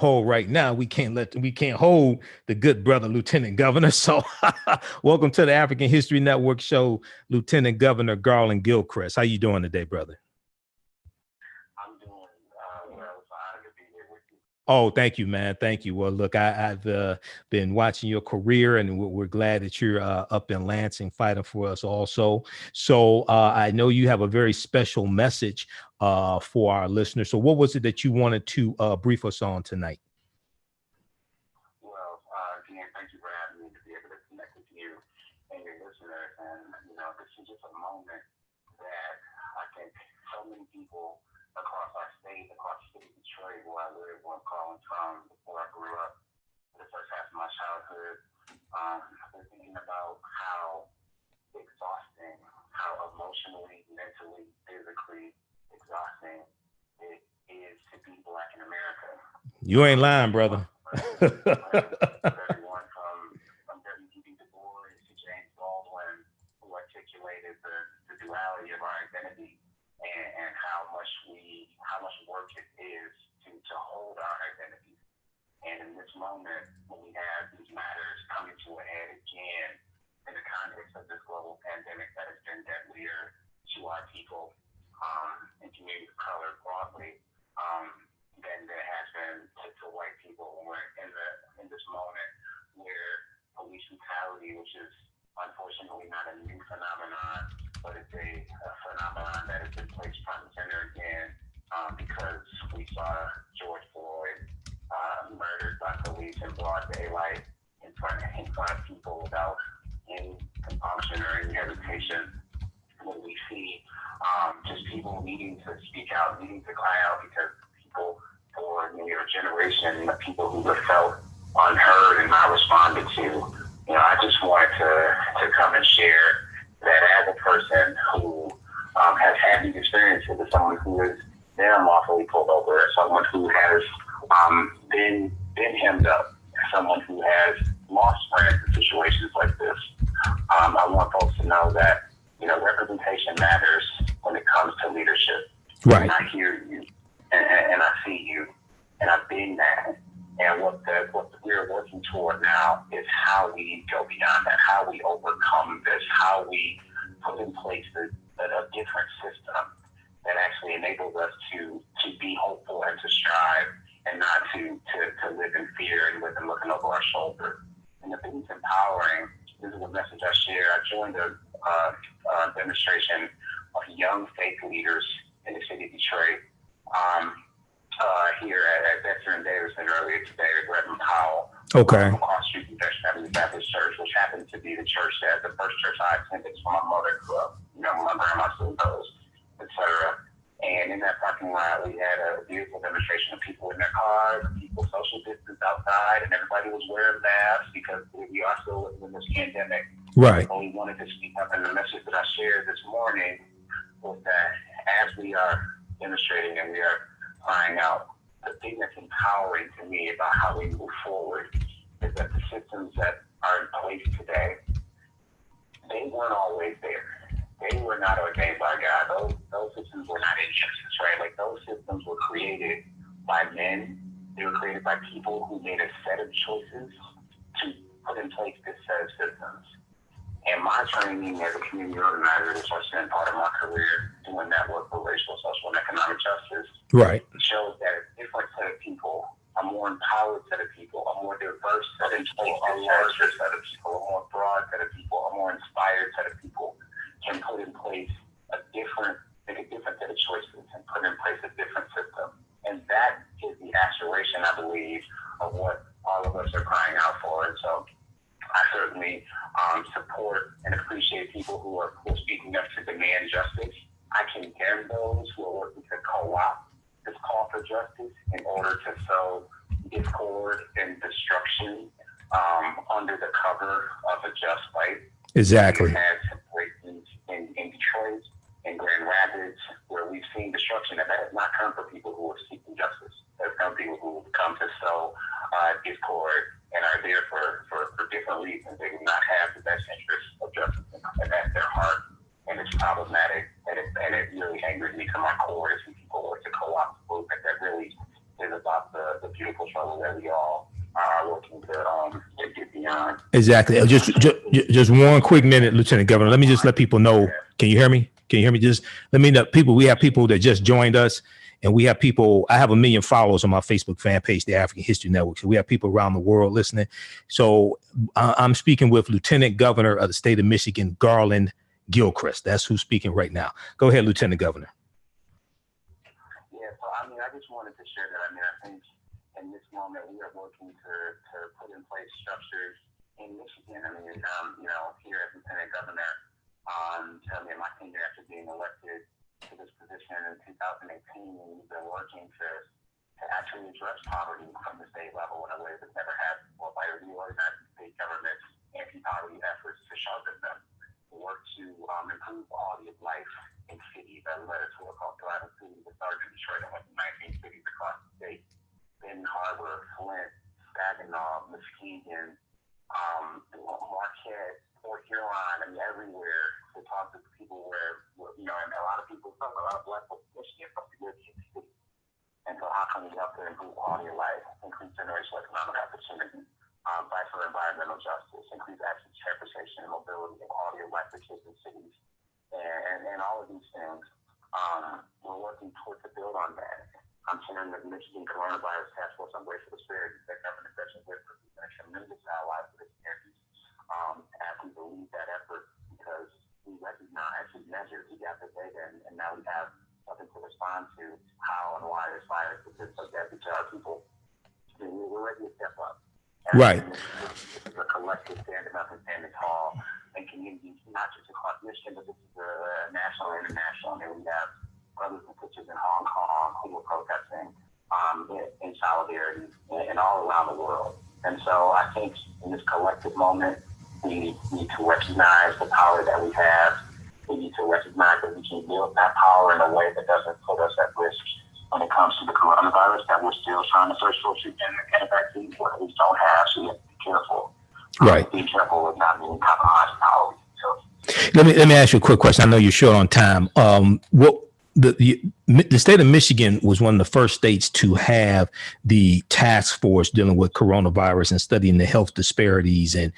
hold right now. We can't hold the good brother, Lieutenant Governor. So welcome to the African History Network show, Lieutenant Governor Garland Gilchrist. How you doing today, brother? I'm doing well. It's an honor to be here with you. Oh, thank you, man. Thank you. Well, look, I've been watching your career, and we're glad that you're up in Lansing fighting for us also. So I know you have a very special message for our listeners. So what was it that you wanted to brief us on tonight? Well, again, thank you for having me to be able to connect with you and your listeners. And, this is just a moment that I think so many people across our state, across the city of Detroit, where I live, where I'm calling from, before I grew up, the first half of my childhood, I've been thinking about how exhausting, how emotionally, mentally, physically exhausting it is to be Black in America. You ain't lying, brother. Everyone from W.E.B. Du Bois to James Baldwin, who articulated the duality of our identity and how much work it is to hold our identity. And in this moment, when we have these matters coming to a head again in the context of this global pandemic that has been deadlier to our people and communities of color broadly than there has been to white people. We're in this moment where police brutality, which is unfortunately not a new phenomenon, but it's a phenomenon that has been placed front and center again because we saw George Floyd murdered by police in broad daylight in front of people without any compunction or any hesitation. When we see just people needing to speak out, needing to cry out because people for your generation, the people who have felt unheard and not responded to, I just wanted to come and share that as a person who has had these experiences, as someone who is been unlawfully pulled over, as someone who has been hemmed up, as someone who has lost friends in situations like this. I want folks to know that, representation matters when it comes to leadership. Right. And I hear you, and I see you, and I've been that. And what we're working toward now is how we go beyond that, how we overcome this, how we put in place a different system that actually enables us to be hopeful and to strive and not to live in fear and live in looking over our shoulder. And if it's empowering, this is a message I share. I joined a demonstration of young faith leaders in the city of Detroit here at Dexter and Davidson earlier today at Reverend Powell. Okay. Across the street from Dexter Avenue Baptist Church, which happens to be the church that the first church I attended when my mother grew up. My grandma still goes, etc. And in that parking lot, we had a beautiful demonstration of people in their cars, people social distance outside, and everybody was wearing masks because we are still living in this pandemic. Right. And we wanted to speak up, and the message that I shared this morning was that as we are demonstrating and we are crying out, the thing that's empowering to me about how we move forward is that the systems that are in place today, they weren't always there. They were not ordained by God. Those systems were not injustice, right? Like those systems were created by men. They were created by people who made a set of choices to put in place this set of systems. And my training as a community organizer, which I spent part of my career doing that work for racial, social, and economic justice, right, shows that a different set of people, a more empowered set of people, a more diverse set of people, a larger set of people, a more broad set of people, a more inspired set of people can put in place make a different set of choices and put in place a different system. And that is the aspiration, I believe, of what all of us are crying out for. And so I certainly support and appreciate people who are speaking up to demand justice. I condemn those who are working to co-opt this call for justice in order to sow discord and destruction under the cover of a just fight. Exactly. We've had situations in Detroit, in Grand Rapids, where we've seen destruction that has not come for people who are seeking justice. There's come people who come to sow discord and are there for different reasons. They do not have the best interests of justice at their heart, and it's problematic, and it really angers me to my core to see people work to co-opt a movement that really is about the beautiful struggle that we all are working to get beyond. Exactly. Just one quick minute, Lieutenant Governor. Let me just let people know. Can you hear me? Can you hear me? Just let me know. People, we have people that just joined us, and we have people. I have 1 million followers on my Facebook fan page, the African History Network. So we have people around the world listening. So I'm speaking with Lieutenant Governor of the state of Michigan, Garland Gilchrist. That's who's speaking right now. Go ahead, Lieutenant Governor. Yeah, so I mean, I just wanted to share that. I mean, I think in this moment we are working to put in place structures in Michigan. I mean, here as Lieutenant Governor, tell me in my tenure after being elected to this position in 2018, we've been working to actually address poverty from the state level in a way that's never happened before by reorganizing state government's anti-poverty efforts to sharpen them. We work to improve quality of life in cities that led us to what called thriving cities that started in Detroit and went to 19 cities across the state. Benton Harbor, Flint, Saginaw, Muskegon, Marquette, Port Huron, I mean, everywhere to talk to people where, and a lot of people, a lot of Black folks in Michigan, from the city. And so how can we help to improve quality of life, increase generational economic opportunity, fight for environmental justice, increase access to transportation and mobility and quality of life for kids in cities, and all of these things. We're working towards to build on that. I'm chairing the Michigan Coronavirus Task Force on Racial Disparities that government session with a tremendous ally for this area. As we believe that effort, because we recognize, we measure, we got the data, and now we have something to respond to how and why this virus exists, so that we tell our people we're ready to step up. Right. This is a collective standing up and standing tall and communities, not just across Michigan, but this is a national and international. And we have brothers and sisters in Hong Kong who are protesting in solidarity and all around the world. And so I think in this collective moment, we need to recognize the power that we have. We need to recognize that we can build that power in a way that doesn't put us at risk when it comes to the coronavirus, that we're still trying to search for treatment and a vaccine for that we don't have. So we have to be careful. Right. Be careful with not being compromised power. So Let me ask you a quick question. I know you're short on time. What the state of Michigan was one of the first states to have the task force dealing with coronavirus and studying the health disparities, and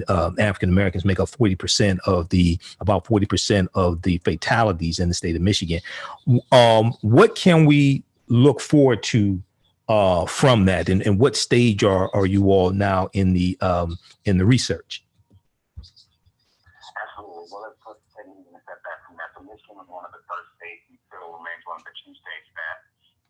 African Americans make up about 40% of the fatalities in the state of Michigan. What can we look forward to from that, and what stage are you all now in the research? absolutely. Well, let's take even a step back from that. So Michigan was one of the first states, and still remains one of the two states that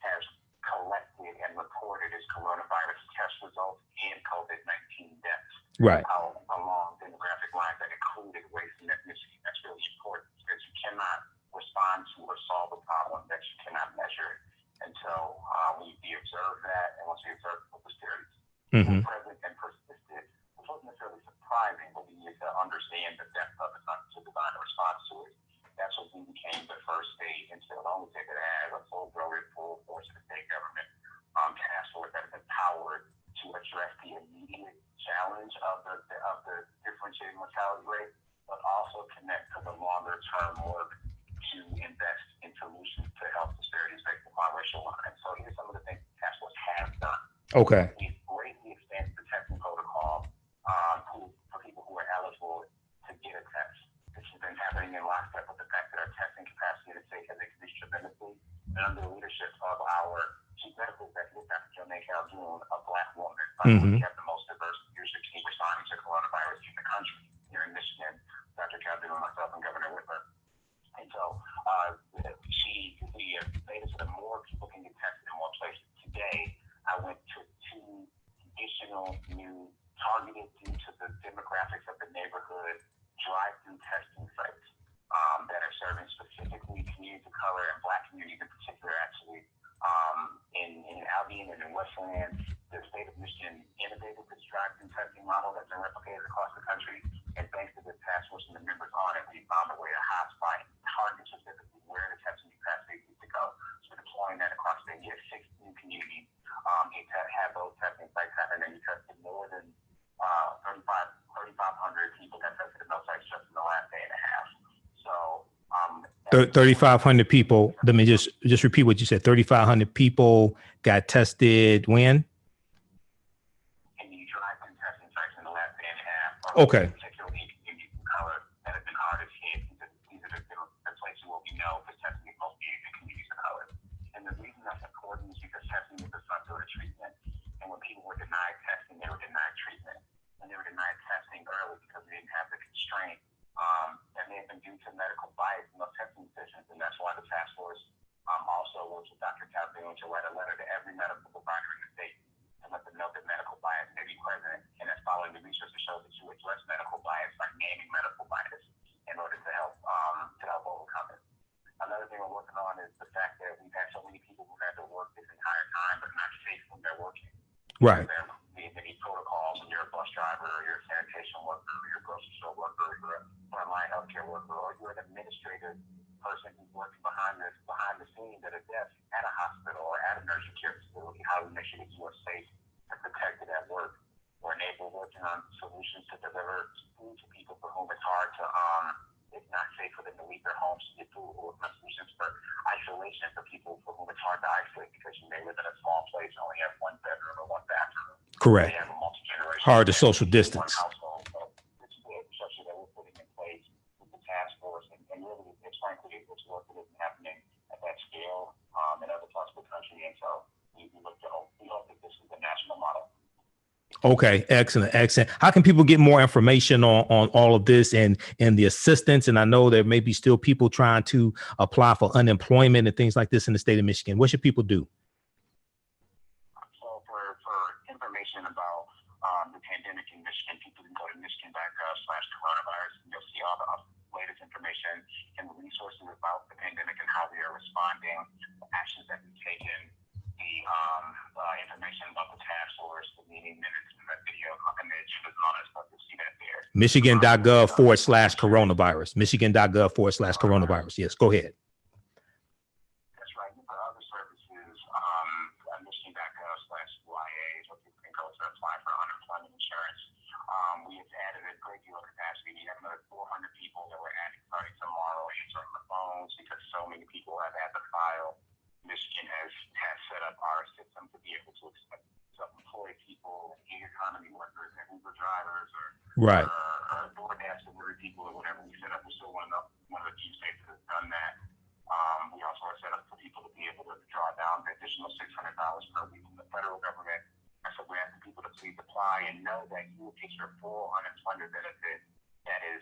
has collected and reported its coronavirus test results and COVID-19 deaths. Right. Along demographic lines that included race and ethnicity. That's really important because you cannot respond to or solve a problem that you cannot measure. And so we observed that, and once we observed the disparities were present and persisted, which wasn't necessarily surprising, but we needed to understand the depth of it to design a response to it. That's when we became the first state, and so only take it as a full-blown, full force of the state government task force that is empowered to address the immediate challenge of the differentiated mortality rate, but also connect to the longer-term work to invest in solutions to health disparities based upon racial lines. So here's some of the things the task force has done. Okay. We've greatly expanded the testing protocol for people who are eligible to get a test. This has been happening in lockstep with the fact that our testing capacity in the state has increased tremendously, and under the leadership of our chief medical executive, Dr. Joanne Calhoun, a Black woman. We have the most diverse leadership team responding to coronavirus in the country here in Michigan. Dr. Calhoun, myself, and Governor Whitmer. And so she made it so that more people can get tested in more places. Today, I went to 2 additional new targeted due to the demographics of the neighborhood drive-through testing sites that are serving specifically communities of color and Black communities in particular, actually. In Albion and in Westland, the state of Michigan innovated this drive-through testing model that's been replicated across the country. And thanks to the task force and the members on it, we found a way to hotspot and target specifically where the testing capacity needs to go. So we're deploying that across the 6 new communities. Have those testing sites happen, and we tested more than 3,500 people that tested in those sites just in the last day and a half. So 3,500 people. Let me just repeat what you said. 3,500 people got tested when? Okay. Particularly communities of color that have been hardest hit. These are the places where we know the testing is most needed in communities of color. And the reason that's important is because testing is the front door to treatment. And when people were denied testing, they were denied treatment. And they were denied testing early because they didn't have the constraint that may have been due to medical bias in those testing decisions. And that's why the task force also works with Dr. Calhoun to write a letter to every medical provider in the state to let them know that medical bias may be present. And that's following the research that shows that you address medical bias by naming medical bias in order to help overcome it. Another thing we're working on is the fact that we've had so many people who had to work this entire time but not safe when they're working. Right. They need protocols when you're a bus driver or you're a sanitation worker or you're a grocery store worker or you're a frontline healthcare worker or you're an administrative person who's working behind the scenes at a desk at a hospital or at a nursing care facility. How do we make sure that you are safe and protected at work? We're working on solutions to deliver food to people for whom it's hard to it's not safe for them to leave their homes to get food, or solutions for isolation for people for whom it's hard to isolate because you may live in a small place and only have one bedroom or one bathroom. Correct. They have a multi-generational hard to social distance. Household. So this is the infrastructure that we're putting in place with the task force, and really, it's frankly, it's work that isn't happening at that scale in other parts of the country, and so we hope that this is the national model. Okay, excellent, excellent. How can people get more information on all of this and the assistance? And I know there may be still people trying to apply for unemployment and things like this in the state of Michigan. What should people do? So for information about the pandemic in Michigan, people can go to michigan.gov/coronavirus. You'll see all the latest information and resources about the pandemic and how we are responding, the actions that we've taken, the information about the task force, the meeting minutes, and that video image, and all that stuff. You'll see that there. Michigan.gov/coronavirus. Michigan.gov/coronavirus. Yes, go ahead. That's right. For other services, michigan.gov/UIA is what people can go to apply for unemployment insurance. We have added a great deal of capacity. We have another 400 people that we're adding starting tomorrow answering the phones because so many people have had to file. Michigan has set up our system to be able to employ people, gig economy workers, and Uber drivers, or DoorDash delivery people, or whatever we set up. We're still one of the few states that has done that. We also are set up for people to be able to draw down the additional $600 per week from the federal government. And so we're asking people to please apply and know that you will get your full unemployment benefit that is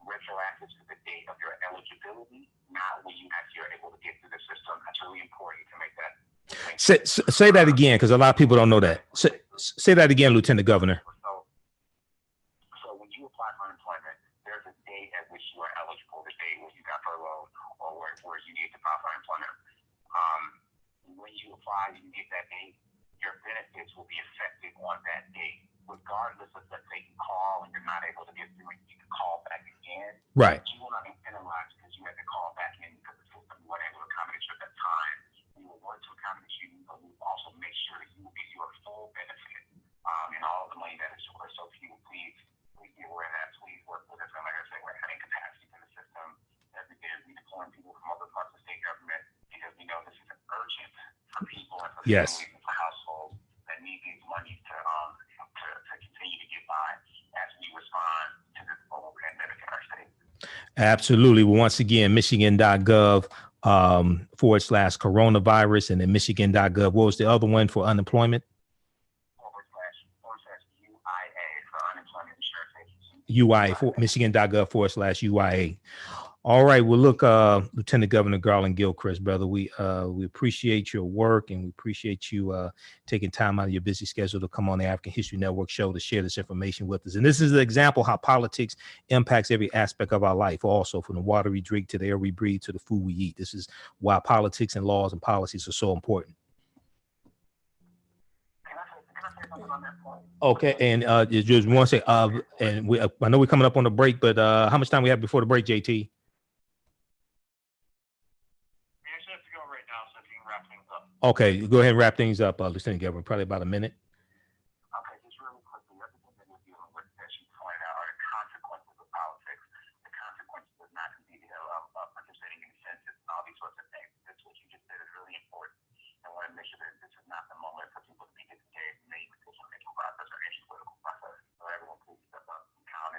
retroactive to the date of your eligibility, not when you actually are able to get through the system. That's really important to make that. Say that again, because a lot of people don't know that. Say that again, Lieutenant Governor. So when you apply for unemployment, there's a date at which you are eligible, the date when you got furloughed or where you need to file for unemployment. When you apply, you get that date, your benefits will be effective on that date, regardless of, let's say, you call and you're not able to get through and you can call back again. Right. You will not be penalized because you had to call back in because the system wasn't able to accommodate you at that time. We will work to accommodate you, but we will also make sure that you will get your full benefit and all of the money that is yours. So if you will please be aware of that. Please work with us. And like I said, we're adding capacity to the system every day. We're deploying people from other parts of the state government because we know this is urgent for people and for families and for households that need these monies to continue to get by as we respond to this global pandemic in our state. Absolutely. Well, once again, michigan.gov/coronavirus, and then michigan.gov. What was the other one for unemployment? /UIA for unemployment insurance agency. UIA for michigan.gov/UIA. All right. Well, look, Lieutenant Governor Garland Gilchrist, brother, we appreciate your work, and we appreciate you taking time out of your busy schedule to come on the African History Network show to share this information with us. And this is an example how politics impacts every aspect of our life, also from the water we drink to the air we breathe to the food we eat. This is why politics and laws and policies are so important. Can I say something on that point? Okay. And just one second. And I know we're coming up on the break, but how much time we have before the break, JT? Okay, go ahead and wrap things up, Lieutenant Governor. Probably about a minute. Okay, just really quickly, everything that we're dealing with, as you pointed out, are the consequences of politics, the consequences of not participating in census, and all these sorts of things. That's what you just said is really important. I want to make sure that this is not the moment for people to be disengaged in any decision-making process or any political process. So everyone, please step up and count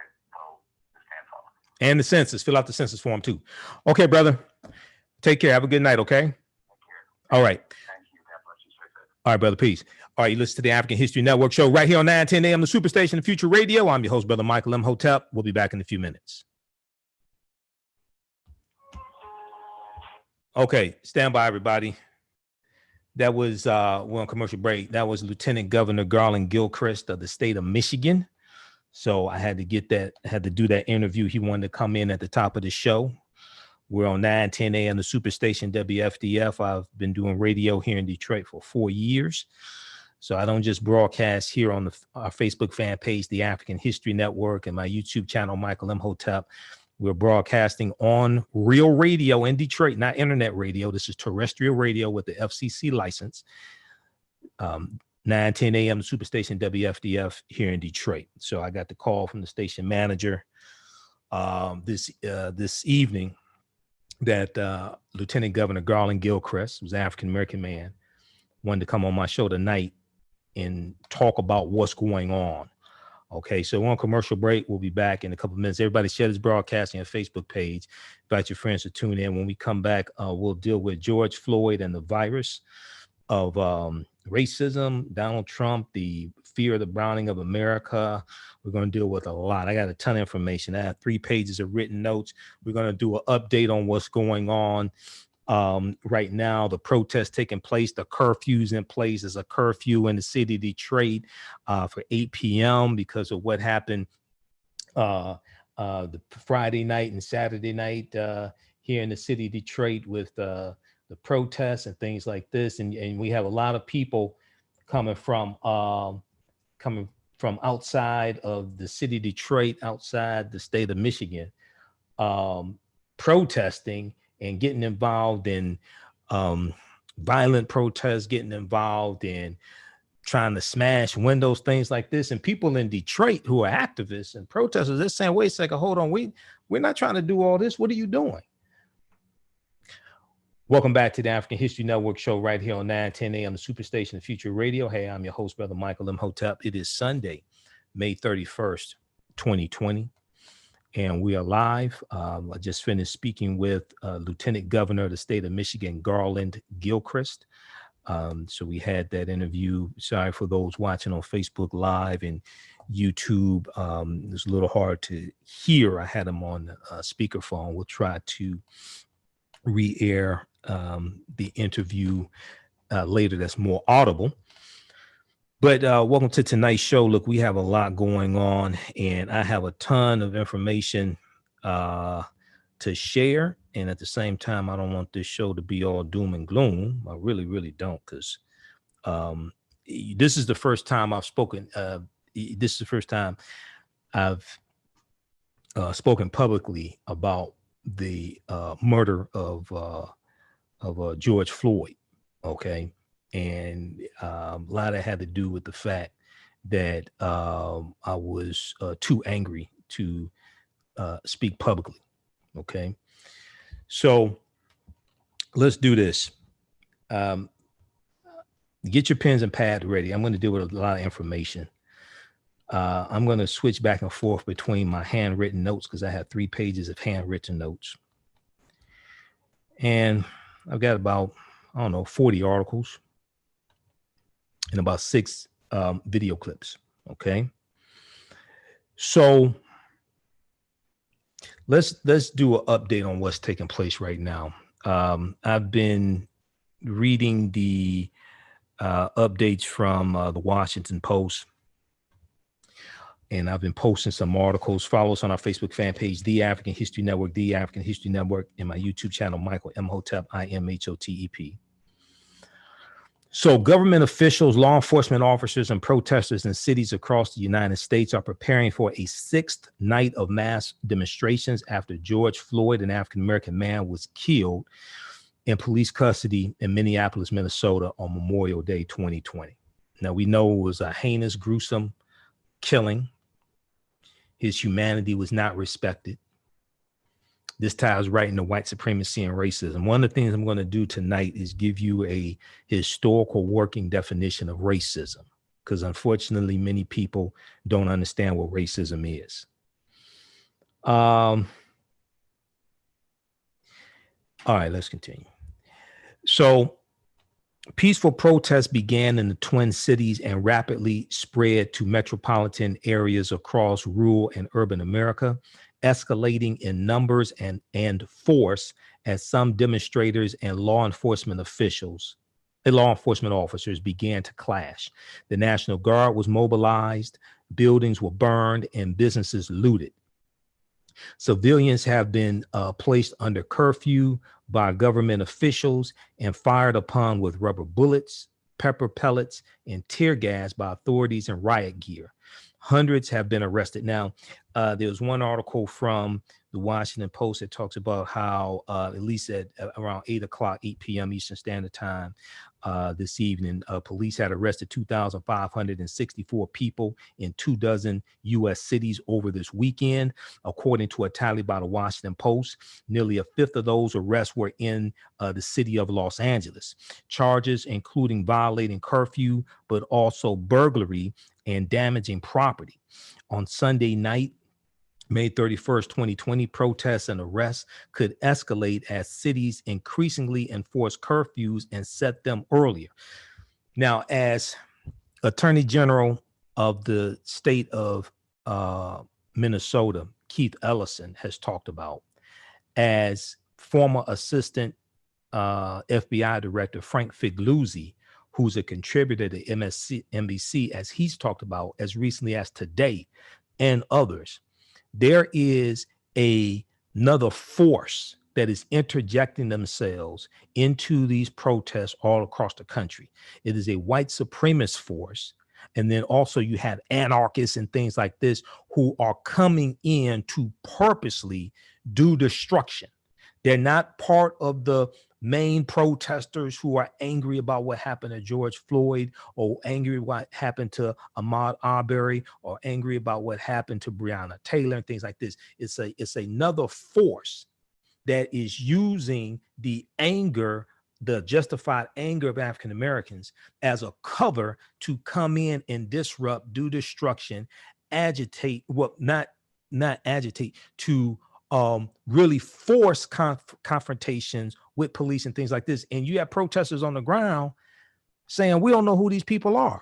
And the census. Fill out the census form too. Okay, brother. Take care. Have a good night. Okay. All right. Thank you. God bless you. Stay safe. All right, brother. Peace. All right, you listen to the African History Network show right here on 910 a.m. the Superstation, the Future Radio. I'm your host, Brother Michael Imhotep. We'll be back in a few minutes. Okay, stand by, everybody. That was we're on commercial break. That was Lieutenant Governor Garland Gilchrist of the state of Michigan. So I had to get that, had to do that interview. He wanted to come in at the top of the show. We're on 910 a.m. the Superstation WFDF. I've been doing radio here in Detroit for 4 years. So I don't just broadcast here on our Facebook fan page, the African History Network, and my YouTube channel, Michael Imhotep. We're broadcasting on real radio in Detroit, not internet radio. This is terrestrial radio with the FCC license. 9:10 a.m. Superstation WFDF here in Detroit. So I got the call from the station manager this evening that Lieutenant Governor Garland Gilchrist, who's an African-American man, wanted to come on my show tonight and talk about what's going on. Okay, so we're on commercial break. We'll be back in a couple of minutes. Everybody share this broadcast on your Facebook page. Invite your friends to tune in. When we come back, we'll deal with George Floyd and the virus of racism, Donald Trump, the fear of the browning of America. We're going to deal with a lot. I got a ton of information. I have 3 pages of written notes. We're going to do an update on what's going on right now. The protests taking place, the curfews in place. There's a curfew in the city of Detroit for 8 p.m. because of what happened the Friday night and Saturday night here in the city of Detroit with the protests and things like this. And we have a lot of people coming from outside of the city of Detroit, outside the state of Michigan, protesting and getting involved in violent protests, getting involved in trying to smash windows, things like this. And people in Detroit who are activists and protesters, they're saying, wait a second, hold on, we're not trying to do all this. What are you doing? Welcome back to the African History Network show right here on 910 a.m. the Superstation, the Future Radio. Hey, I'm your host, Brother Michael Imhotep. It is Sunday, May 31st, 2020. And we are live. I just finished speaking with Lieutenant Governor of the state of Michigan, Garland Gilchrist. So we had that interview. Sorry for those watching on Facebook Live and YouTube. It's a little hard to hear. I had him on speakerphone. We'll try to re-air the interview later that's more audible. But welcome to tonight's show. Look, we have a lot going on, and I have a ton of information to share. And at the same time, I don't want this show to be all doom and gloom. I really, really don't, because this is the first time I've spoken. This is the first time I've spoken publicly about the murder of George Floyd. Okay. And a lot of it had to do with the fact that I was too angry to speak publicly. Okay. So let's do this. Get your pens and pads ready. I'm going to deal with a lot of information. I'm going to switch back and forth between my handwritten notes because I have 3 pages of handwritten notes. And I've got about, 40 articles and about 6 video clips. Okay. So let's do an update on what's taking place right now. I've been reading the updates from the Washington Post, and I've been posting some articles. Follow us on our Facebook fan page, The African History Network, The African History Network, and my YouTube channel, Michael Imhotep, IMHOTEP. So government officials, law enforcement officers, and protesters in cities across the United States are preparing for a 6th night of mass demonstrations after George Floyd, an African-American man, was killed in police custody in Minneapolis, Minnesota on Memorial Day 2020. Now, we know it was a heinous, gruesome killing. His humanity was not respected. This ties right into white supremacy and racism. One of the things I'm going to do tonight is give you a historical working definition of racism, because unfortunately, many people don't understand what racism is. All right, let's continue. So peaceful protests began in the Twin Cities and rapidly spread to metropolitan areas across rural and urban America, escalating in numbers and force as some demonstrators and law enforcement officers began to clash. The National Guard was mobilized, buildings were burned, and businesses looted. Civilians have been placed under curfew by government officials and fired upon with rubber bullets, pepper pellets, and tear gas by authorities in riot gear. Hundreds have been arrested. Now, there was one article from the Washington Post that talks about how at least at around 8 p.m. Eastern Standard Time this evening, police had arrested 2,564 people in 24 U.S. cities over this weekend, according to a tally by the Washington Post. Nearly a fifth of those arrests were in the city of Los Angeles. Charges including violating curfew, but also burglary and damaging property. On Sunday night, May 31st, 2020, protests and arrests could escalate as cities increasingly enforce curfews and set them earlier. Now, as Attorney General of the state of Minnesota, Keith Ellison, has talked about, as former assistant FBI director Frank Figliuzzi, who's a contributor to MSNBC, as he's talked about as recently as today, and others, there is another force that is interjecting themselves into these protests all across the country. It is a white supremacist force. And then also you have anarchists and things like this who are coming in to purposely do destruction. They're not part of the main protesters who are angry about what happened to George Floyd, or angry what happened to Ahmaud Arbery, or angry about what happened to Breonna Taylor and things like this. It's another force that is using the anger, the justified anger of African Americans, as a cover to come in and disrupt, do destruction, agitate, well, not agitate, to really force confrontations with police and things like this. And you have protesters on the ground saying, we don't know who these people are.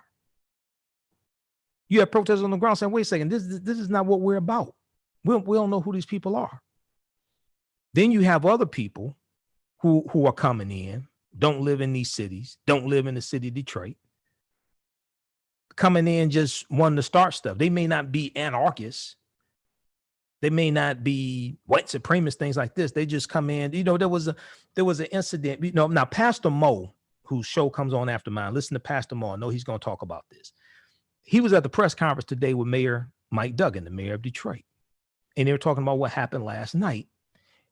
You have protesters on the ground saying, wait a second, this is not what we're about. We don't know who these people are. Then you have other people who are coming in, don't live in these cities, don't live in the city of Detroit, coming in just wanting to start stuff. They may not be anarchists. They may not be white supremacists, things like this. They just come in. You know, there was an incident. You know, now Pastor Mo, whose show comes on after mine, listen to Pastor Mo. I know he's going to talk about this. He was at the press conference today with Mayor Mike Duggan, the mayor of Detroit, and they were talking about what happened last night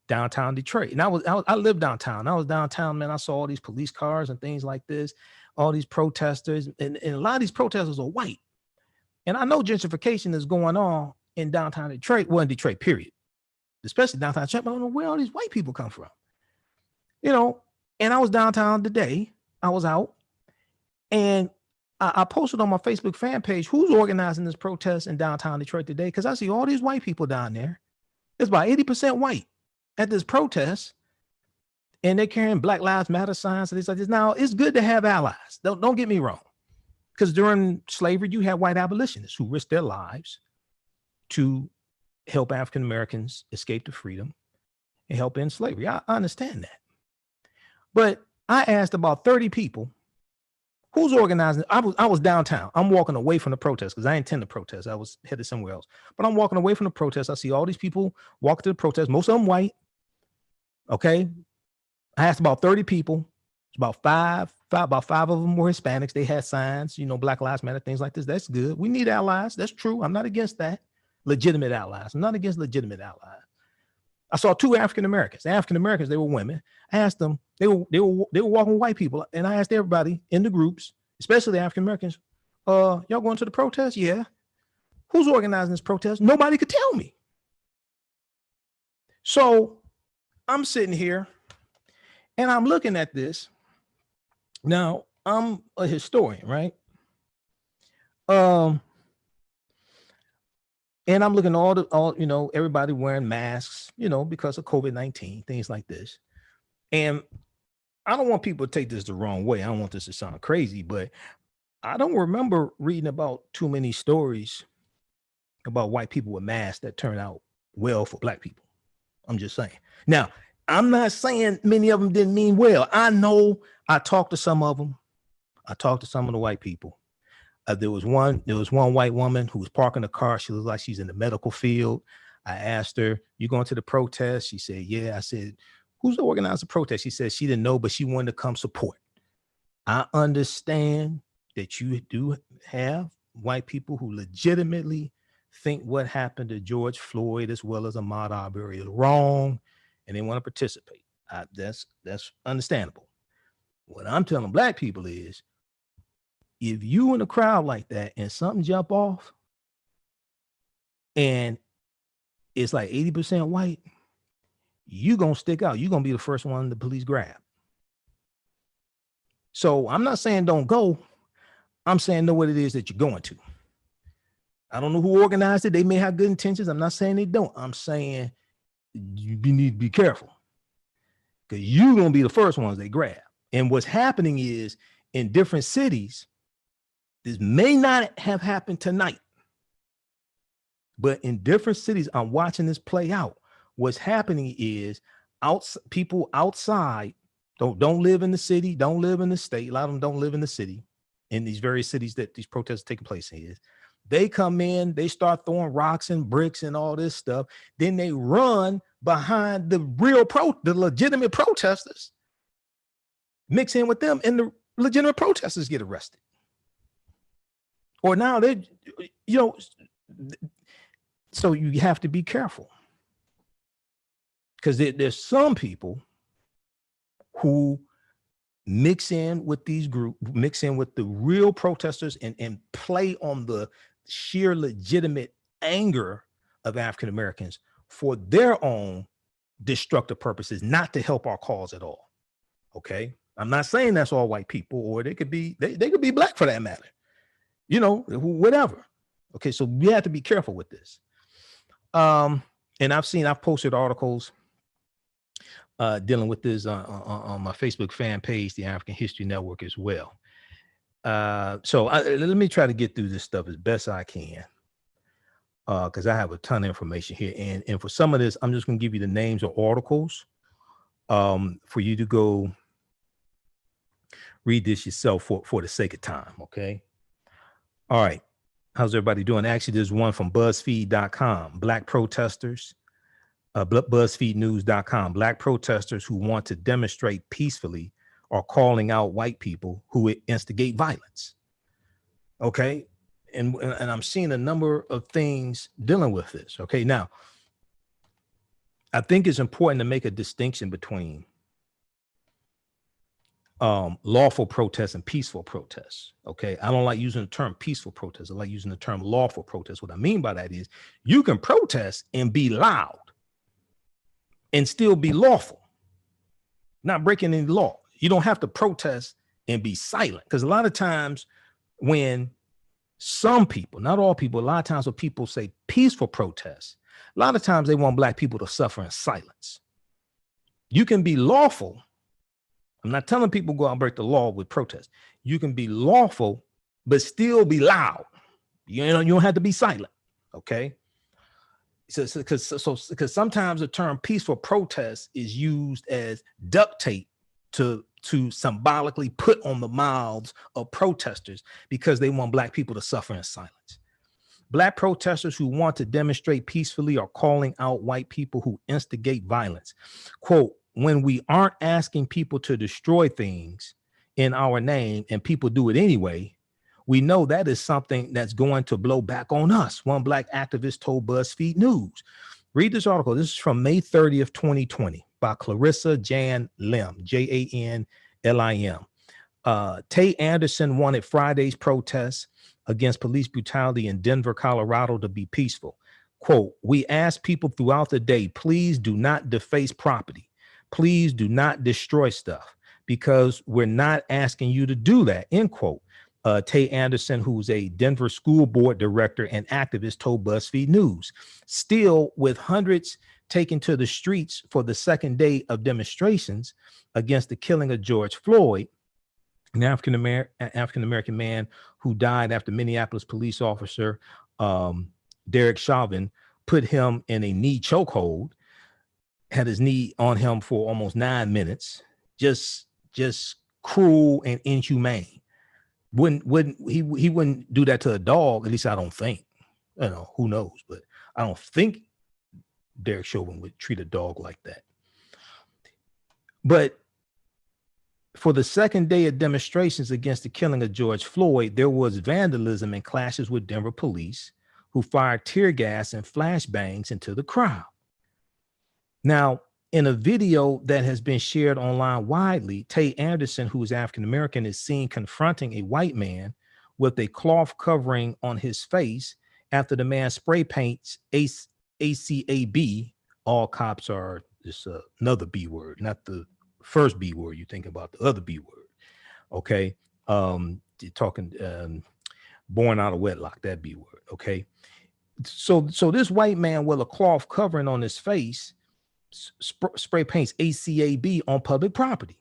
downtown Detroit. And I live downtown. I was downtown, man. I saw all these police cars and things like this, all these protesters, and a lot of these protesters are white. And I know gentrification is going on in downtown Detroit, well, in Detroit, period, especially downtown Detroit, but I don't know where all these white people come from, you know. And I was downtown today. I was out, and I posted on my Facebook fan page, who's organizing this protest in downtown Detroit today? Because I see all these white people down there. It's about 80% white at this protest, and they're carrying Black Lives Matter signs and things like this. Now, it's good to have allies. Don't get me wrong, because during slavery, you had white abolitionists who risked their lives to help African Americans escape to freedom and help end slavery. I understand that. But I asked about 30 people, who's organizing? I was downtown. I'm walking away from the protest because I intend to protest. I was headed somewhere else. But I'm walking away from the protest. I see all these people walking to the protest, most of them white. Okay. I asked about 30 people. About five of them were Hispanics. They had signs, you know, Black Lives Matter, things like this. That's good. We need allies. That's true. I'm not against that. Legitimate allies. I'm not against legitimate allies. I saw two African Americans. African Americans, they were women. I asked them, they were walking with white people, and I asked everybody in the groups, especially the African Americans, y'all going to the protest? Yeah. Who's organizing this protest? Nobody could tell me. So I'm sitting here and I'm looking at this. Now, I'm a historian, right? And I'm looking at all, you know, everybody wearing masks, you know, because of COVID-19, things like this. And I don't want people to take this the wrong way. I don't want this to sound crazy, but I don't remember reading about too many stories about white people with masks that turn out well for black people. I'm just saying. Now, I'm not saying many of them didn't mean well. I know. I talked to some of them. I talked to some of the white people. There was one white woman who was parking a car. She looked like she's in the medical field. I asked her, "You going to the protest?" She said, "Yeah." I said, "Who's organizing the protest?" She said she didn't know, but she wanted to come support. I understand that you do have white people who legitimately think what happened to George Floyd as well as Ahmaud Arbery is wrong, and they want to participate. That's understandable. What I'm telling black people is, if you in a crowd like that and something jump off and it's like 80% white, you gonna stick out. You're gonna be the first one the police grab. So I'm not saying don't go. I'm saying know what it is that you're going to. I don't know who organized it. They may have good intentions. I'm not saying they don't. I'm saying you need to be careful, because you're gonna be the first ones they grab. And what's happening is, in different cities, this may not have happened tonight, but in different cities, I'm watching this play out. What's happening is people outside don't live in the city, don't live in the state. A lot of them don't live in the city, in these various cities that these protests are taking place in. They come in, they start throwing rocks and bricks and all this stuff. Then they run behind the legitimate protesters, mix in with them, and the legitimate protesters get arrested. Or now they, so you have to be careful, because there's some people who mix in with these groups, mix in with the real protesters, and play on the sheer legitimate anger of African Americans for their own destructive purposes, not to help our cause at all. Okay, I'm not saying that's all white people, or they could be black for that matter, whatever. Okay, so we have to be careful with this. And I've posted articles dealing with this on my Facebook fan page, the African History Network, as well. So let me try to get through this stuff as best I can, because I have a ton of information here. And for some of this, I'm just going to give you the names of articles for you to go read this yourself for the sake of time. Okay. All right. How's everybody doing? Actually, there's one from BuzzFeed.com, Black protesters, BuzzFeedNews.com, Black protesters who want to demonstrate peacefully are calling out white people who instigate violence. Okay. And I'm seeing a number of things dealing with this. Okay. Now, I think it's important to make a distinction between lawful protests and peaceful protests. Okay. I don't like using the term peaceful protest. I like using the term lawful protest. What I mean by that is you can protest and be loud and still be lawful, not breaking any law. You don't have to protest and be silent, because a lot of times when some people, not all people, a lot of times when people say peaceful protests, a lot of times they want black people to suffer in silence. You can be lawful. I'm not telling people go out and break the law with protest. You can be lawful, but still be loud. You don't have to be silent. Okay. So because sometimes the term peaceful protest is used as duct tape to symbolically put on the mouths of protesters, because they want black people to suffer in silence. Black protesters who want to demonstrate peacefully are calling out white people who instigate violence. Quote, when we aren't asking people to destroy things in our name and people do it anyway, we know that is something that's going to blow back on us, one black activist told BuzzFeed News. Read this article. This is from May 30th, 2020 by Clarissa Jan Lim, Janlim. Tay Anderson wanted Friday's protests against police brutality in Denver, Colorado to be peaceful. Quote, we ask people throughout the day, please do not deface property. Please do not destroy stuff, because we're not asking you to do that, end quote. Tay Anderson, who's a Denver school board director and activist, told BuzzFeed News. Still, with hundreds taken to the streets for the second day of demonstrations against the killing of George Floyd, an African-American man who died after Minneapolis police officer Derek Chauvin put him in a knee chokehold, had his knee on him for almost 9 minutes, just cruel and inhumane. He wouldn't do that to a dog, at least I don't think. You know, who knows, but I don't think Derek Chauvin would treat a dog like that. But for the second day of demonstrations against the killing of George Floyd, there was vandalism and clashes with Denver police, who fired tear gas and flashbangs into the crowd. Now, in a video that has been shared online widely, Tay Anderson, who is African-American, is seen confronting a white man with a cloth covering on his face after the man spray paints ACAB. All cops are this another B word, not the first B word you think about, the other B word. Okay. You're talking born out of wedlock, that B word. Okay. So this white man with a cloth covering on his face spray paints ACAB on public property.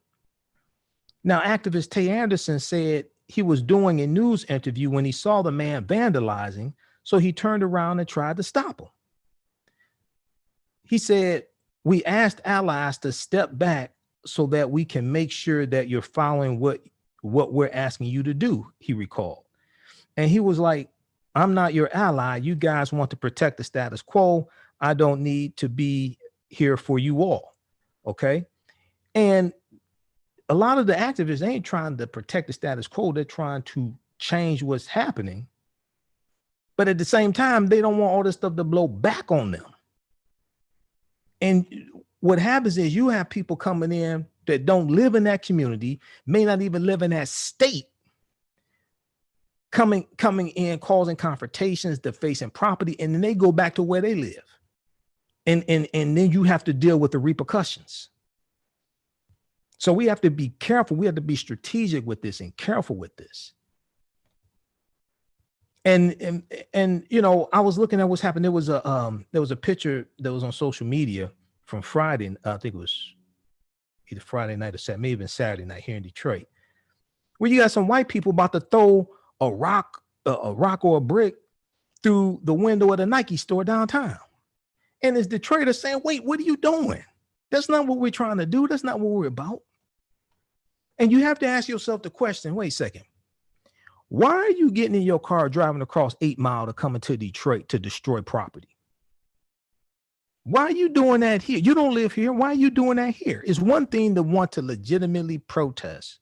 Now, activist Tay Anderson said he was doing a news interview when he saw the man vandalizing, so he turned around and tried to stop him. He said, "We asked allies to step back so that we can make sure that you're following what we're asking you to do," he recalled. And he was like, "I'm not your ally. You guys want to protect the status quo. I don't need to be here for you all." Okay. And a lot of the activists ain't trying to protect the status quo. They're trying to change what's happening. But at the same time, they don't want all this stuff to blow back on them. And what happens is you have people coming in that don't live in that community, may not even live in that state, coming in, causing confrontations, defacing property, and then they go back to where they live. And then you have to deal with the repercussions. So we have to be careful. We have to be strategic with this and careful with this. And you know, I was looking at what's happened. There was a picture that was on social media from Friday. I think it was either Friday night or Saturday, maybe even Saturday night here in Detroit, where you got some white people about to throw a rock or a brick through the window of the Nike store downtown. And it's Detroiters saying, "Wait, what are you doing? That's not what we're trying to do. That's not what we're about." And you have to ask yourself the question, wait a second. Why are you getting in your car driving across 8 Mile to come into Detroit to destroy property? Why are you doing that here? You don't live here. Why are you doing that here? It's one thing to want to legitimately protest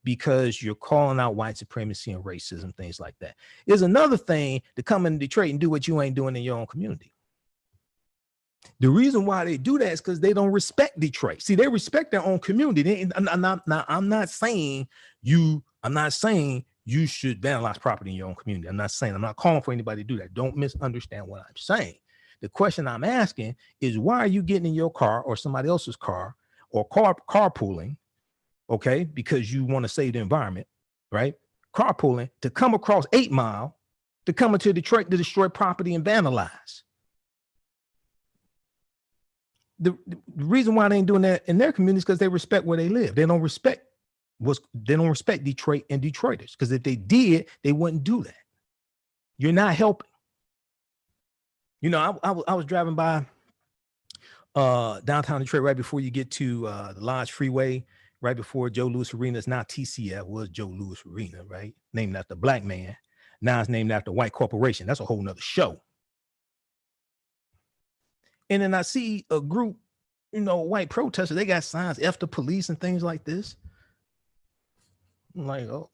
because you're calling out white supremacy and racism, things like that. It's another thing to come in Detroit and do what you ain't doing in your own community. The reason why they do that is because they don't respect Detroit. See, they respect their own community. I'm not saying you should vandalize property in your own community. I'm not calling for anybody to do that. Don't misunderstand what I'm saying. The question I'm asking is, why are you getting in your car or somebody else's car or carpooling, okay, because you want to save the environment, right? Carpooling to come across 8 Mile to come into Detroit to destroy property and vandalize. The reason why they ain't doing that in their communities is because they respect where they live. They don't respect Detroit and Detroiters, because if they did, they wouldn't do that. You're not helping. You know, I was driving by downtown Detroit right before you get to the Lodge Freeway, right before Joe Louis Arena. It's now TCF, was Joe Louis Arena, right? Named after a black man. Now it's named after a white corporation. That's a whole nother show. And then I see a group, you know, white protesters, they got signs, F the police and things like this. I'm like, oh,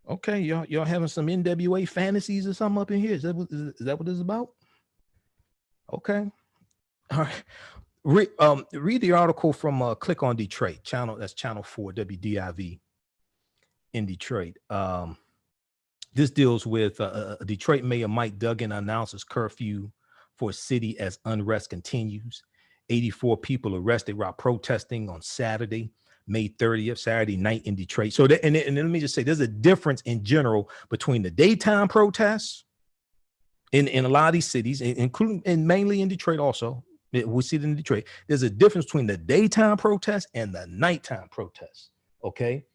okay, y'all having some NWA fantasies or something up in here? Is that what this is about? Okay. All right. Read the article from Click on Detroit channel. That's channel 4 WDIV in Detroit. This deals with Detroit Mayor Mike Duggan announces curfew for city as unrest continues. 84 people arrested while protesting on Saturday, May 30th, Saturday night in Detroit. So, and let me just say, there's a difference in general between the daytime protests in a lot of these cities, including and mainly in Detroit also, We see it in Detroit. There's a difference between the daytime protests and the nighttime protests. Okay.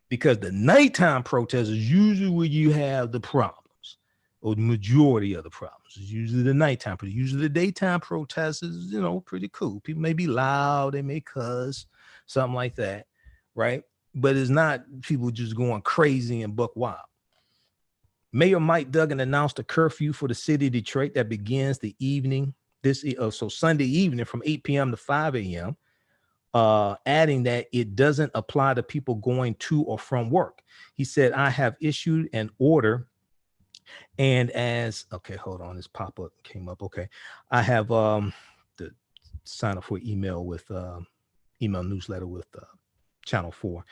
Because the nighttime protests is usually where you have the problems, or the majority of the problems. It's usually the nighttime, but usually the daytime protests is, you know, pretty cool. People may be loud, they may cuss, something like that, right? But it's not people just going crazy and buck wild. Mayor Mike Duggan announced a curfew for the city of Detroit that begins the evening, so Sunday evening from 8 p.m. to 5 a.m., adding that it doesn't apply to people going to or from work. He said, I have issued an order, and okay, hold on, this pop-up came up. Okay, I have the sign up for email with email newsletter with Channel 4.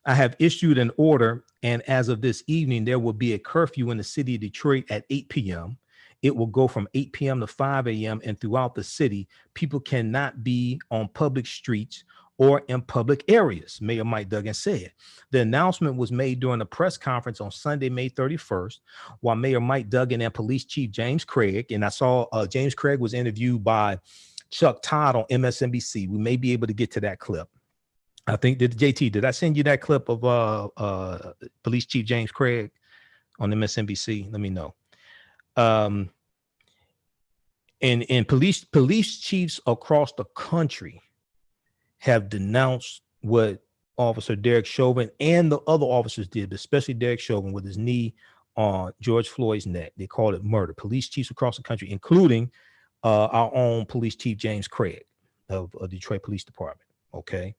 I have issued an order, and as of this evening, there will be a curfew in the city of Detroit at 8 p.m. It will go from 8 p.m. to 5 a.m. and throughout the city, people cannot be on public streets or in public areas, Mayor Mike Duggan said. The announcement was made during a press conference on Sunday, May 31st, while Mayor Mike Duggan and Police Chief James Craig, and I saw James Craig was interviewed by Chuck Todd on MSNBC. We may be able to get to that clip. I think, did I send you that clip of Police Chief James Craig on MSNBC? Let me know. And police chiefs across the country have denounced what Officer Derek Chauvin and the other officers did, but especially Derek Chauvin with his knee on George Floyd's neck. They called it murder. Police chiefs across the country, including our own Police Chief James Craig of Detroit Police Department. Okay.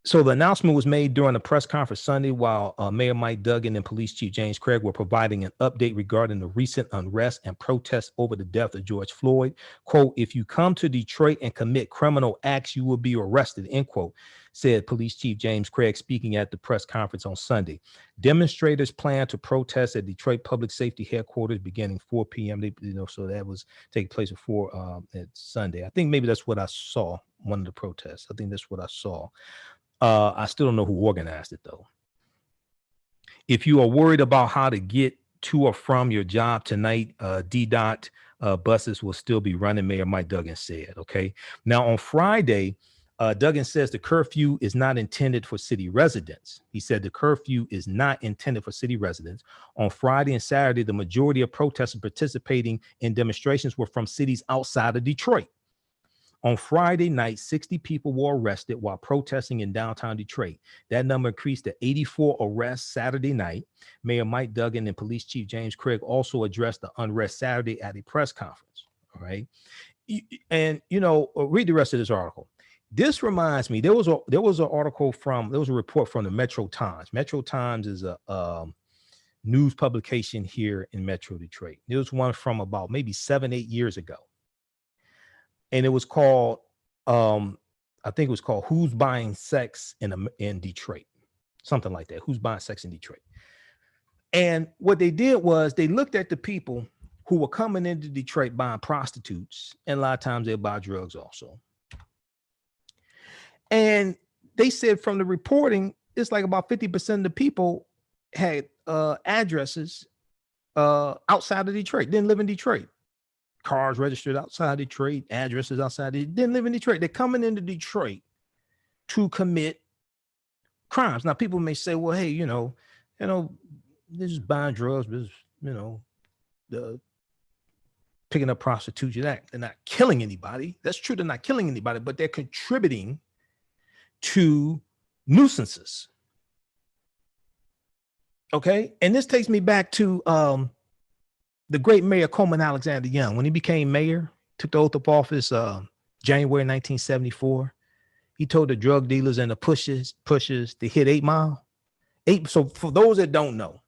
So the announcement was made during a press conference Sunday while Mayor Mike Duggan and Police Chief James Craig were providing an update regarding the recent unrest and protests over the death of George Floyd. Quote, if you come to Detroit and commit criminal acts, you will be arrested, end quote, said Police Chief James Craig speaking at the press conference on Sunday. Demonstrators plan to protest at Detroit Public Safety Headquarters beginning 4 p.m. So that was taking place before at Sunday. I think maybe that's what I saw, one of the protests. I think that's what I saw. I still don't know who organized it, though. If you are worried about how to get to or from your job tonight, DDOT buses will still be running, Mayor Mike Duggan said. Okay. Now, on Friday, Duggan says the curfew is not intended for city residents. He said the curfew is not intended for city residents. On Friday and Saturday, the majority of protesters participating in demonstrations were from cities outside of Detroit. On Friday night, 60 people were arrested while protesting in downtown Detroit. That number increased to 84 arrests Saturday night. Mayor Mike Duggan and Police Chief James Craig also addressed the unrest Saturday at a press conference. All right. And, read the rest of this article. This reminds me, there was a report from the Metro Times. Metro Times is a news publication here in Metro Detroit. There was one from about maybe 7-8 years ago. And it was called, I think it was called Who's Buying Sex in Detroit? Something like that. Who's Buying Sex in Detroit? And what they did was they looked at the people who were coming into Detroit buying prostitutes. And a lot of times they buy drugs also. And they said from the reporting, it's like about 50% of the people had addresses outside of Detroit, didn't live in Detroit. Cars registered outside Detroit, addresses outside. They didn't live in Detroit. They're coming into Detroit to commit crimes. Now, people may say, well, hey, they're just buying drugs, the picking up prostitutes. They're not killing anybody. That's true. They're not killing anybody, but they're contributing to nuisances. Okay. And this takes me back to the great Mayor Coleman Alexander Young. When he became mayor, took the oath of office January 1974, he told the drug dealers and the pushers to hit 8 Mile. So for those that don't know,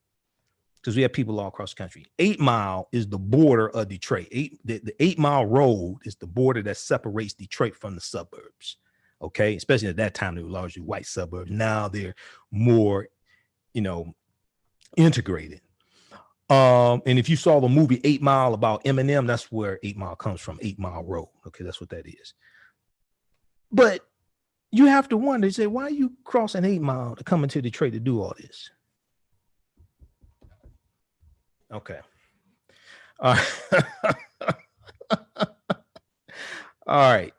because we have people all across the country, 8 Mile is the border of Detroit. The 8 Mile road is the border that separates Detroit from the suburbs. Okay, especially at that time, they were largely white suburbs. Now they're more, integrated. And if you saw the movie 8 Mile about Eminem, that's where 8 Mile comes from, 8 Mile Road. Okay, that's what that is. But you have to wonder, say, why are you crossing 8 Mile to come into Detroit to do all this? Okay. All right.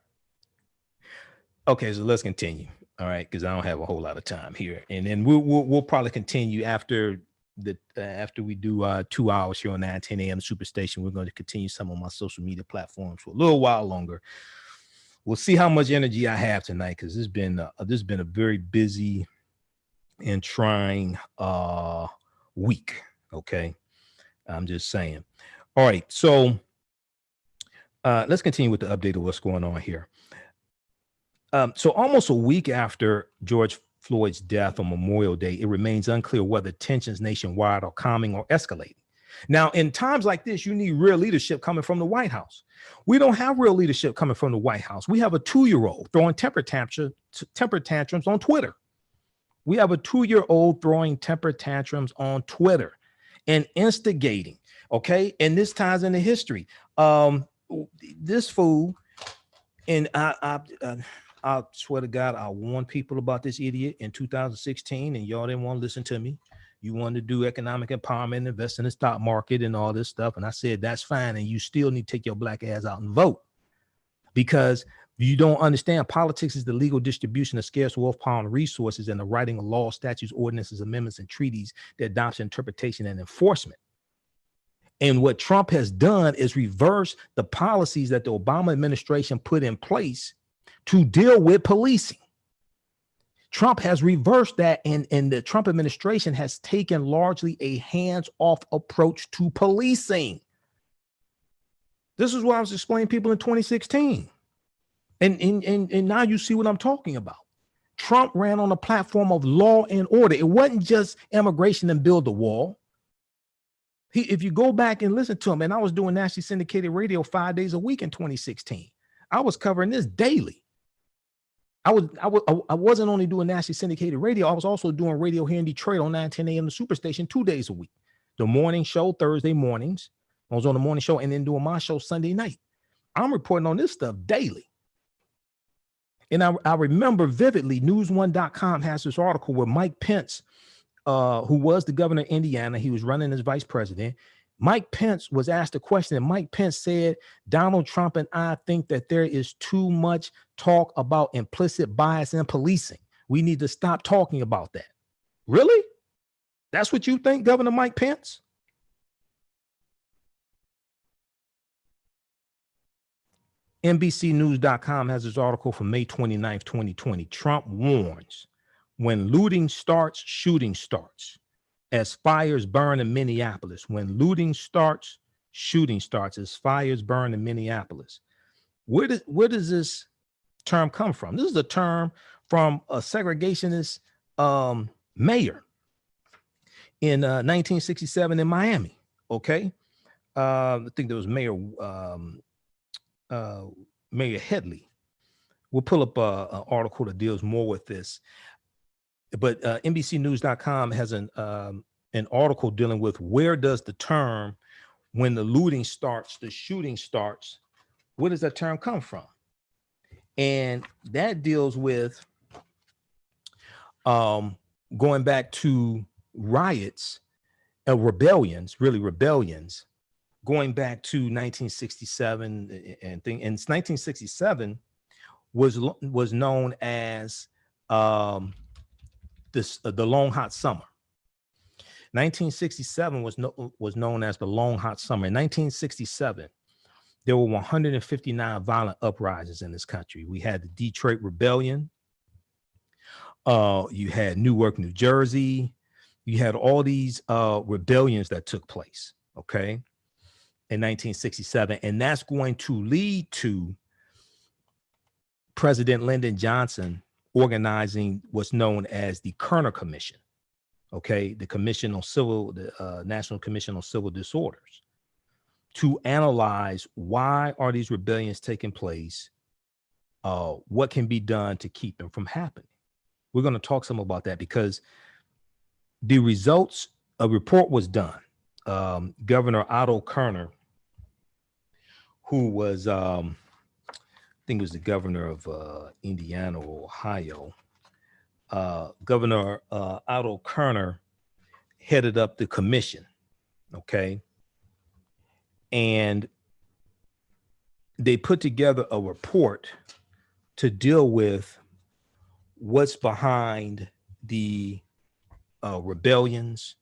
Okay, so let's continue. All right, because I don't have a whole lot of time here, and then we'll probably continue after after we do 2 hours here on 9:10 a.m. Superstation. We're going to continue some of my social media platforms for a little while longer. We'll see how much energy I have tonight, because this has been a very busy and trying week. Okay, I'm just saying. All right, so let's continue with the update of what's going on here. So almost a week after George Floyd's death on Memorial Day, it remains unclear whether tensions nationwide are calming or escalating. Now, in times like this, you need real leadership coming from the White House. We don't have real leadership coming from the White House. We have a 2-year-old throwing temper tantrums on Twitter. We have a 2-year-old throwing temper tantrums on Twitter and instigating. Okay, and this ties into history. This fool, and I swear to God, I warned people about this idiot in 2016, and y'all didn't want to listen to me. You wanted to do economic empowerment, invest in the stock market and all this stuff. And I said, that's fine. And you still need to take your black ass out and vote, because you don't understand politics is the legal distribution of scarce wealth, power, and resources, and the writing of laws, statutes, ordinances, amendments, and treaties, the adoption, interpretation, and enforcement. And what Trump has done is reverse the policies that the Obama administration put in place to deal with policing. Trump has reversed that, and the Trump administration has taken largely a hands-off approach to policing. This is what I was explaining to people in 2016. And now you see what I'm talking about. Trump ran on a platform of law and order. It wasn't just immigration and build the wall. If you go back and listen to him, and I was doing nationally syndicated radio 5 days a week in 2016. I was covering this daily. I wasn't only doing nationally syndicated radio. I was also doing radio here in Detroit on 9:10 a.m. the Superstation 2 days a week. The morning show Thursday mornings. I was on the morning show, and then doing my show Sunday night. I'm reporting on this stuff daily. And I remember vividly, news1.com has this article where Mike Pence, who was the governor of Indiana, he was running as vice president. Mike Pence was asked a question, and Mike Pence said, Donald Trump and I think that there is too much talk about implicit bias in policing. We need to stop talking about that. Really? That's what you think, Governor Mike Pence? NBCnews.com has this article from May 29th, 2020. Trump warns, when looting starts, shooting starts. As fires burn in Minneapolis. When looting starts, shooting starts. As fires burn in Minneapolis. Where does this term come from? This is a term from a segregationist mayor in 1967 in Miami. Okay, I think there was Mayor Headley. We'll pull up an article that deals more with this. But NBCnews.com has an article dealing with where does the term, when the looting starts, the shooting starts, where does that term come from? And that deals with going back to riots, rebellions, going back to 1967 and 1967 was known as the Long Hot Summer. 1967 was known as the Long Hot Summer. In 1967, there were 159 violent uprisings in this country. We had the Detroit Rebellion. You had Newark, New Jersey. You had all these rebellions that took place, okay, in 1967. And that's going to lead to President Lyndon Johnson organizing what's known as the Kerner Commission, okay, the National Commission on Civil Disorders, to analyze why are these rebellions taking place, what can be done to keep them from happening. We're going to talk some about that because the results, a report was done. Governor Otto Kerner, who was, I think it was the governor of Indiana or Ohio, Governor Otto Kerner headed up the commission, okay? And they put together a report to deal with what's behind the rebellions.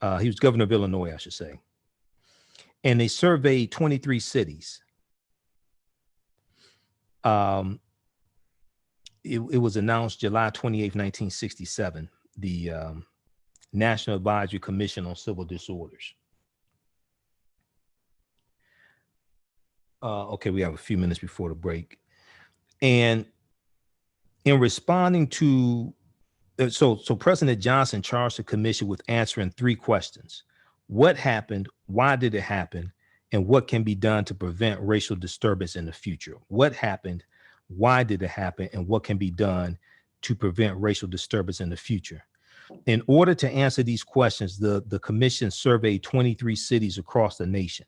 He was governor of Illinois, I should say. And they surveyed 23 cities. It was announced July 28th, 1967, the National Advisory Commission on Civil Disorders. Okay, we have a few minutes before the break. And in responding to, so President Johnson charged the commission with answering 3 questions. What happened? Why did it happen? And what can be done to prevent racial disturbance in the future? What happened? Why did it happen? And what can be done to prevent racial disturbance in the future? In order to answer these questions, the commission surveyed 23 cities across the nation,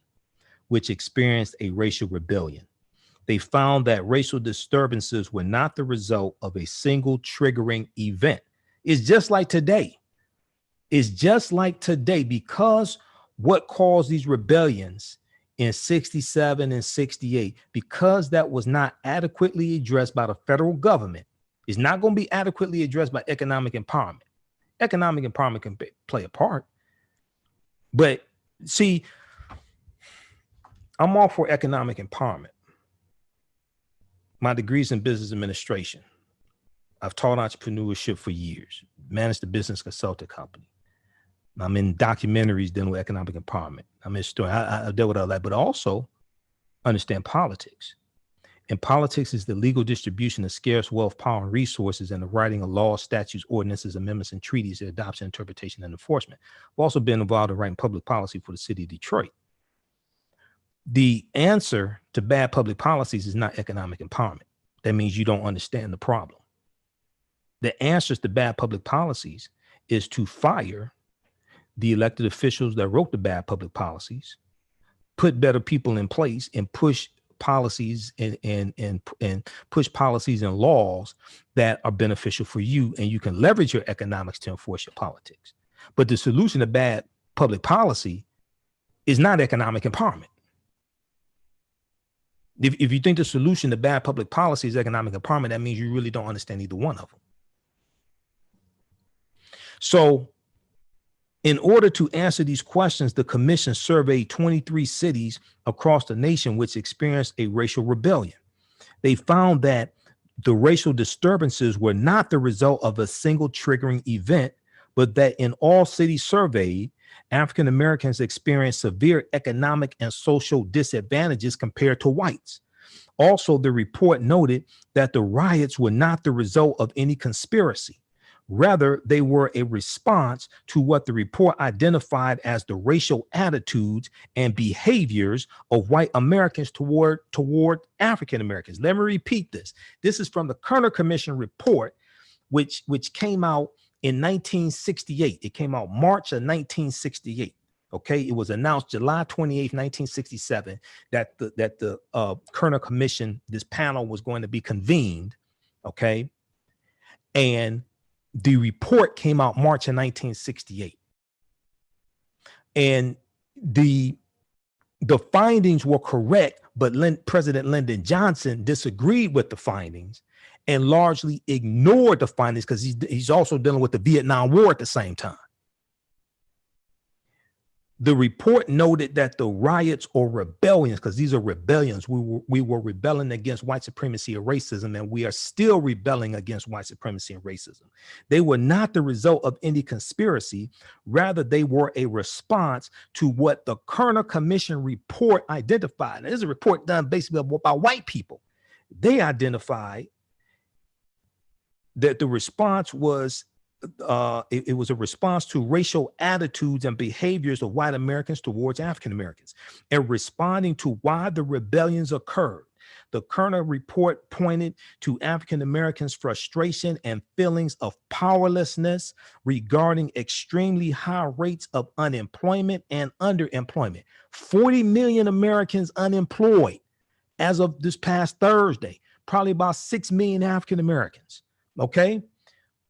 which experienced a racial rebellion. They found that racial disturbances were not the result of a single triggering event. It's just like today. It's just like today, because what caused these rebellions in 67 and 68, because that was not adequately addressed by the federal government, is not going to be adequately addressed by economic empowerment. Economic empowerment can play a part. But see, I'm all for economic empowerment. My degree's in business administration. I've taught entrepreneurship for years, managed a business consulting company. I'm in documentaries dealing with economic empowerment. I'm in story. I deal with all that, but also understand politics. And politics is the legal distribution of scarce wealth, power, and resources, and the writing of laws, statutes, ordinances, amendments, and treaties, their adoption, interpretation, and enforcement. I've also been involved in writing public policy for the city of Detroit. The answer to bad public policies is not economic empowerment. That means you don't understand the problem. The answers to bad public policies is to fire the elected officials that wrote the bad public policies, put better people in place, and push policies and push policies and laws that are beneficial for you, and you can leverage your economics to enforce your politics. But the solution to bad public policy is not economic empowerment. If you think the solution to bad public policy is economic empowerment, that means you really don't understand either one of them. So in order to answer these questions, the commission surveyed 23 cities across the nation which experienced a racial rebellion. They found that the racial disturbances were not the result of a single triggering event, but that in all cities surveyed, African Americans experienced severe economic and social disadvantages compared to whites. Also, the report noted that the riots were not the result of any conspiracy. Rather, they were a response to what the report identified as the racial attitudes and behaviors of white Americans toward African Americans. Let me repeat this. This is from the Kerner Commission report, which came out in 1968. It came out March of 1968. Okay, it was announced July 28th, 1967, that the Kerner Commission, this panel, was going to be convened. Okay, and the report came out March of 1968, and the findings were correct, but President Lyndon Johnson disagreed with the findings and largely ignored the findings because he's also dealing with the Vietnam War at the same time. The report noted that the riots or rebellions, because these are rebellions, we were rebelling against white supremacy and racism, and we are still rebelling against white supremacy and racism. They were not the result of any conspiracy. Rather, they were a response to what the Kerner Commission report identified. And this is a report done basically by white people. They identified that the response was it was a response to racial attitudes and behaviors of white Americans towards African Americans, and responding to why the rebellions occurred. The Kerner report pointed to African Americans' frustration and feelings of powerlessness regarding extremely high rates of unemployment and underemployment. 40 million Americans unemployed as of this past Thursday, probably about 6 million African Americans. Okay,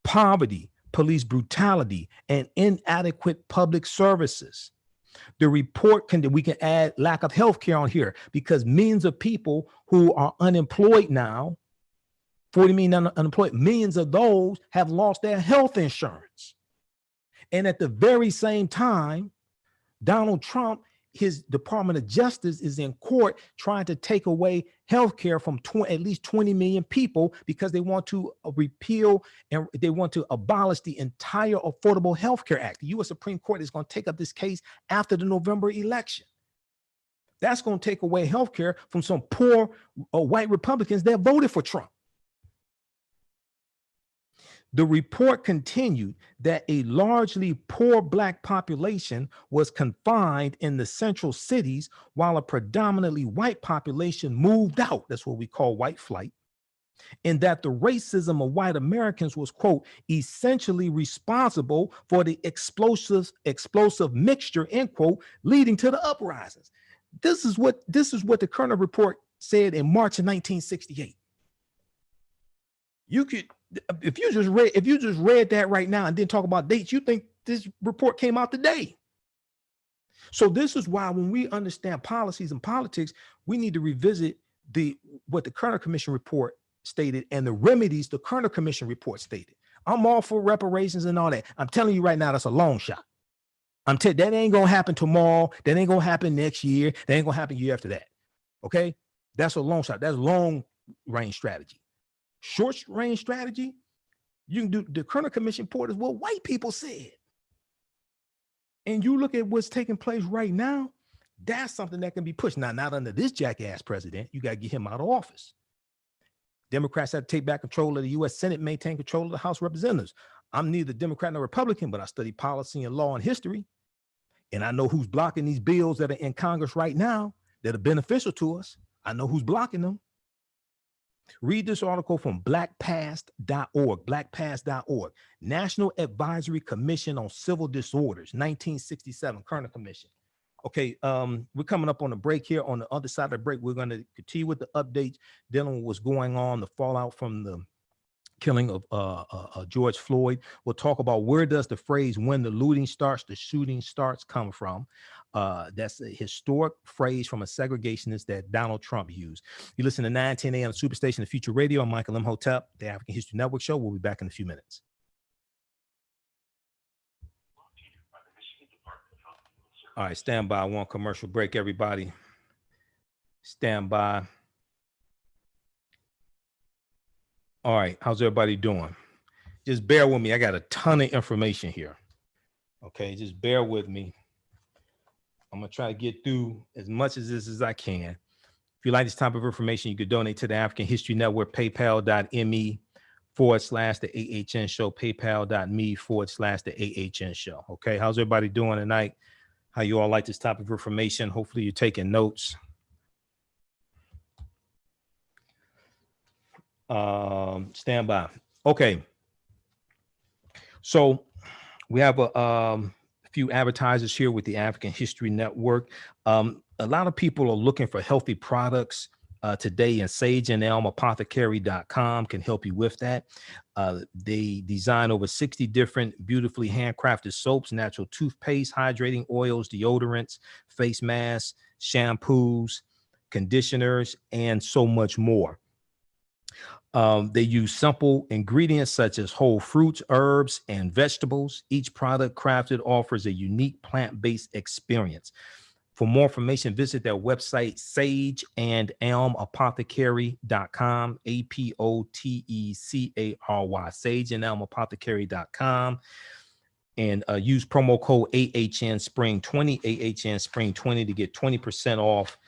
poverty, police brutality, and inadequate public services. The report we can add lack of health care on here because millions of people who are unemployed now, 40 million unemployed, millions of those have lost their health insurance. And at the very same time, Donald Trump, his Department of Justice is in court trying to take away health care from at least 20 million people because they want to repeal and they want to abolish the entire Affordable Health Care Act. The U.S. Supreme Court is going to take up this case after the November election. That's going to take away health care from some poor white Republicans that voted for Trump. The report continued that a largely poor Black population was confined in the central cities while a predominantly white population moved out. That's what we call white flight. And that the racism of white Americans was, quote, essentially responsible for the explosive mixture, end quote, leading to the uprisings. This is what the Kerner report said in March of 1968. You could, if you just read that right now and didn't talk about dates, you think this report came out today. So this is why when we understand policies and politics, we need to revisit what the Kerner Commission report stated and the remedies the Kerner Commission report stated. I'm all for reparations and all that. I'm telling you right now, that's a long shot. That ain't gonna happen tomorrow. That ain't gonna happen next year. That ain't gonna happen year after that. Okay, that's a long shot. That's long range strategy. Short range strategy, you can do the Kerner Commission report is what white people said. And you look at what's taking place right now, that's something that can be pushed. Now, not under this jackass president. You got to get him out of office. Democrats have to take back control of the U.S. Senate, maintain control of the House of Representatives. I'm neither Democrat nor Republican, but I study policy and law and history. And I know who's blocking these bills that are in Congress right now that are beneficial to us. I know who's blocking them. Read this article from blackpast.org, National Advisory Commission on Civil Disorders, 1967, Kerner Commission. Okay, we're coming up on a break here. On the other side of the break, we're going to continue with the updates dealing with what's going on, the fallout from the killing of George Floyd. We'll talk about where does the phrase "when the looting starts, the shooting starts" come from. That's a historic phrase from a segregationist that Donald Trump used. You listen to 9:10 a.m. Superstation, the Future Radio. I'm Michael Imhotep, the African History Network show. We'll be back in a few minutes. All right, stand by. One commercial break, everybody. Stand by. All right, how's everybody doing? Just bear with me. I got a ton of information here. Okay, just bear with me. I'm gonna try to get through as much of this as I can. If you like this type of information, you could donate to the African History Network, paypal.me/the AHN show, paypal.me/the AHN show. Okay, how's everybody doing tonight? How you all like this type of information? Hopefully you're taking notes. Stand by. Okay. So we have a few advertisers here with the African History Network. A lot of people are looking for healthy products today, and sageandelmapothecary.com can help you with that. They design over 60 different beautifully handcrafted soaps, natural toothpaste, hydrating oils, deodorants, face masks, shampoos, conditioners, and so much more. They use simple ingredients such as whole fruits, herbs, and vegetables. Each product crafted offers a unique plant-based experience. For more information, visit their website, sageandelmapothecary.com, APOTECARY, sageandelmapothecary.com, and use promo code AHN Spring 20, AHN Spring 20 to get 20% off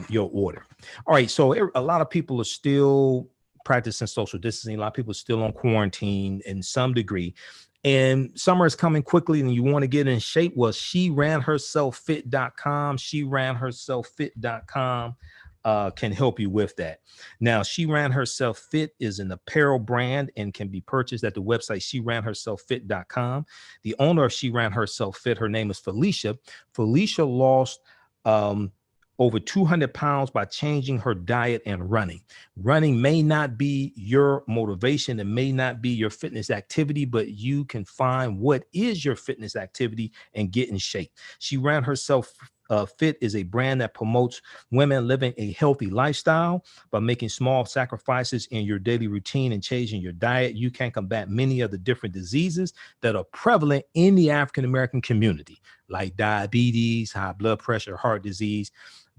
your order. All right, so a lot of people are still practicing social distancing. A lot of people are still on quarantine in some degree. And summer is coming quickly and you want to get in shape. Well, SheRanHerselfFit.com, SheRanHerselfFit.com can help you with that. Now, She Ran Herself Fit is an apparel brand and can be purchased at the website SheRanHerselfFit.com. The owner of She Ran Herself Fit, her name is Felicia. Felicia lost over 200 pounds by changing her diet and running. Running may not be your motivation. It may not be your fitness activity, but you can find what is your fitness activity and get in shape. She ran herself Fit is a brand that promotes women living a healthy lifestyle by making small sacrifices in your daily routine and changing your diet. You can combat many of the different diseases that are prevalent in the African-American community, like diabetes, high blood pressure, heart disease.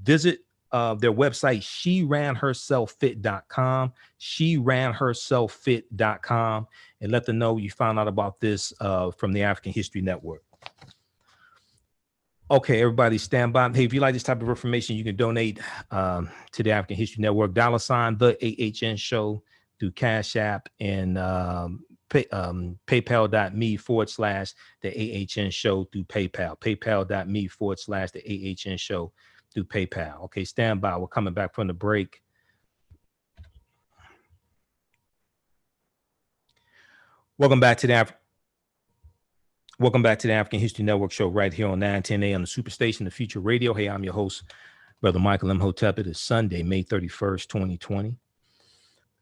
Visit their website, sheranherselffit.com, sheranherselffit.com, and let them know you found out about this from the African History Network. Okay, everybody stand by. Hey, if you like this type of information, you can donate to the African History Network, $ the AHN show through Cash App and paypal.me/the AHN show through PayPal, paypal.me/the AHN show through PayPal. Okay, stand by. We're coming back from the break. Welcome back to the African History Network show right here on 910 AM, the Superstation, the Future Radio. Hey, I'm your host, Brother Michael Imhotep. It is Sunday, May 31st, 2020.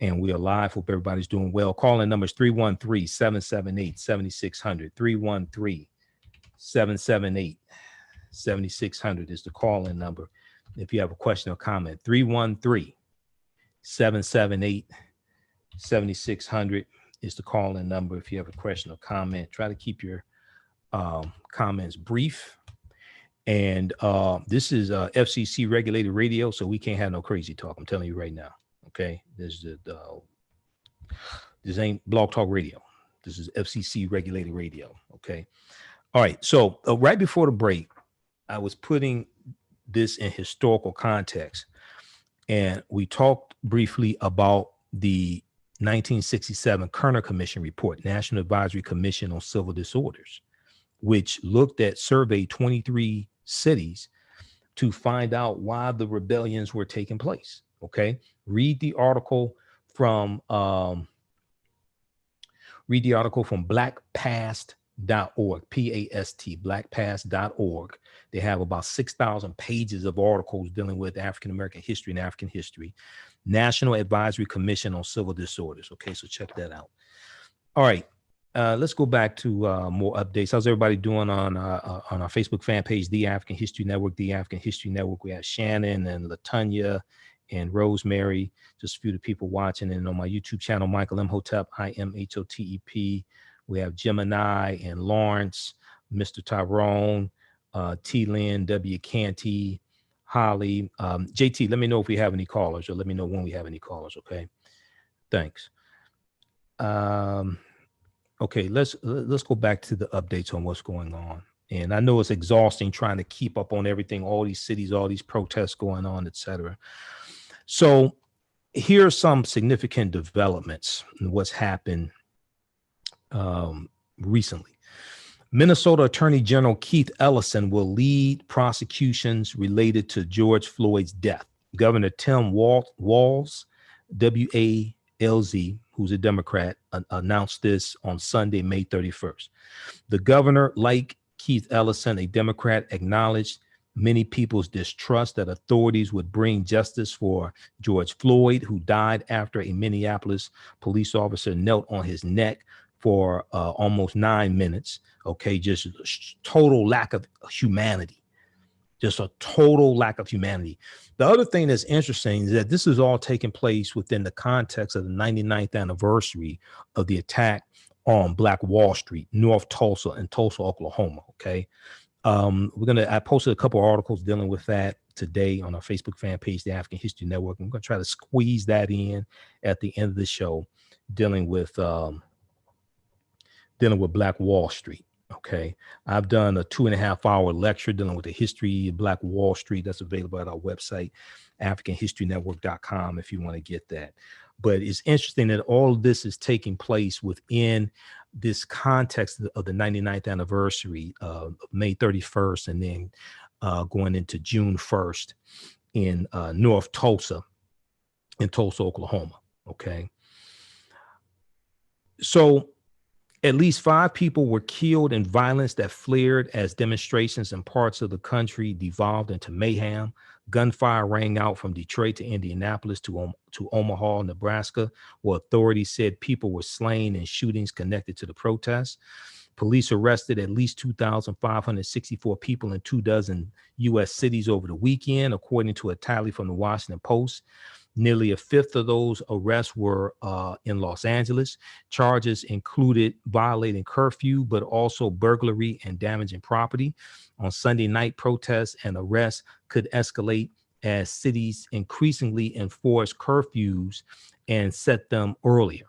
And we are live. Hope everybody's doing well. Calling numbers 313-778-7600. 313-778-7600 is the call-in number. If you have a question or comment, 313-778-7600 is the call-in number. If you have a question or comment, try to keep your comments brief. And this is FCC regulated radio, so we can't have no crazy talk. I'm telling you right now. Okay, this ain't Blog Talk Radio. This is FCC regulated radio. Okay, all right. So right before the break, I was putting this in historical context, and we talked briefly about the 1967 Kerner Commission report, National Advisory Commission on Civil Disorders, which surveyed 23 cities to find out why the rebellions were taking place. Okay, read the article from blackpast.org, PAST, blackpast.org. They have about 6,000 pages of articles dealing with African American history and African history. National Advisory Commission on Civil Disorders. Okay, so check that out. All right. Let's go back to more updates. How's everybody doing on our Facebook fan page, The African History Network, The African History Network? We have Shannon and Latonya and Rosemary, just a few of the people watching. And on my YouTube channel, Michael Imhotep, IMHOTEP. We have Gemini and Lawrence, Mr. Tyrone, T. Lynn, W. Canty, Holly. JT, let me know if we have any callers, or let me know when we have any callers, okay? Thanks. Okay, let's go back to the updates on what's going on. And I know it's exhausting trying to keep up on everything, all these cities, all these protests going on, et cetera. So here are some significant developments in what's happened recently. Minnesota Attorney General Keith Ellison will lead prosecutions related to George Floyd's death. Governor Tim Walz, W-A-L-Z, who's a Democrat, announced this on Sunday, May 31st. The governor, like Keith Ellison, a Democrat, acknowledged many people's distrust that authorities would bring justice for George Floyd, who died after a Minneapolis police officer knelt on his neck for almost 9 minutes. Okay, just total lack of humanity. Just a total lack of humanity. The other thing that's interesting is that this is all taking place within the context of the 99th anniversary of the attack on Black Wall Street, North Tulsa and Tulsa, Oklahoma. Okay. I posted a couple of articles dealing with that today on our Facebook fan page, the African History Network. I'm going to try to squeeze that in at the end of the show, dealing with Black Wall Street. Okay, I've done a 2.5-hour lecture dealing with the history of Black Wall Street. That's available at our website, AfricanHistoryNetwork.com, if you want to get that. But it's interesting that all of this is taking place within this context of the 99th anniversary of May 31st, and then going into June 1st in North Tulsa, in Tulsa, Oklahoma. Okay, so At least 5 people were killed in violence that flared as demonstrations in parts of the country devolved into mayhem. Gunfire rang out from Detroit to Indianapolis to Omaha, Nebraska, where authorities said people were slain in shootings connected to the protests. Police arrested at least 2,564 people in 24 U.S. cities over the weekend, according to a tally from the Washington Post. Nearly a fifth of those arrests were in Los Angeles. Charges included violating curfew, but also burglary and damaging property. On Sunday night, protests and arrests could escalate as cities increasingly enforce curfews and set them earlier.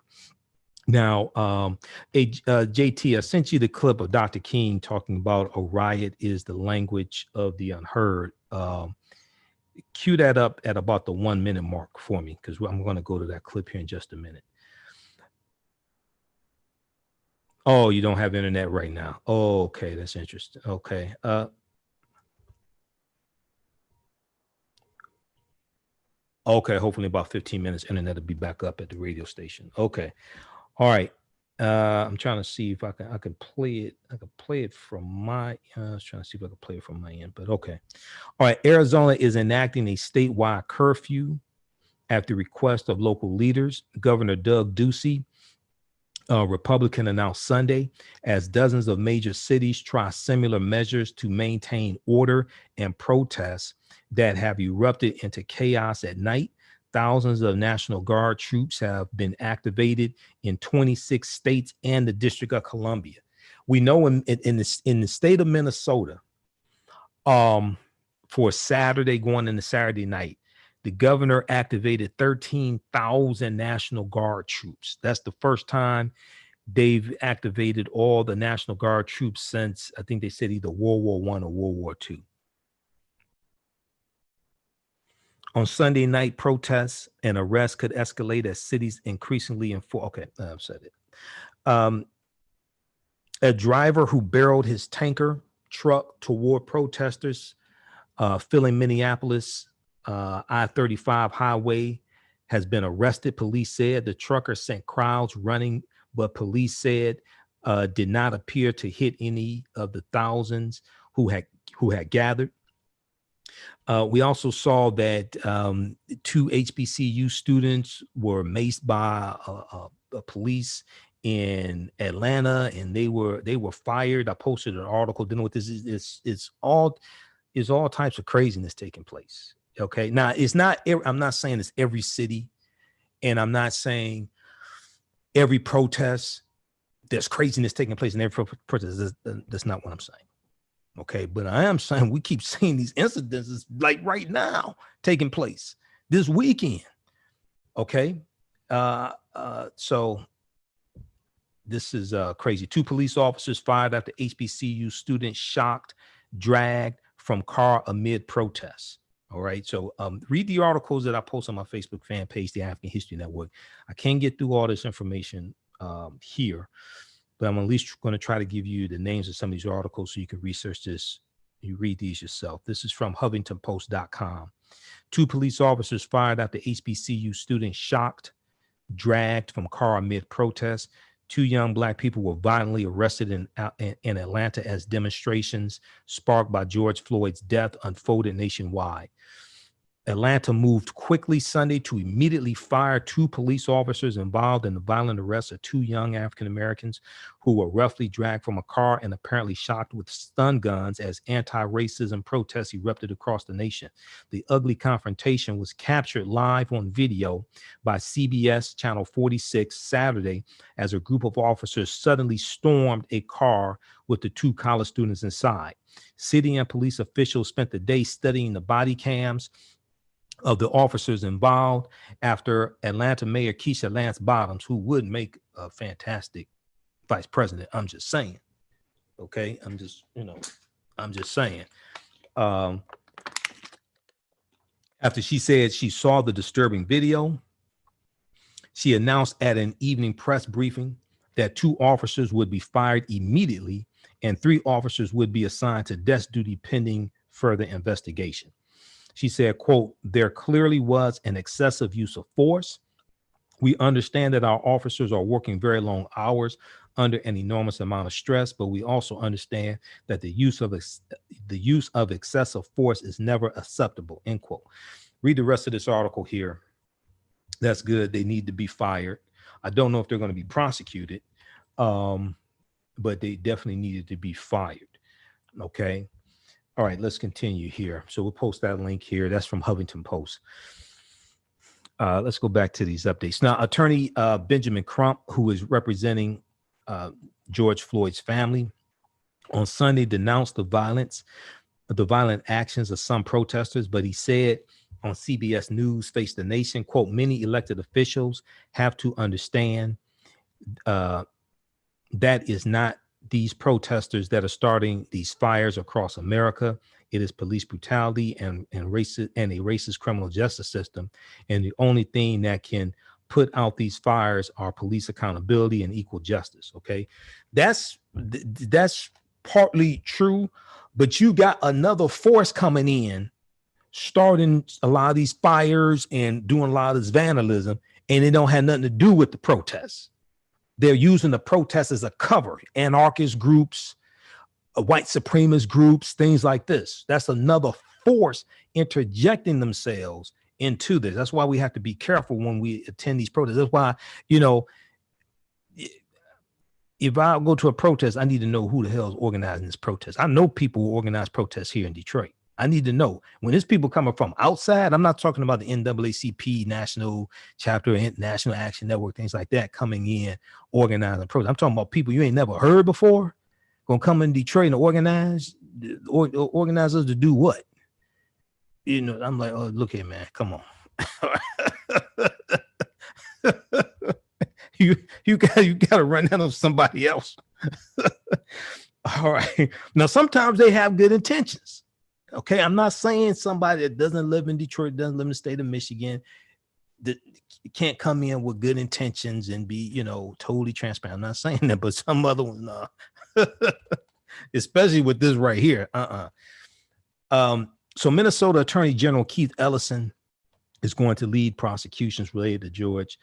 Now, JT, I sent you the clip of Dr. King talking about a riot is the language of the unheard. Cue that up at about the 1 minute mark for me, because I'm going to go to that clip here in just a minute. Oh, you don't have internet right now. Oh, okay, that's interesting. Okay. Okay, hopefully about 15 minutes, internet will be back up at the radio station. Okay. All right. I'm trying to see if I can play it. I can play it from my I was trying to see if I can play it from my end, but okay. All right. Arizona is enacting a statewide curfew at the request of local leaders. Governor Doug Ducey, Republican, announced Sunday as dozens of major cities try similar measures to maintain order and protests that have erupted into chaos at night. Thousands of National Guard troops have been activated in 26 states and the District of Columbia. We know in the state of Minnesota, for Saturday going into Saturday night, the governor activated 13,000 National Guard troops. That's the first time they've activated all the National Guard troops since, I think they said, either World War I or World War II. On Sunday night, protests and arrests could escalate as cities increasingly enforce. Okay, I've said it. A driver who barreled his tanker truck toward protesters filling Minneapolis I-35 highway has been arrested. Police said the trucker sent crowds running, but police said did not appear to hit any of the thousands who had gathered. We also saw that 2 HBCU students were maced by police in Atlanta, and they were fired. I posted an article dealing with this. It's all types of craziness taking place. Okay, now it's not. I'm not saying it's every city, and I'm not saying every protest there's craziness taking place in every protest. That's not what I'm saying. Okay, but I am saying we keep seeing these incidences like right now taking place this weekend. Okay, so this is crazy. 2 police officers fired after HBCU students shocked, dragged from car amid protests. All right, so read the articles that I post on my Facebook fan page, the African History Network. I can't get through all this information here, but I'm at least going to try to give you the names of some of these articles so you can research this. You read these yourself. This is from HuffingtonPost.com. 2 police officers fired after HBCU students shocked, dragged from car amid protests. 2 young Black people were violently arrested in Atlanta as demonstrations sparked by George Floyd's death unfolded nationwide. Atlanta moved quickly Sunday to immediately fire 2 police officers involved in the violent arrest of 2 young African Americans who were roughly dragged from a car and apparently shot with stun guns as anti-racism protests erupted across the nation. The ugly confrontation was captured live on video by CBS Channel 46 Saturday as a group of officers suddenly stormed a car with the 2 college students inside. City and police officials spent the day studying the body cams of the officers involved after Atlanta Mayor Keisha Lance Bottoms, who would make a fantastic vice president. I'm just saying. Okay. I'm just saying. After she said she saw the disturbing video, she announced at an evening press briefing that 2 officers would be fired immediately and 3 officers would be assigned to desk duty pending further investigation. She said, quote, "There clearly was an excessive use of force. We understand that our officers are working very long hours under an enormous amount of stress, but we also understand that the use of excessive force is never acceptable, end quote. Read the rest of this article here. That's good. They need to be fired. I don't know if they're going to be prosecuted, but they definitely needed to be fired. Okay. All right, let's continue here. So we'll post that link here. That's from Huffington Post. Let's go back to these updates. Now, attorney Benjamin Crump, who is representing George Floyd's family, on Sunday denounced the violent actions of some protesters, but he said on CBS News, Face the Nation, quote, many elected officials have to understand that is not these protesters that are starting these fires across America. It is police brutality and a racist criminal justice system. And the only thing that can put out these fires are police accountability and equal justice. Okay. That's partly true, but you got another force coming in, starting a lot of these fires and doing a lot of this vandalism, and it don't have nothing to do with the protests. They're using the protests as a cover, anarchist groups, white supremacist groups, things like this. That's another force interjecting themselves into this. That's why we have to be careful when we attend these protests. That's why, you know, if I go to a protest, I need to know who the hell is organizing this protest. I know people who organize protests here in Detroit. I need to know when there's people coming from outside. I'm not talking about the NAACP national chapter, National Action Network, things like that coming in, organizing protests. I'm talking about people you ain't never heard before, gonna come in Detroit and organize us to do what? You know, I'm like, oh, look here, man, come on. you got to run down on somebody else. All right. Now, sometimes they have good intentions. Okay, I'm not saying somebody that doesn't live in Detroit, doesn't live in the state of Michigan, that can't come in with good intentions and be, you know, totally transparent. I'm not saying that, but some other one, especially with this right here. So Minnesota Attorney General Keith Ellison is going to lead prosecutions related to George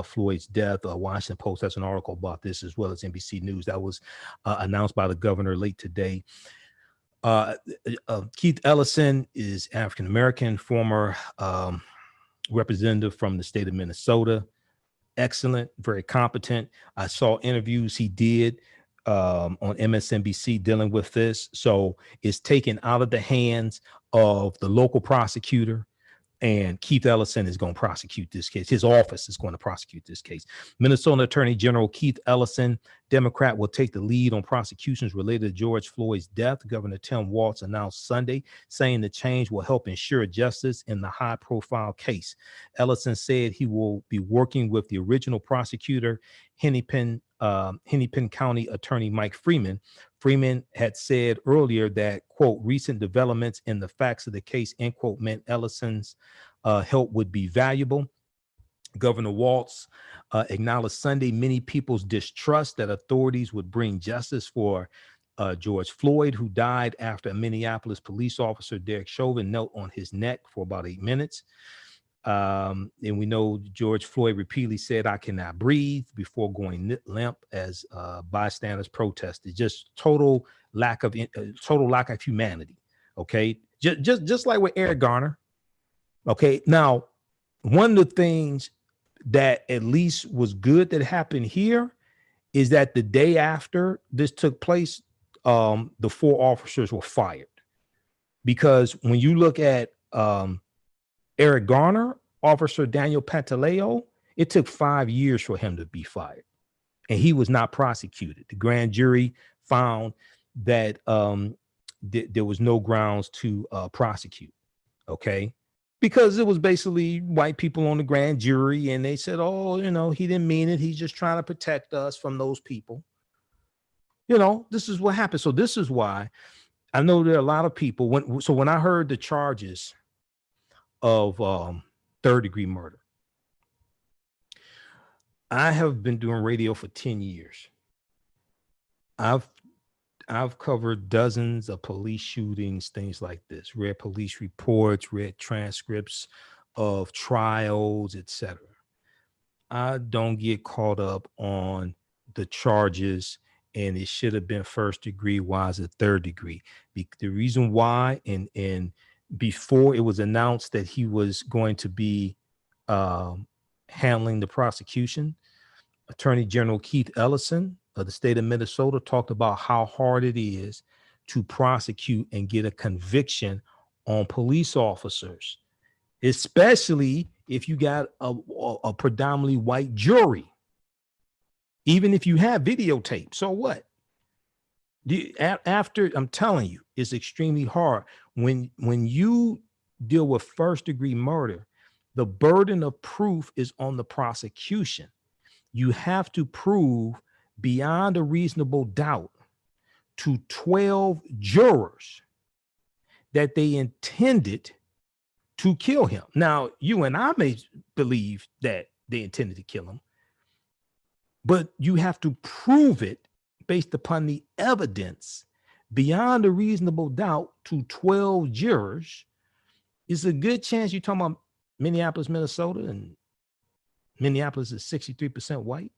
Floyd's death. Washington Post has an article about this, as well as NBC News. That was announced by the governor late today. Keith Ellison is African-American, former representative from the state of Minnesota. Excellent, very competent. I saw interviews he did on MSNBC dealing with this. So it's taken out of the hands of the local prosecutor, and Keith Ellison is going to prosecute this case. His office is going to prosecute this case. Minnesota Attorney General Keith Ellison, Democrat, will take the lead on prosecutions related to George Floyd's death. Governor Tim Walz announced Sunday, saying the change will help ensure justice in the high-profile case. Ellison said he will be working with the original prosecutor, Hennepin County Attorney Mike Freeman. Freeman had said earlier that, quote, recent developments in the facts of the case, end quote, meant Ellison's help would be valuable. Governor Walz acknowledged Sunday many people's distrust that authorities would bring justice for George Floyd, who died after a Minneapolis police officer, Derek Chauvin, knelt on his neck for about 8 minutes. And we know George Floyd repeatedly said, "I cannot breathe," before going limp as bystanders protested. Just total lack of humanity. Okay, just like with Eric Garner. Okay, now one of the things that at least was good that happened here is that the day after this took place, the 4 officers were fired, because when you look at Eric Garner, Officer Daniel Pantaleo, it took 5 years for him to be fired, and he was not prosecuted. The grand jury found that there was no grounds to prosecute, okay? Because it was basically white people on the grand jury, and they said, oh, you know, he didn't mean it. He's just trying to protect us from those people. You know, this is what happened. So this is why I know there are a lot of people, when I heard the charges of third-degree murder, I have been doing radio for 10 years. I've covered dozens of police shootings, things like this, read police reports, read transcripts of trials, etc. I don't get caught up on the charges, and it should have been first degree. Why is it third degree? The reason why, and before it was announced that he was going to be handling the prosecution, Attorney General Keith Ellison of the state of Minnesota talked about how hard it is to prosecute and get a conviction on police officers, especially if you got a predominantly white jury. Even if you have videotape, so what? After, I'm telling you, it's extremely hard. When you deal with first degree murder, the burden of proof is on the prosecution. You have to prove beyond a reasonable doubt to 12 jurors that they intended to kill him. Now, you and I may believe that they intended to kill him, but you have to prove it based upon the evidence beyond a reasonable doubt to 12 jurors. It's a good chance you're talking about Minneapolis, Minnesota, and Minneapolis is 63% white.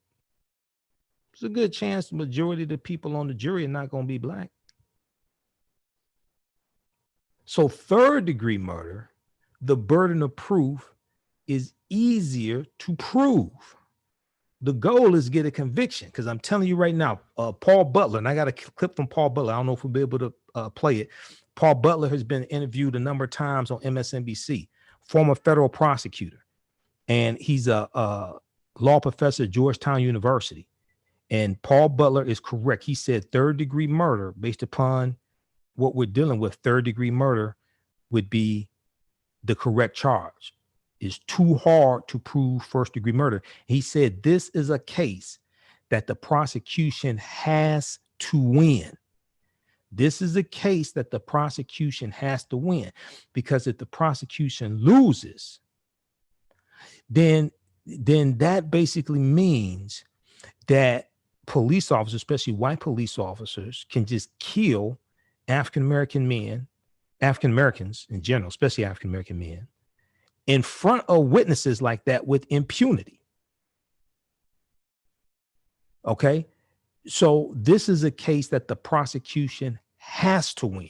It's a good chance the majority of the people on the jury are not going to be black. So third degree murder, the burden of proof is easier to prove. The goal is get a conviction, because I'm telling you right now, Paul Butler, and I got a clip from Paul Butler. I don't know if we'll be able to play it. Paul Butler has been interviewed a number of times on MSNBC, former federal prosecutor. And he's a law professor at Georgetown University. And Paul Butler is correct. He said third degree murder, based upon what we're dealing with, third degree murder would be the correct charge. It's too hard to prove first degree murder. He said this is a case that the prosecution has to win. This is a case that the prosecution has to win, because if the prosecution loses, then that basically means that police officers, especially white police officers, can just kill African-American men, African-Americans in general, especially African-American men, in front of witnesses like that with impunity. Okay. So this is a case that the prosecution has to win.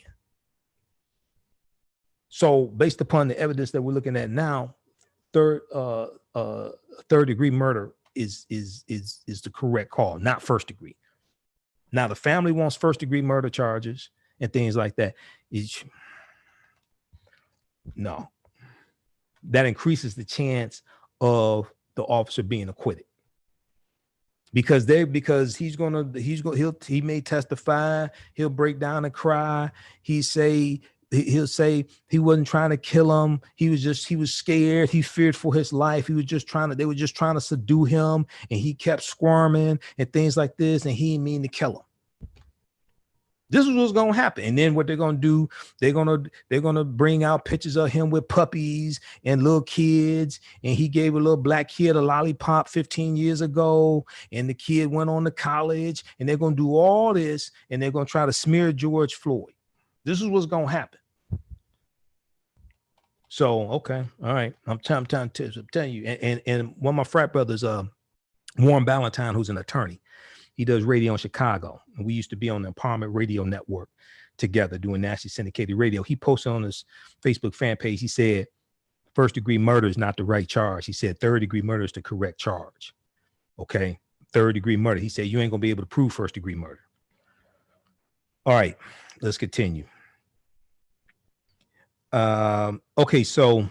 So based upon the evidence that we're looking at now, third degree murder is the correct call, not first degree. Now the family wants first degree murder charges and things like that. No, that increases the chance of the officer being acquitted, because he may testify, he'll break down and cry, he'll say he wasn't trying to kill him, he was scared, he feared for his life, they were just trying to subdue him, and he kept squirming and things like this, and he didn't mean to kill him. This is what's going to happen. And then what they're going to do, they're going to bring out pictures of him with puppies and little kids. And he gave a little black kid a lollipop 15 years ago. And the kid went on to college, and they're going to do all this, and they're going to try to smear George Floyd. This is what's going to happen. So, okay. All right. I'm telling you. And one of my frat brothers, Warren Ballantyne, who's an attorney, he does radio in Chicago, and we used to be on the Empowerment Radio Network together doing nationally syndicated radio. He posted on his Facebook fan page, he said, first degree murder is not the right charge. He said third degree murder is the correct charge. Okay. Third degree murder. He said, you ain't going to be able to prove first degree murder. All right, let's continue. Okay. So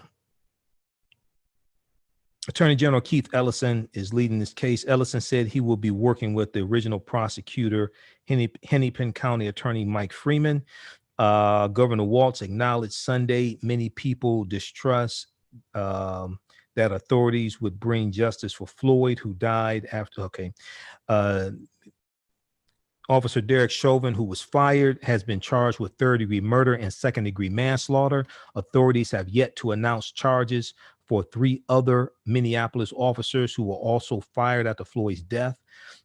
Attorney General Keith Ellison is leading this case. Ellison said he will be working with the original prosecutor, Hennepin County Attorney Mike Freeman. Governor Walz acknowledged Sunday many people distrust that authorities would bring justice for Floyd, who died after. Okay. Officer Derek Chauvin, who was fired, has been charged with third-degree murder and second-degree manslaughter. Authorities have yet to announce charges for 3 other Minneapolis officers who were also fired after Floyd's death,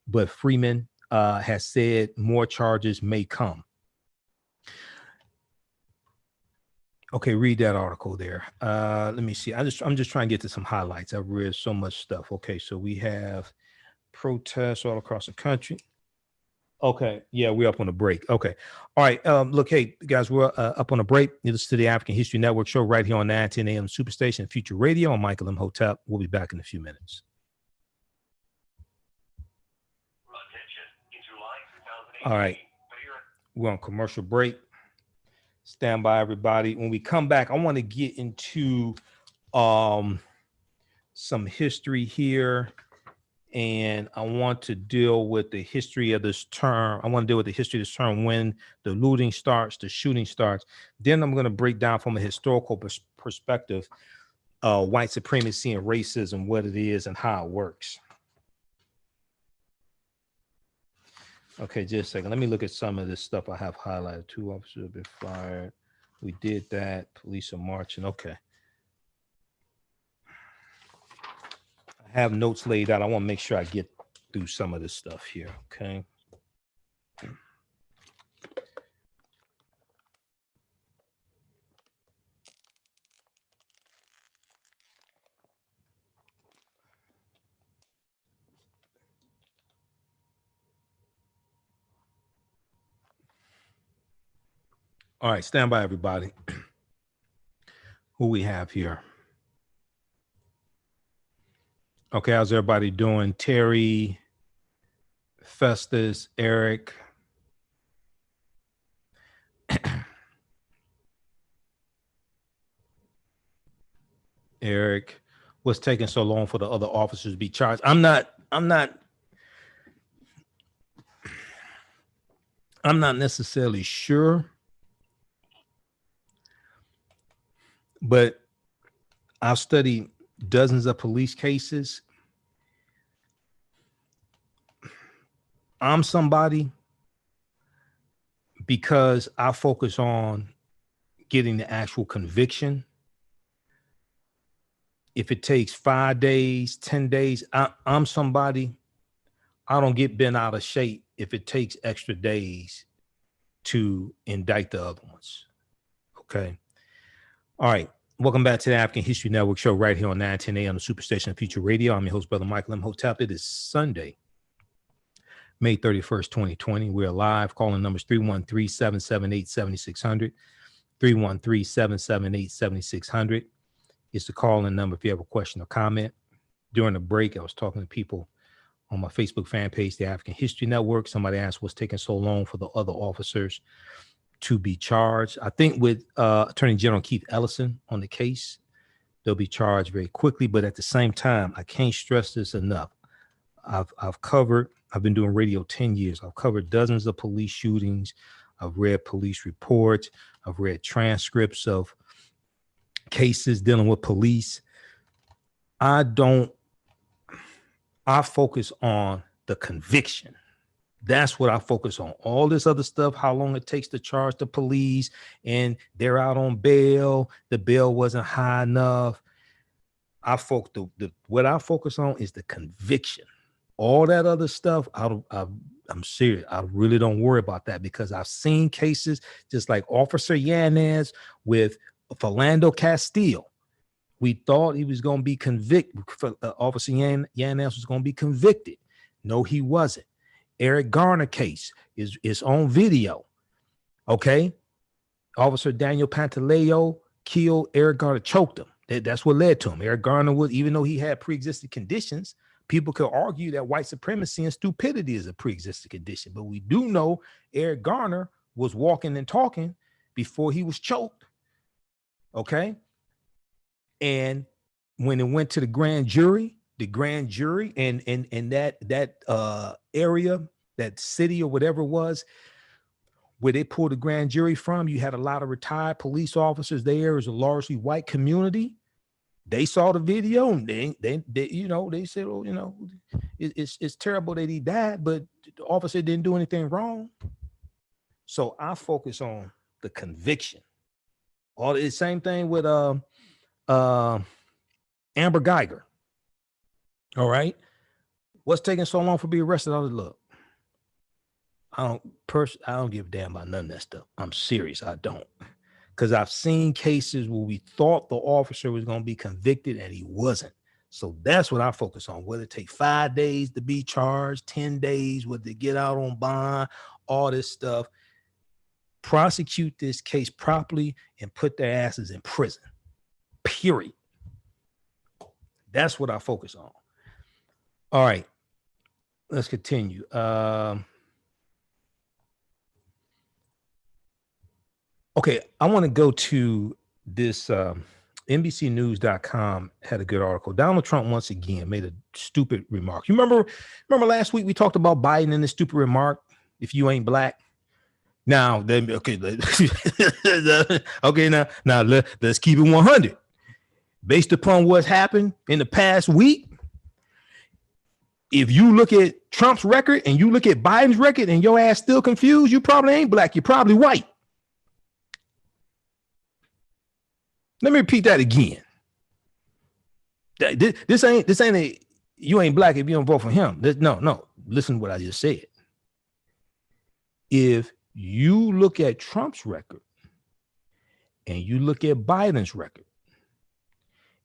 but Freeman has said more charges may come. Okay, read that article there. Let me see. I'm just trying to get to some highlights. I've read so much stuff. Okay, so we have protests all across the country. Okay. Yeah, we're up on a break. Okay. All right. Look, hey, guys, we're up on a break. You listen to the African History Network show right here on 910 AM Superstation, Future Radio. I'm Michael Imhotep. We'll be back in a few minutes. All right. We're on commercial break. Stand by, everybody. When we come back, I want to get into some history here. And I want to deal with the history of this term. I want to deal with the history of this term, when the looting starts, the shooting starts. Then I'm going to break down from a historical perspective, white supremacy and racism, what it is and how it works. Okay, just a second. Let me look at some of this stuff I have highlighted. 2 officers have been fired. We did that. Police are marching. Okay. Have notes laid out. I want to make sure I get through some of this stuff here. Okay. All right, stand by, everybody. Who we have here? Okay, how's everybody doing? Terry, Festus, Eric. Eric, what's taking so long for the other officers to be charged? I'm not necessarily sure, but I've studied dozens of police cases. I'm somebody because I focus on getting the actual conviction. If it takes 5 days, 10 days, I'm somebody, I don't get bent out of shape if it takes extra days to indict the other ones. Okay. All right. Welcome back to the African History Network show right here on 910 AM, the Superstation Future Radio. I'm your host, Brother Michael Imhotep. It is Sunday, May 31st, 2020. We're live. Calling numbers 313-778-7600, 313-778-7600. It's the call-in number if you have a question or comment. During the break, I was talking to people on my Facebook fan page, the African History Network. Somebody asked what's taking so long for the other officers to be charged. I think with Attorney General Keith Ellison on the case, they'll be charged very quickly. But at the same time, I can't stress this enough. I've been doing radio 10 years. I've covered dozens of police shootings. I've read police reports. I've read transcripts of cases dealing with police. I focus on the conviction. That's what I focus on. All this other stuff, how long it takes to charge the police, and they're out on bail. The bail wasn't high enough. What I focus on is the conviction. All that other stuff, I'm serious. I really don't worry about that because I've seen cases just like Officer Yanez with Philando Castile. We thought he was going to be convicted. Officer Yanez was going to be convicted. No, he wasn't. Eric Garner case is on video. Okay. Officer Daniel Pantaleo killed Eric Garner, choked him. That's what led to him. Eric Garner was, even though he had pre-existing conditions, people could argue that white supremacy and stupidity is a pre-existing condition. But we do know Eric Garner was walking and talking before he was choked. Okay. And when it went to the grand jury and that area, that city or whatever it was, where they pulled the grand jury from, you had a lot of retired police officers there. It was a largely white community. They saw the video and they said, oh, it's terrible that he died, but the officer didn't do anything wrong. So I focus on the conviction. All the same thing with Amber Geiger. All right. What's taking so long for being arrested? Look, I don't give a damn about none of that stuff. I'm serious. I don't. Because I've seen cases where we thought the officer was going to be convicted and he wasn't. So that's what I focus on, whether it take 5 days to be charged, 10 days, whether they get out on bond, all this stuff. Prosecute this case properly and put their asses in prison, period. That's what I focus on. All right, let's continue. Okay, I want to go to this NBCnews.com had a good article. Donald Trump once again made a stupid remark. You remember last week we talked about Biden and the stupid remark, if you ain't black. Now, okay, okay, now let's keep it 100. Based upon what's happened in the past week, if you look at Trump's record and you look at Biden's record and your ass still confused, you probably ain't black, you're probably white. Let me repeat that again. This ain't a you ain't black if you don't vote for him. No. Listen to what I just said. If you look at Trump's record and you look at Biden's record,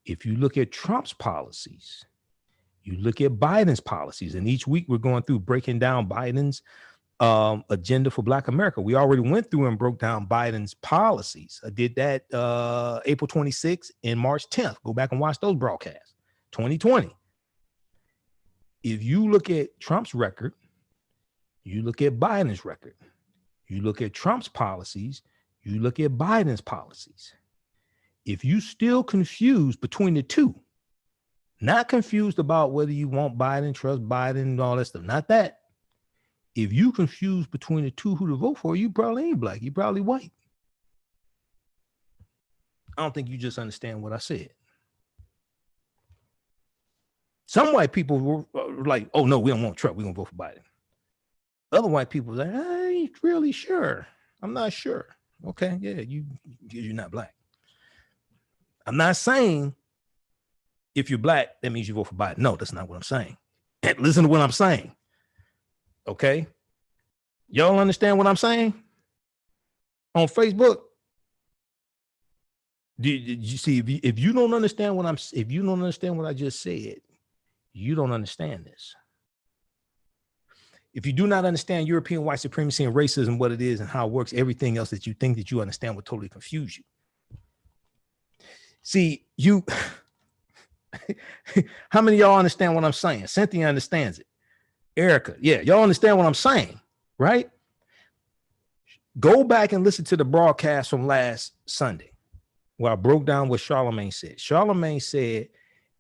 if you look at Trump's policies, you look at Biden's policies, and each week we're going through breaking down Biden's agenda for Black America. We already went through and broke down Biden's policies. I did that April 26th and March 10th. Go back and watch those broadcasts. 2020. If you look at Trump's record, you look at Biden's record, you look at Trump's policies, you look at Biden's policies. If you still confused between the two, not confused about whether you want Biden, trust Biden, and all that stuff, not that. If you confused between the two who to vote for, you probably ain't black, you probably white. I don't think you just understand what I said. Some white people were like, oh no, we don't want Trump, we're gonna vote for Biden. Other white people were like, I ain't really sure. I'm not sure. Okay, yeah, you're not black. I'm not saying if you're black, that means you vote for Biden. No, that's not what I'm saying. Listen to what I'm saying. Okay. Y'all understand what I'm saying? On Facebook, did you see, if you don't understand what if you don't understand what I just said, you don't understand this. If you do not understand European white supremacy and racism, what it is and how it works, everything else that you think that you understand will totally confuse you. See, how many of y'all understand what I'm saying? Cynthia understands it. Erica, yeah, y'all understand what I'm saying, right? Go back and listen to the broadcast from last Sunday where I broke down what Charlemagne said. Charlemagne said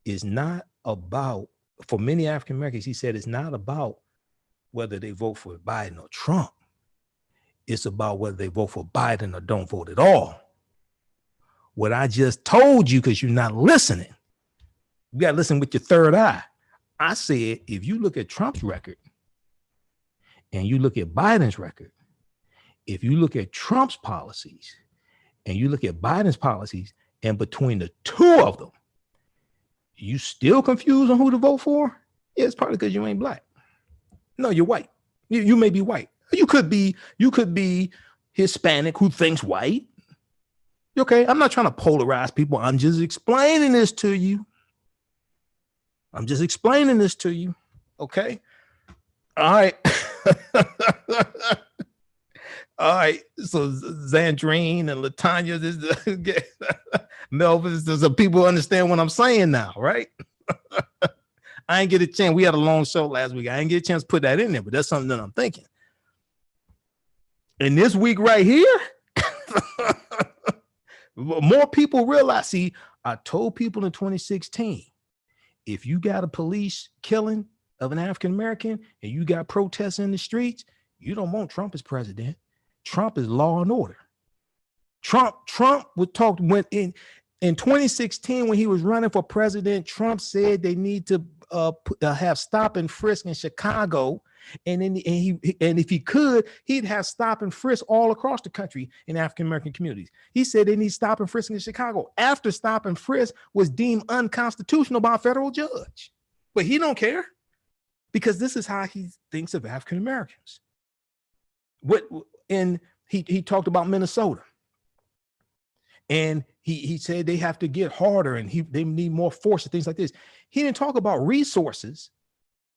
it's not about, for many African Americans, he said it's not about whether they vote for Biden or Trump. It's about whether they vote for Biden or don't vote at all. What I just told you, because you're not listening, you got to listen with your third eye. I said, if you look at Trump's record and you look at Biden's record, if you look at Trump's policies and you look at Biden's policies, and between the two of them, you still confused on who to vote for? Yeah, it's probably because you ain't black. No, you're white. You may be white. You could be Hispanic who thinks white. Okay, I'm not trying to polarize people. I'm just explaining this to you. Okay. All right. All right. So Zandrine and Latanya, Melvin, there's some people who understand what I'm saying now, right? I ain't get a chance. We had a long show last week. I didn't get a chance to put that in there, but that's something that I'm thinking. And this week right here, more people realize, see, I told people in 2016, if you got a police killing of an African-American and you got protests in the streets, you don't want Trump as president. Trump is law and order. Trump would talk when in 2016, when he was running for president, Trump said they need to have stop and frisk in Chicago. And if he could, he'd have stop and frisk all across the country in African-American communities. He said they need stop and frisk in Chicago after stop and frisk was deemed unconstitutional by a federal judge. But he don't care because this is how he thinks of African-Americans. He talked about Minnesota. And he said they have to get harder and they need more force and things like this. He didn't talk about resources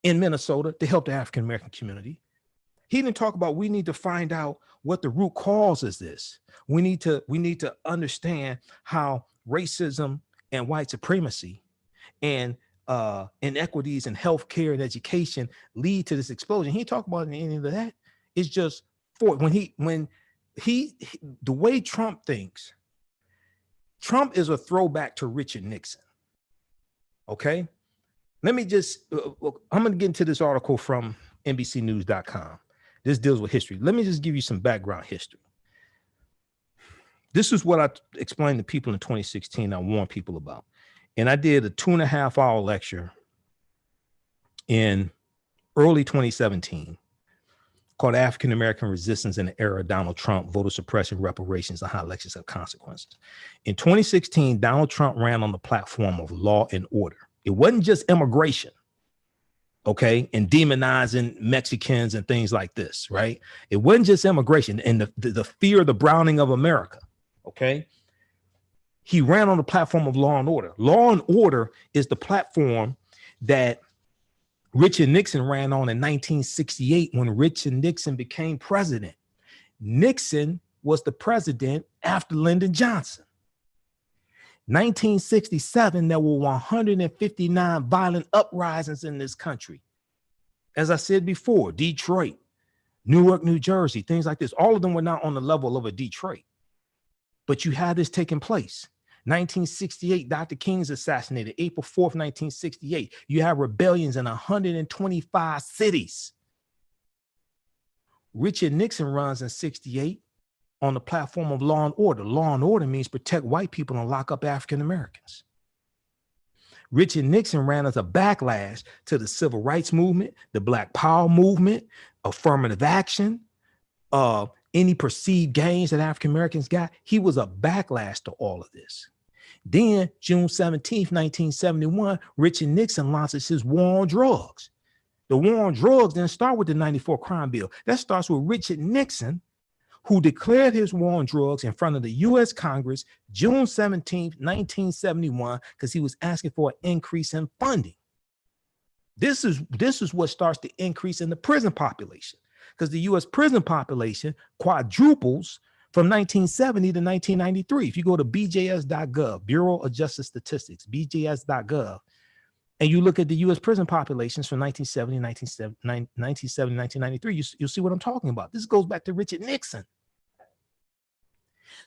in Minnesota to help the African American community. He didn't talk about we need to find out what the root cause is this. We need to understand how racism and white supremacy and inequities in healthcare and education lead to this explosion. He talked about any of that. It's just for when he the way Trump thinks, Trump is a throwback to Richard Nixon. Okay. Let me just, I'm going to get into this article from NBCnews.com. This deals with history. Let me just give you some background history. This is what I explained to people in 2016. I warned people about. And I did a 2.5-hour lecture in early 2017 called African American Resistance in the Era of Donald Trump, Voter Suppression, Reparations, and How Elections Have Consequences. In 2016, Donald Trump ran on the platform of law and order. It wasn't just immigration, okay, and demonizing Mexicans and things like this, right? It wasn't just immigration and the fear of the browning of America, okay? He ran on the platform of law and order. Law and order is the platform that Richard Nixon ran on in 1968 when Richard Nixon became president. Nixon was the president after Lyndon Johnson. 1967, there were 159 violent uprisings in this country. As I said before, Detroit, Newark, New Jersey, things like this. All of them were not on the level of a Detroit, but you had this taking place. 1968, Dr. King's assassinated. April 4th, 1968. You have rebellions in 125 cities. Richard Nixon runs in 68 on the platform of law and order. Law and order means protect white people and lock up African Americans. Richard Nixon ran as a backlash to the civil rights movement, the Black Power movement, affirmative action, any perceived gains that African Americans got. He was a backlash to all of this. Then June 17th, 1971, Richard Nixon launches his war on drugs. The war on drugs didn't start with the 94 crime bill. That starts with Richard Nixon, who declared his war on drugs in front of the U.S. Congress June 17th, 1971, because he was asking for an increase in funding. This is what starts the increase in the prison population, because the U.S. prison population quadruples from 1970 to 1993. If you go to bjs.gov, Bureau of Justice Statistics, bjs.gov, and you look at the U.S. prison populations from 1970, 1993, you'll see what I'm talking about. This goes back to Richard Nixon.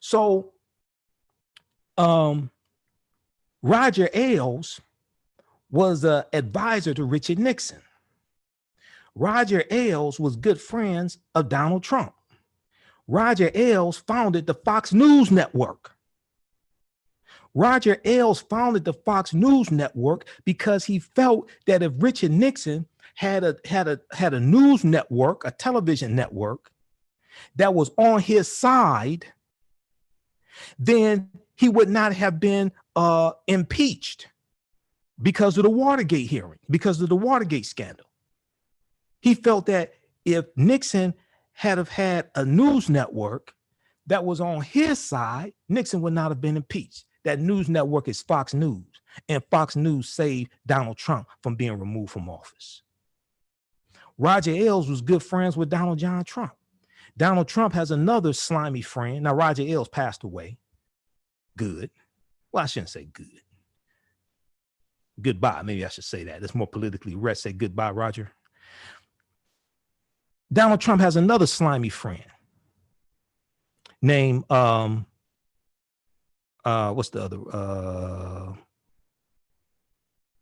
So Roger Ailes was an advisor to Richard Nixon. Roger Ailes was good friends of Donald Trump. Roger Ailes founded the Fox News Network. Roger Ailes founded the Fox News Network because he felt that if Richard Nixon had a news network, a television network that was on his side, then he would not have been impeached because of the Watergate hearing, because of the Watergate scandal. He felt that if Nixon had have had a news network that was on his side, Nixon would not have been impeached. That news network is Fox News, and Fox News saved Donald Trump from being removed from office. Roger Ailes was good friends with Donald John Trump. Donald Trump has another slimy friend. Now, Roger Ailes passed away. Good. Well, I shouldn't say good. Goodbye. Maybe I should say that. It's more politically correct. Say goodbye, Roger. Donald Trump has another slimy friend named what's the other?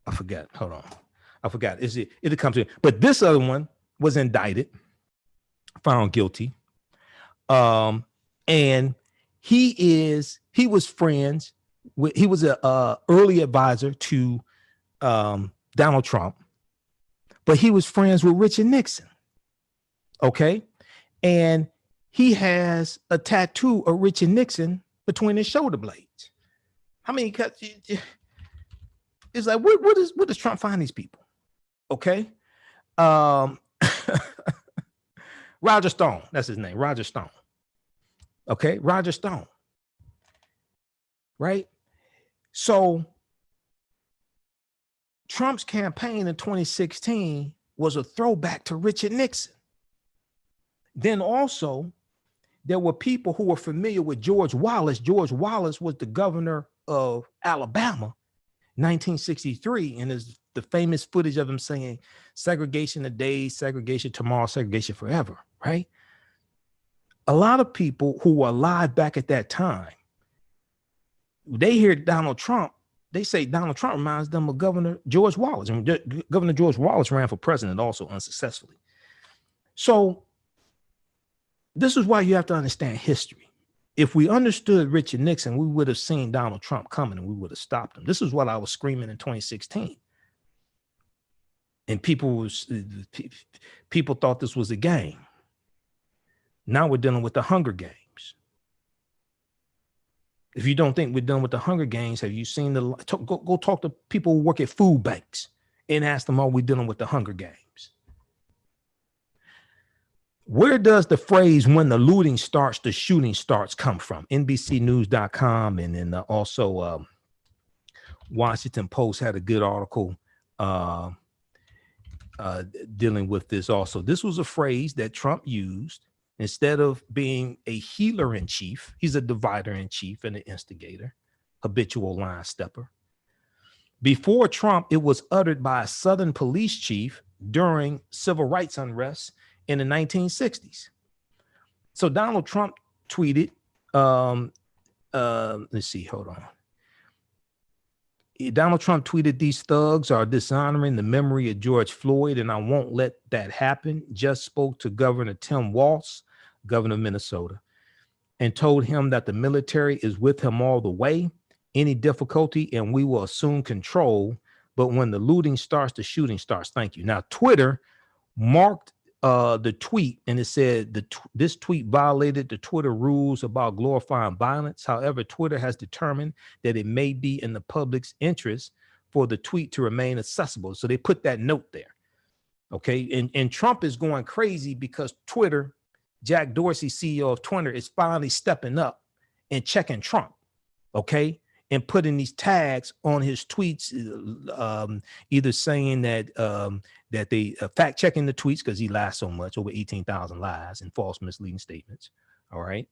I forgot. Hold on. I forgot. It comes in. But this other one was indicted, found guilty. And he was friends with, he was a early advisor to Donald Trump, but he was friends with Richard Nixon. Okay. And he has a tattoo of Richard Nixon between his shoulder blades. How many cuts? It's like, what does Trump find these people? Okay. Roger Stone, that's his name, Roger Stone. Okay, Roger Stone. right? So Trump's campaign in 2016 was a throwback to Richard Nixon. Then also, there were people who were familiar with George Wallace. George Wallace was the governor of Alabama, 1963, and there's the famous footage of him saying, segregation today, segregation tomorrow, segregation forever, right? A lot of people who were alive back at that time, they hear Donald Trump, they say Donald Trump reminds them of Governor George Wallace. And Governor George Wallace ran for president also unsuccessfully. So this is why you have to understand history. If we understood Richard Nixon, we would have seen Donald Trump coming and we would have stopped him. This is what I was screaming in 2016. And people thought this was a game. Now we're dealing with the Hunger Games. If you don't think we're done with the Hunger Games, have you seen go talk to people who work at food banks and ask them, are we dealing with the Hunger Games? Where does the phrase when the looting starts, the shooting starts come from? NBCnews.com and then also Washington Post had a good article dealing with this also. This was a phrase that Trump used. Instead of being a healer in chief, he's a divider in chief and an instigator, habitual line stepper. Before Trump, it was uttered by a Southern police chief during civil rights unrest in the 1960s. So Donald Trump tweeted, let's see, hold on. Donald Trump tweeted, these thugs are dishonoring the memory of George Floyd, and I won't let that happen. Just spoke to Governor Tim Walz, governor of Minnesota, and told him that the military is with him all the way. Any difficulty and we will assume control. But when the looting starts, the shooting starts. Thank you. Now, Twitter marked the tweet and it said this tweet violated the Twitter rules about glorifying violence. However, Twitter has determined that it may be in the public's interest for the tweet to remain accessible. So they put that note there. Okay. And Trump is going crazy because Twitter, Jack Dorsey, CEO of Twitter, is finally stepping up and checking Trump. Okay. And putting these tags on his tweets, either saying that that they fact checking the tweets because he lies so much, over 18,000 lies and false misleading statements. All right.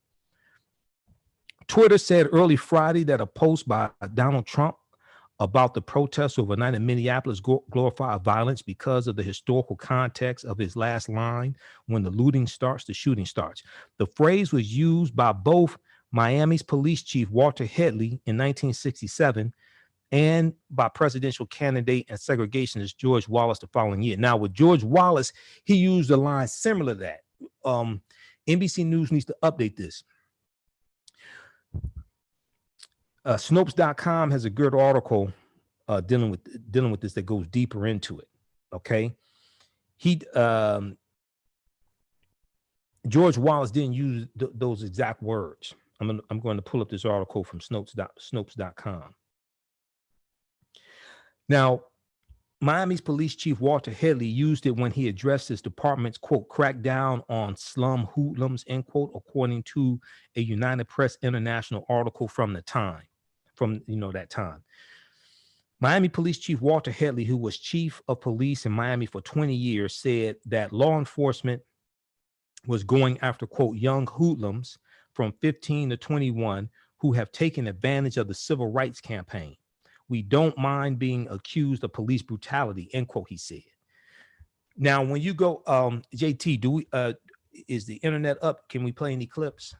Twitter said early Friday that a post by Donald Trump about the protests overnight in Minneapolis glorified violence because of the historical context of his last line, when the looting starts, the shooting starts. The phrase was used by both Miami's police chief Walter Headley in 1967 and by presidential candidate and segregationist George Wallace the following year. Now, with George Wallace, he used a line similar to that. NBC News needs to update this. Snopes.com has a good article dealing with this that goes deeper into it. Okay, George Wallace didn't use those exact words. I'm going to pull up this article from Snopes.com. Now, Miami's police chief Walter Headley used it when he addressed his department's, quote, crackdown on slum hoodlums, end quote, according to a United Press International article from the time, that time. Miami Police Chief Walter Headley, who was chief of police in Miami for 20 years, said that law enforcement was going after, quote, young hoodlums from 15 to 21 who have taken advantage of the civil rights campaign. We don't mind being accused of police brutality, end quote, he said. Now, when you go, JT, is the internet up? Can we play any clips?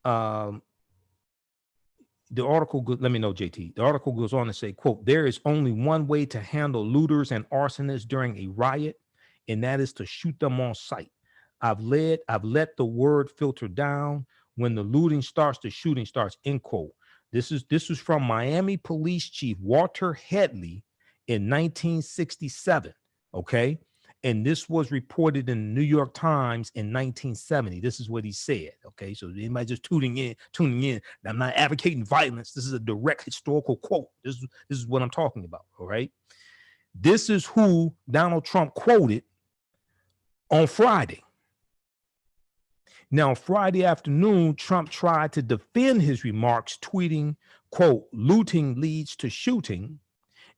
The article, let me know, JT. The article goes on to say, quote, there is only one way to handle looters and arsonists during a riot, and that is to shoot them on sight. I've let the word filter down. When the looting starts, the shooting starts, end quote. This is from Miami Police Chief Walter Headley in 1967. Okay. And this was reported in the New York Times in 1970. This is what he said. Okay. So anybody just tuning in, I'm not advocating violence. This is a direct historical quote. This is what I'm talking about. All right. This is who Donald Trump quoted on Friday. Now, Friday afternoon, Trump tried to defend his remarks, tweeting, quote, looting leads to shooting.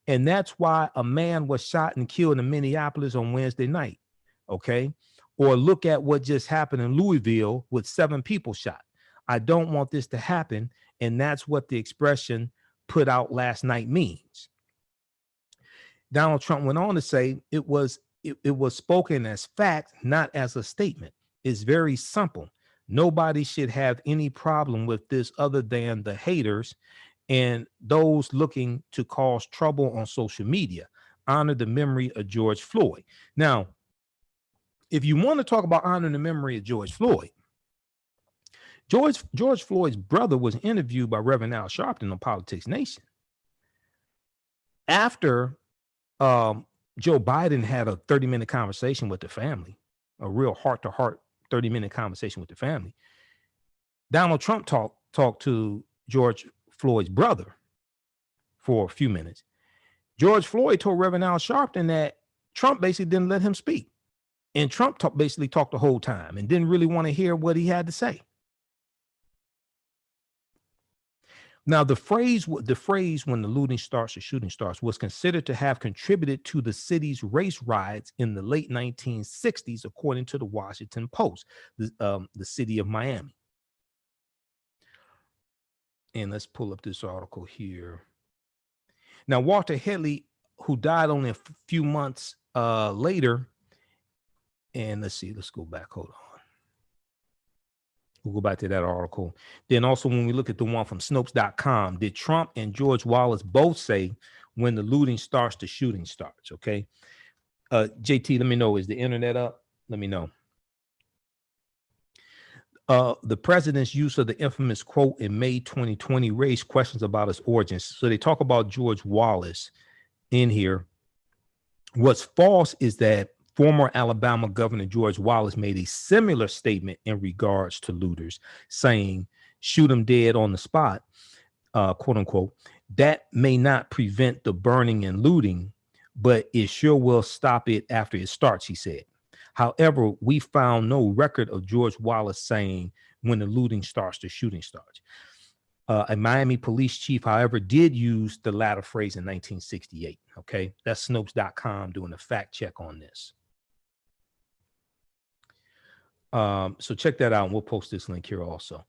And that's why a man was shot and killed in Minneapolis on Wednesday night. Okay. Or look at what just happened in Louisville with 7 people shot. I don't want this to happen. And that's what the expression put out last night means. Donald Trump went on to say it was spoken as fact, not as a statement. It's very simple. Nobody should have any problem with this other than the haters and those looking to cause trouble on social media. Honor the memory of George Floyd. Now, if you want to talk about honoring the memory of George Floyd, George Floyd's brother was interviewed by Reverend Al Sharpton on Politics Nation. After Joe Biden had a 30-minute conversation with the family, a real heart-to-heart 30-minute conversation with the family, Donald Trump talked to George Floyd's brother for a few minutes. George Floyd told Reverend Al Sharpton that Trump basically didn't let him speak. And Trump basically talked the whole time and didn't really want to hear what he had to say. Now, the phrase when the looting starts or shooting starts was considered to have contributed to the city's race riots in the late 1960s, according to the Washington Post, the city of Miami. And let's pull up this article here. Now, Walter Headley, who died only a few months later, and let's go back, hold on. We'll go back to that article. Then also, when we look at the one from Snopes.com, did Trump and George Wallace both say when the looting starts, the shooting starts? Okay. JT, let me know. Is the internet up? Let me know. The president's use of the infamous quote in May 2020 raised questions about its origins. So they talk about George Wallace in here. What's false is that former Alabama Governor George Wallace made a similar statement in regards to looters, saying, shoot them dead on the spot, quote unquote. That may not prevent the burning and looting, but it sure will stop it after it starts, he said. However, we found no record of George Wallace saying when the looting starts, the shooting starts. A Miami police chief, however, did use the latter phrase in 1968. Okay, that's Snopes.com doing a fact check on this. So check that out, and we'll post this link here also.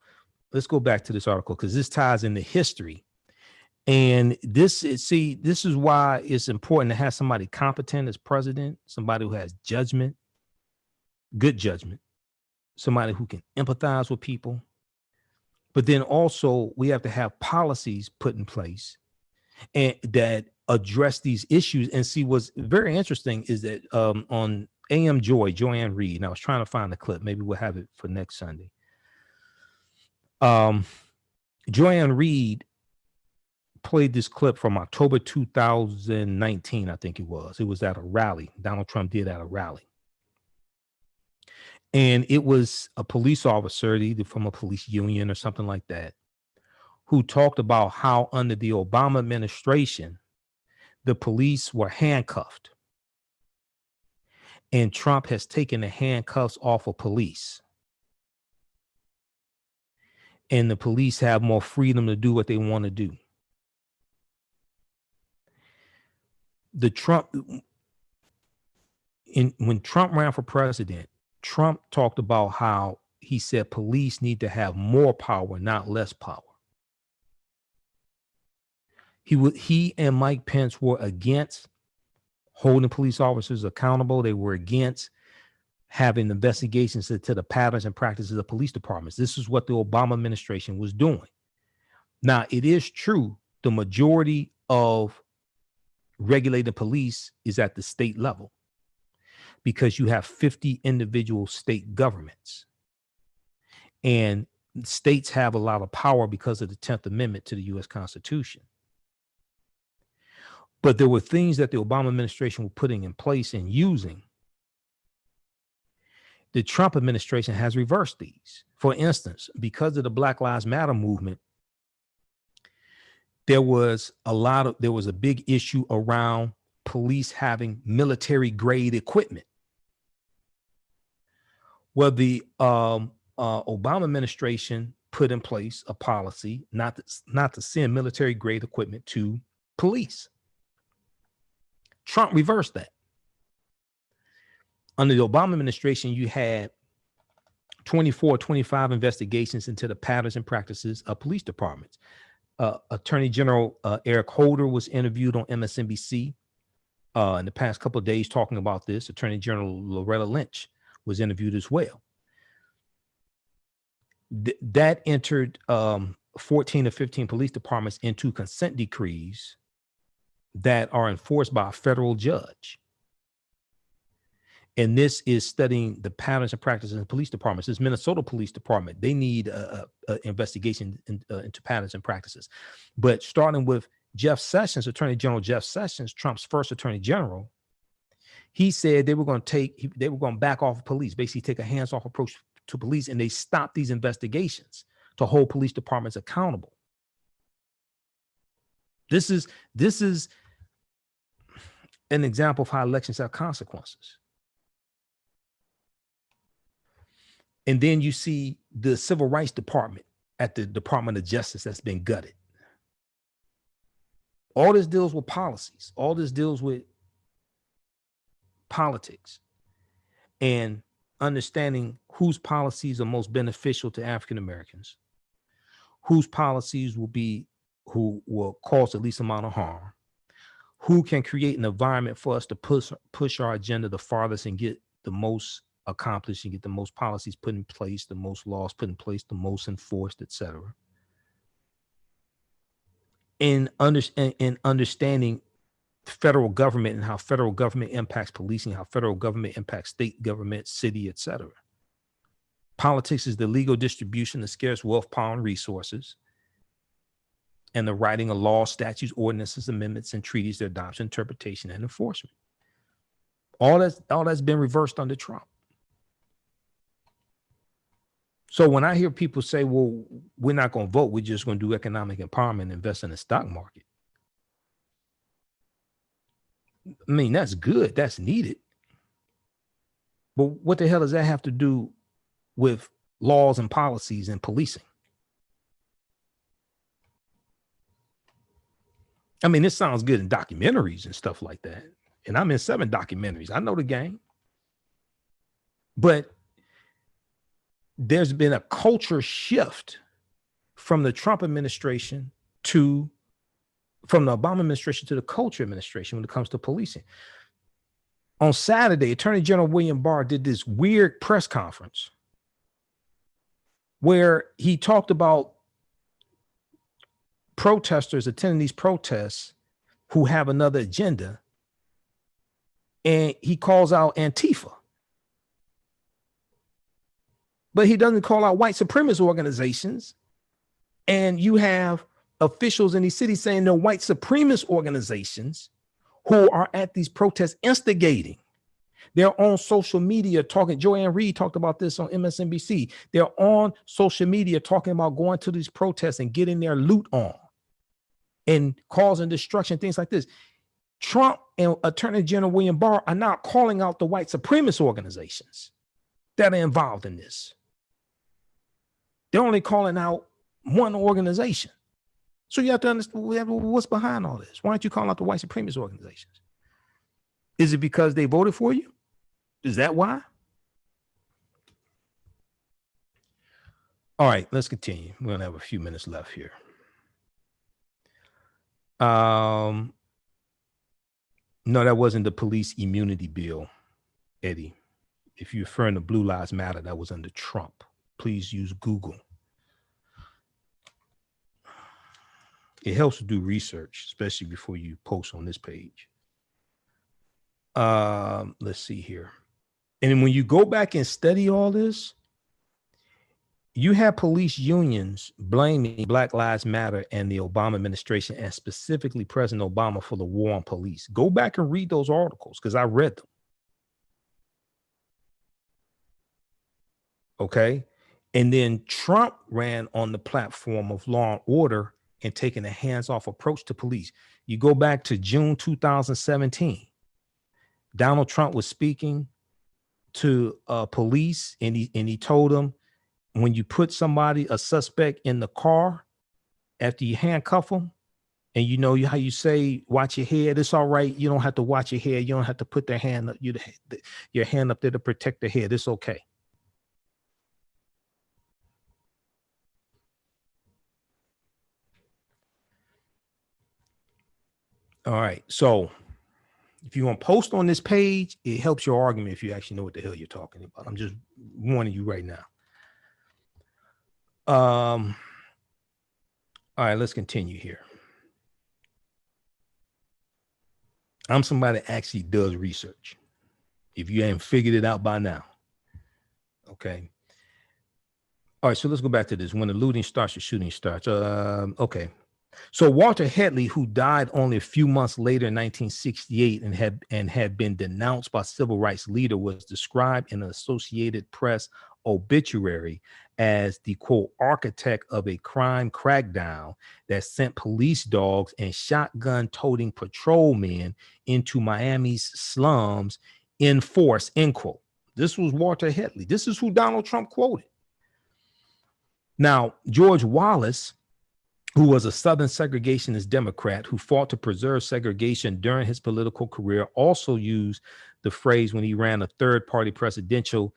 Let's go back to this article because this ties into history. And this is why it's important to have somebody competent as president, somebody who has judgment, good judgment, somebody who can empathize with people. But then also we have to have policies put in place and that address these issues. And see, what's very interesting is that on AM Joanne Reed, and I was trying to find the clip. Maybe we'll have it for next Sunday. Joanne Reed played this clip from October 2019, I think it was. It was at a rally. Donald Trump did at a rally. And it was a police officer, either from a police union or something like that, who talked about how under the Obama administration, the police were handcuffed. And Trump has taken the handcuffs off of police. And the police have more freedom to do what they want to do. When Trump ran for president, Trump talked about how he said police need to have more power, not less power. He and Mike Pence were against holding police officers accountable. They were against having investigations into the patterns and practices of police departments. This is what the Obama administration was doing. Now, it is true, the majority of regulated police is at the state level because you have 50 individual state governments. And states have a lot of power because of the 10th Amendment to the U.S. Constitution. But there were things that the Obama administration were putting in place and using. The Trump administration has reversed these. For instance, because of the Black Lives Matter movement, there was a big issue around police having military grade equipment. Well, the Obama administration put in place a policy not to send military grade equipment to police. Trump reversed that. Under the Obama administration, you had 24, 25 investigations into the patterns and practices of police departments. Attorney General Eric Holder was interviewed on MSNBC in the past couple of days talking about this. Attorney General Loretta Lynch was interviewed as well. That entered 14 or 15 police departments into consent decrees that are enforced by a federal judge. And this is studying the patterns and practices in police departments. This Minnesota Police Department, they need a investigation into patterns and practices. But starting with Jeff Sessions, Attorney General Jeff Sessions, Trump's first Attorney General, he said they were going to back off police, basically take a hands-off approach to police, and they stopped these investigations to hold police departments accountable. This is an example of how elections have consequences. And then you see the Civil Rights Department at the Department of Justice that's been gutted. All this deals with policies. All this deals with politics and understanding whose policies are most beneficial to African Americans, whose policies who will cause the least amount of harm, who can create an environment for us to push our agenda the farthest and get the most accomplished and get the most policies put in place, the most laws put in place, the most enforced, etc. In understanding federal government and how federal government impacts policing, how federal government impacts state government, city, etc. Politics is the legal distribution of scarce wealth, power, and resources, and the writing of laws, statutes, ordinances, amendments, and treaties, their adoption, interpretation, and enforcement. All that's been reversed under Trump. So when I hear people say, well, we're not going to vote, we're just going to do economic empowerment and invest in the stock market. I mean, that's good. That's needed. But what the hell does that have to do with laws and policies and policing? I mean, this sounds good in documentaries and stuff like that. And I'm in 7 documentaries. I know the game. But there's been a culture shift from the Trump administration from the Obama administration to the culture administration when it comes to policing. On Saturday, Attorney General William Barr did this weird press conference where he talked about protesters attending these protests who have another agenda, and he calls out Antifa. But he doesn't call out white supremacist organizations. And you have officials in these cities saying they're white supremacist organizations who are at these protests instigating. They're on social media talking. Joanne Reed talked about this on MSNBC. They're on social media talking about going to these protests and getting their loot on and causing destruction, things like this. Trump and Attorney General William Barr are now calling out the white supremacist organizations that are involved in this. They're only calling out one organization. So you have to understand what's behind all this. Why aren't you calling out the white supremacist organizations? Is it because they voted for you? Is that why? All right, let's continue. We're gonna have a few minutes left here. No, that wasn't the police immunity bill, Eddie. If you're referring to Blue Lives Matter, that was under Trump. Please use Google. It helps to do research, especially before you post on this page. Let's see here. And then when you go back and study all this, you have police unions blaming Black Lives Matter and the Obama administration, and specifically President Obama, for the war on police. Go back and read those articles because I read them. Okay. And then Trump ran on the platform of law and order and taking a hands-off approach to police. You go back to June 2017. Donald Trump was speaking to police, and he told them, when you put a suspect in the car after you handcuff them, and you know how you say, watch your head. It's all right. You don't have to watch your head. You don't have to put your hand up there to protect the head. It's okay. All right. So if you want to post on this page, it helps your argument if you actually know what the hell you're talking about. I'm just warning you right now. All right, let's continue here. I'm somebody that actually does research. If you haven't figured it out by now. Okay. All right, so let's go back to this. When the looting starts, the shooting starts. Okay. So Walter Headley, who died only a few months later in 1968 and had been denounced by civil rights leader, was described in an Associated Press obituary as the, quote, architect of a crime crackdown that sent police dogs and shotgun-toting patrolmen into Miami's slums in force, end quote. This was Walter Headley. This is who Donald Trump quoted. Now, George Wallace, who was a Southern segregationist Democrat who fought to preserve segregation during his political career, also used the phrase when he ran a third-party presidential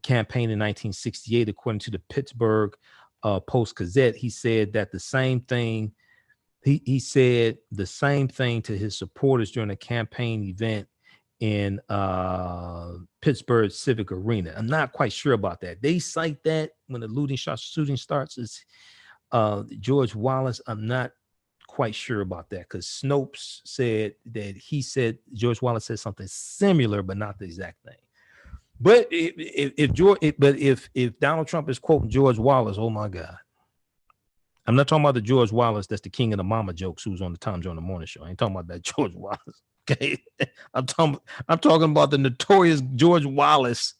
campaign in 1968. According to the Pittsburgh Post-Gazette, he said that the same thing. He said the same thing to his supporters during a campaign event in Pittsburgh Civic Arena. I'm not quite sure about that. They cite that when the shooting starts is George Wallace. I'm not quite sure about that because Snopes said that George Wallace said something similar, but not the exact thing. But if Donald Trump is quoting George Wallace, oh my God. I'm not talking about the George Wallace that's the king of the mama jokes who's on the Tom Jones Morning Show. I ain't talking about that George Wallace. Okay. I'm talking about the notorious George Wallace,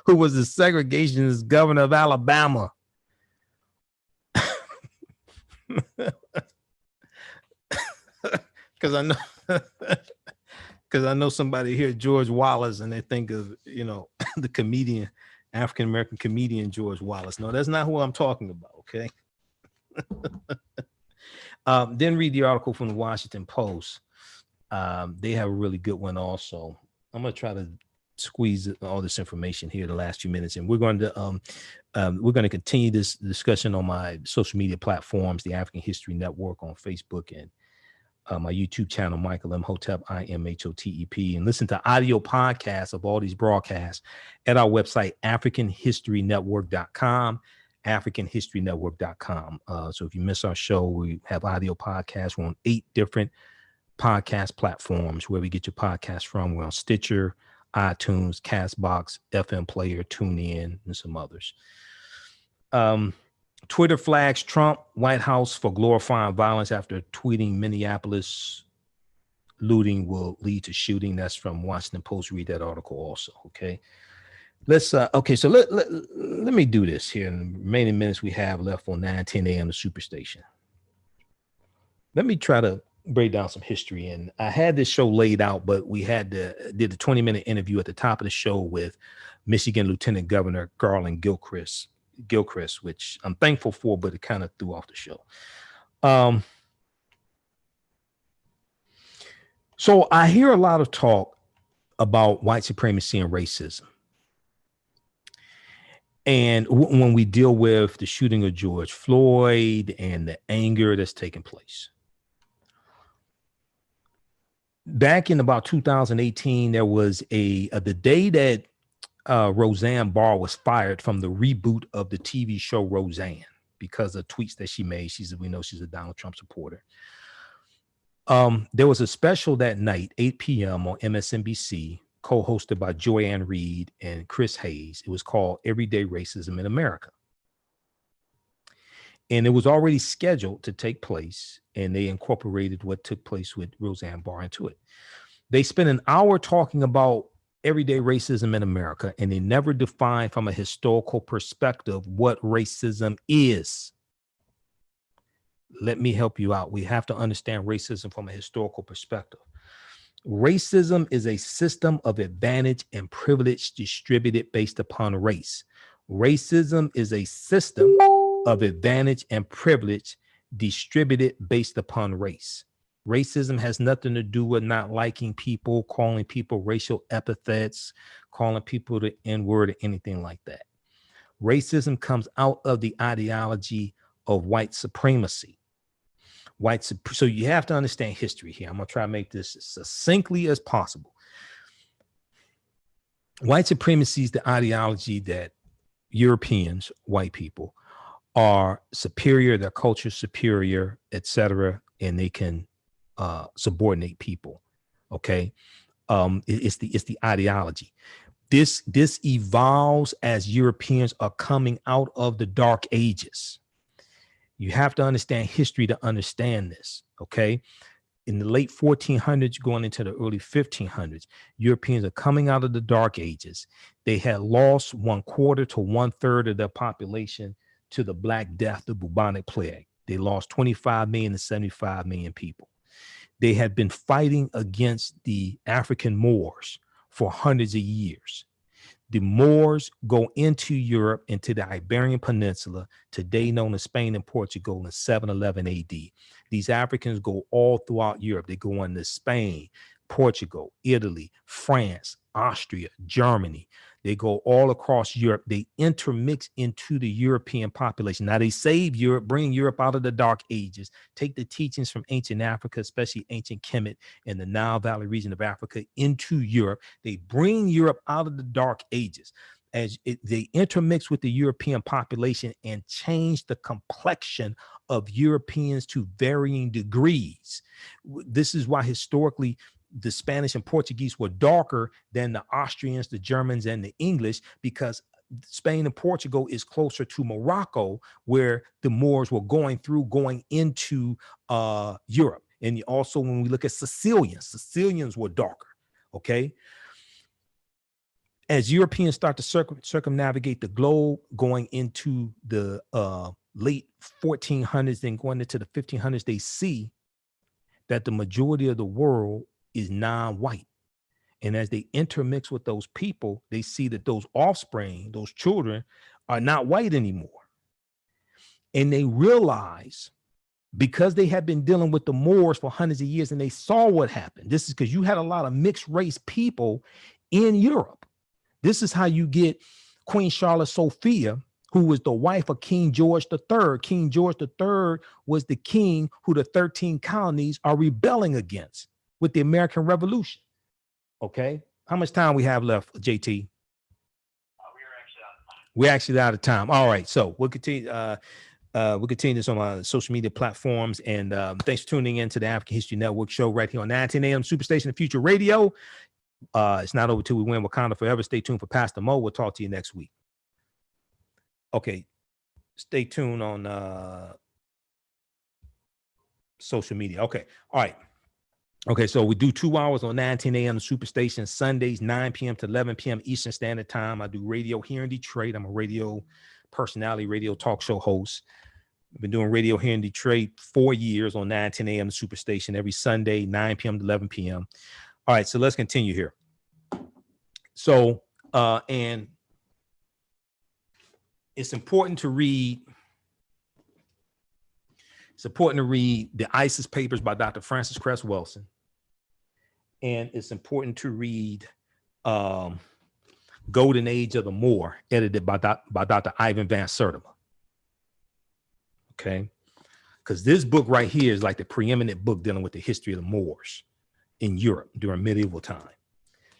who was the segregationist governor of Alabama. Because I know somebody here, George Wallace, and they think of, the comedian, African-American comedian George Wallace. No, that's not who I'm talking about. Okay. Then read the article from the Washington Post. They have a really good one also. I'm going to try to squeeze all this information here the last few minutes, and we're going to continue this discussion on my social media platforms, the African History Network on Facebook, and my YouTube channel, Michael Imhotep, IMHOTEP, and listen to audio podcasts of all these broadcasts at our website, AfricanHistoryNetwork.com, AfricanHistoryNetwork.com. So if you miss our show, we have audio podcasts. We're on 8 different podcast platforms where we get your podcast from. We're on Stitcher, iTunes, Castbox, FM Player, TuneIn, and some others. Twitter flags Trump, White House for glorifying violence after tweeting Minneapolis looting will lead to shooting. That's from Washington Post. Read that article also. Okay. Let's so let me do this here in the remaining minutes we have left on 9:10 a.m. the Superstation. Let me try to break down some history. And I had this show laid out, but we did the 20-minute interview at the top of the show with Michigan Lieutenant Governor Garland Gilchrist, which I'm thankful for, but it kind of threw off the show. So I hear a lot of talk about white supremacy and racism. And when we deal with the shooting of George Floyd and the anger that's taking place. Back in about 2018, there was the day that Roseanne Barr was fired from the reboot of the TV show Roseanne because of tweets that she made. We know she's a Donald Trump supporter. There was a special that night, 8 p.m. on MSNBC, co-hosted by Joy-Ann Reid and Chris Hayes. It was called Everyday Racism in America. And it was already scheduled to take place, and they incorporated what took place with Roseanne Barr into it. They spent an hour talking about everyday racism in America, and they never defined from a historical perspective what racism is. Let me help you out. We have to understand racism from a historical perspective. Racism is a system of advantage and privilege distributed based upon race. Racism is a system of advantage and privilege distributed based upon race. Racism has nothing to do with not liking people, calling people racial epithets, calling people the N-word or anything like that. Racism comes out of the ideology of white supremacy. So you have to understand history here. I'm going to try to make this as succinctly as possible. White supremacy is the ideology that Europeans, white people, are superior, their culture superior, etc., and they can subordinate people. Okay, it's the ideology. This evolves as Europeans are coming out of the Dark Ages. You have to understand history to understand this. Okay, in the late 1400s, going into the early 1500s, Europeans are coming out of the Dark Ages. They had lost 1/4 to 1/3 of their population to the Black Death, the bubonic plague. They lost 25 million to 75 million people. They had been fighting against the African Moors for hundreds of years. The Moors go into Europe, into the Iberian Peninsula, today known as Spain and Portugal, in 711 AD. These Africans go all throughout Europe. They go into Spain, Portugal, Italy, France, Austria, Germany. They go all across Europe. They intermix into the European population. Now they save Europe, bring Europe out of the Dark Ages, take the teachings from ancient Africa, especially ancient Kemet and the Nile Valley region of Africa, into Europe. They bring Europe out of the Dark Ages. They intermix with the European population and change the complexion of Europeans to varying degrees. This is why historically the Spanish and Portuguese were darker than the Austrians, the Germans, and the English, because Spain and Portugal is closer to Morocco, where the Moors were going into Europe. And also when we look at Sicilians were darker. Okay. As Europeans start to circumnavigate the globe, going into the late 1400s, then going into the 1500s, they see that the majority of the world is non-white. And as they intermix with those people, they see that those offspring, those children, are not white anymore. And they realize, because they had been dealing with the Moors for hundreds of years and they saw what happened. This is because you had a lot of mixed race people in Europe. This is how you get Queen Charlotte Sophia, who was the wife of King George III. King George III was the king who the 13 colonies are rebelling against with the American Revolution. Okay. How much time we have left, JT? We're actually out of time. All right. So we'll continue. We'll continue this on our social media platforms. And thanks for tuning in to the African History Network show right here on 910 AM Superstation, the Future Radio. It's not over till we win Wakanda forever. Stay tuned for Pastor Mo. We'll talk to you next week. Okay. Stay tuned on social media. Okay. All right. Okay, so we do 2 hours on 910 AM Superstation, Sundays, 9 p.m. to 11 p.m. Eastern Standard Time. I do radio here in Detroit. I'm a radio personality, radio talk show host. I've been doing radio here in Detroit 4 years on 910 AM Superstation every Sunday, 9 p.m. to 11 p.m. All right, so let's continue here. So, and it's important to read. It's important to read the ISIS papers by Dr. Francis Cress Welsing. And it's important to read Golden Age of the Moor, edited by Dr. Ivan Van Sertima. Okay. Because this book right here is like the preeminent book dealing with the history of the Moors in Europe during medieval time.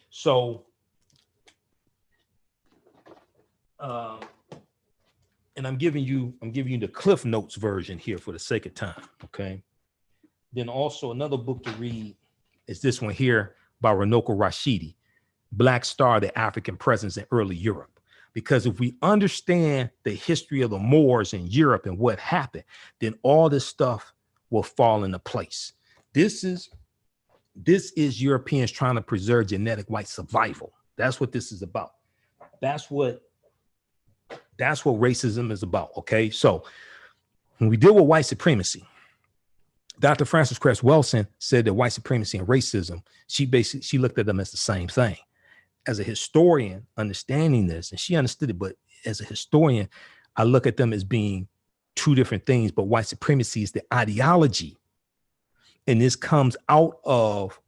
So, and I'm giving you the Cliff Notes version here for the sake of time. Okay. Then also another book to read is this one here by Runoko Rashidi, Black Star, the African Presence in Early Europe. Because if we understand the history of the Moors in Europe and what happened, then all this stuff will fall into place. This is Europeans trying to preserve genetic white survival. That's what this is about. That's what racism is about. Okay. So when we deal with white supremacy, Dr. Francis Cress Welsing said that white supremacy and racism, she looked at them as the same thing. As a historian understanding this, and she understood it, but as a historian, I look at them as being two different things, but white supremacy is the ideology. And this comes out of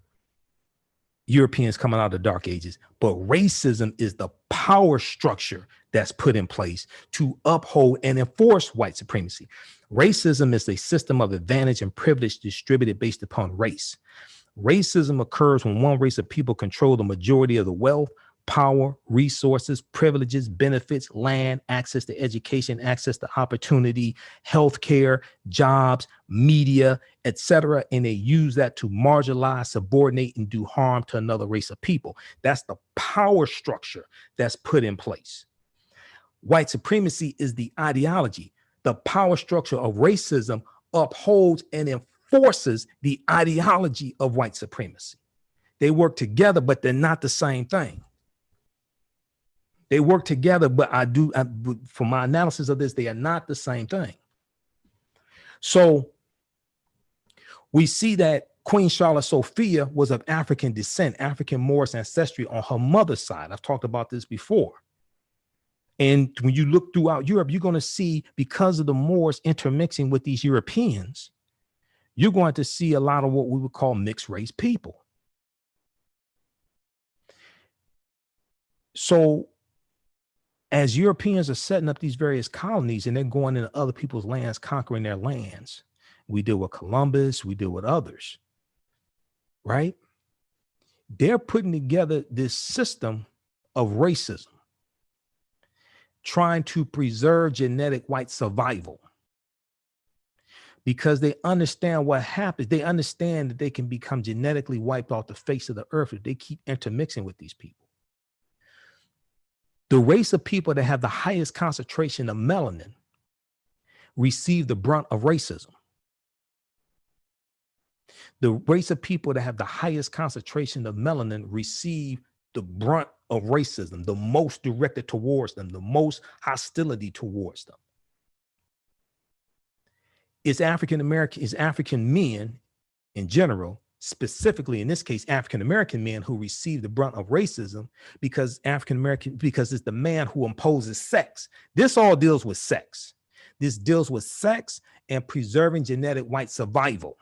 Europeans coming out of the Dark Ages, but racism is the power structure that's put in place to uphold and enforce white supremacy. Racism is a system of advantage and privilege distributed based upon race. Racism occurs when one race of people control the majority of the wealth, power, resources, privileges, benefits, land, access to education, access to opportunity, healthcare, jobs, media, etc. And they use that to marginalize, subordinate, and do harm to another race of people. That's the power structure that's put in place. White supremacy is the ideology. The power structure of racism upholds and enforces the ideology of white supremacy. They work together, but they're not the same thing. They work together, but from my analysis of this, they are not the same thing. So we see that Queen Charlotte Sophia was of African descent, African Moorish ancestry on her mother's side. I've talked about this before. And when you look throughout Europe, you're going to see, because of the Moors intermixing with these Europeans, you're going to see a lot of what we would call mixed race people. So as Europeans are setting up these various colonies and they're going into other people's lands, conquering their lands, we deal with Columbus, we deal with others, right? They're putting together this system of racism, trying to preserve genetic white survival, because they understand what happens. They understand that they can become genetically wiped off the face of the earth if they keep intermixing with these people. The race of people that have the highest concentration of melanin receive the brunt of racism. The race of people that have the highest concentration of melanin receive the brunt of racism, the most directed towards them, the most hostility towards them. It's African men in general, specifically in this case, African-American men, who receive the brunt of racism, because because it's the man who imposes sex. This all deals with sex. This deals with sex and preserving genetic white survival.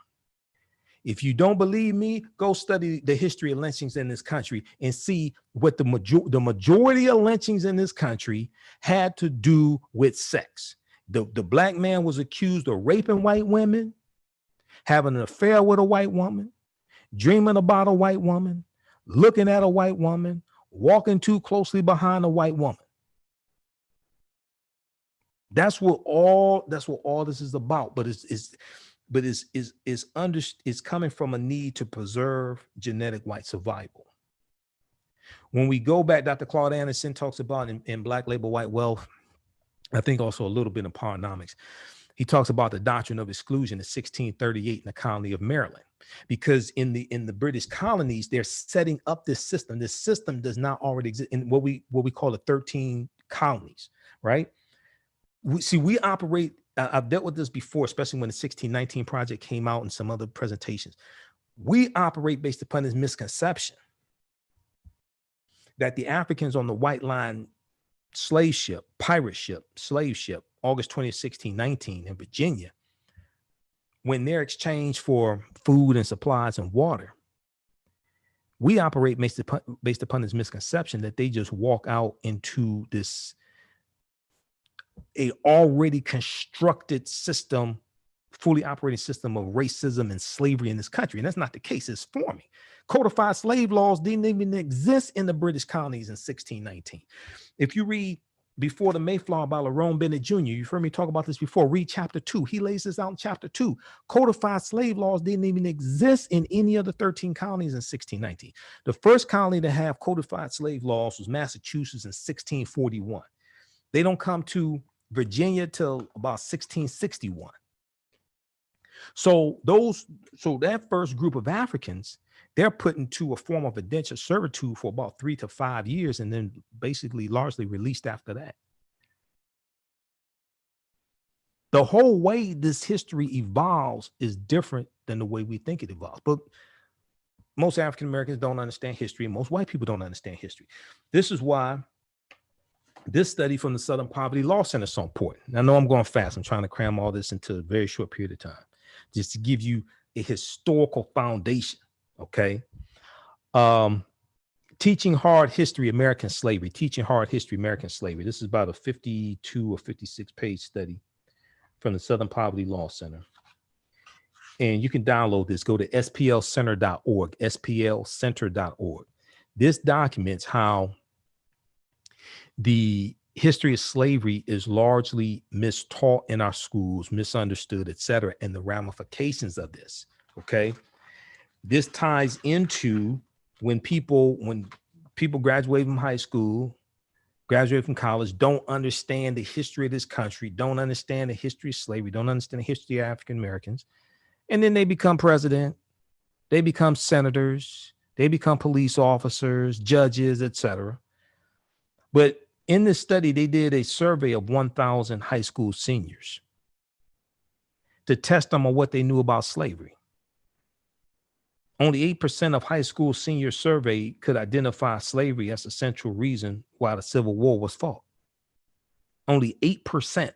If you don't believe me, go study the history of lynchings in this country and see what the majority of lynchings in this country had to do with sex. The black man was accused of raping white women, having an affair with a white woman, dreaming about a white woman, looking at a white woman, walking too closely behind a white woman. That's what all this is about. But it's coming from a need to preserve genetic white survival. When we go back, Dr. Claude Anderson talks about in Black Labor White Wealth, I think also a little bit in Powernomics, he talks about the doctrine of exclusion in 1638 in the colony of Maryland, because in the British colonies, they're setting up this system. This system does not already exist in what we call the 13 colonies, right? We operate, I've dealt with this before, especially when the 1619 project came out and some other presentations. We operate based upon this misconception that the Africans on the White Line slave ship, pirate ship, slave ship, August 20th, 1619 in Virginia, when they're exchanged for food and supplies and water, we operate based upon this misconception that they just walk out into a already constructed system, fully operating system of racism and slavery in this country. And that's not the case. It's forming. Codified slave laws didn't even exist in the British colonies in 1619. If you read Before the Mayflower by Lerone Bennett Jr., you've heard me talk about this before, read chapter 2. He lays this out in chapter 2. Codified slave laws didn't even exist in any of the 13 colonies in 1619. The first colony to have codified slave laws was Massachusetts in 1641. They don't come to Virginia till about 1661. So that first group of Africans, they're put into a form of indentured servitude for about 3 to 5 years, and then basically largely released after that. The whole way this history evolves is different than the way we think it evolves. But most African Americans don't understand history, and most white people don't understand history. This is why This study from the Southern Poverty Law Center is so important. I know I'm going fast. I'm trying to cram all this into a very short period of time, just to give you a historical foundation. Okay. Teaching Hard History, American Slavery. Teaching Hard History, American Slavery. This is about a 52 or 56 page study from the Southern Poverty Law Center. And you can download this. Go to splcenter.org, splcenter.org. This documents how the history of slavery is largely mistaught in our schools, misunderstood, etc., and the ramifications of this. Okay. This ties into when people graduate from high school, graduate from college, don't understand the history of this country, don't understand the history of slavery, don't understand the history of African Americans. And then they become president, they become senators, they become police officers, judges, etc. But in this study, they did a survey of 1,000 high school seniors to test them on what they knew about slavery. Only 8% of high school seniors surveyed could identify slavery as the central reason why the Civil War was fought. Only 8%,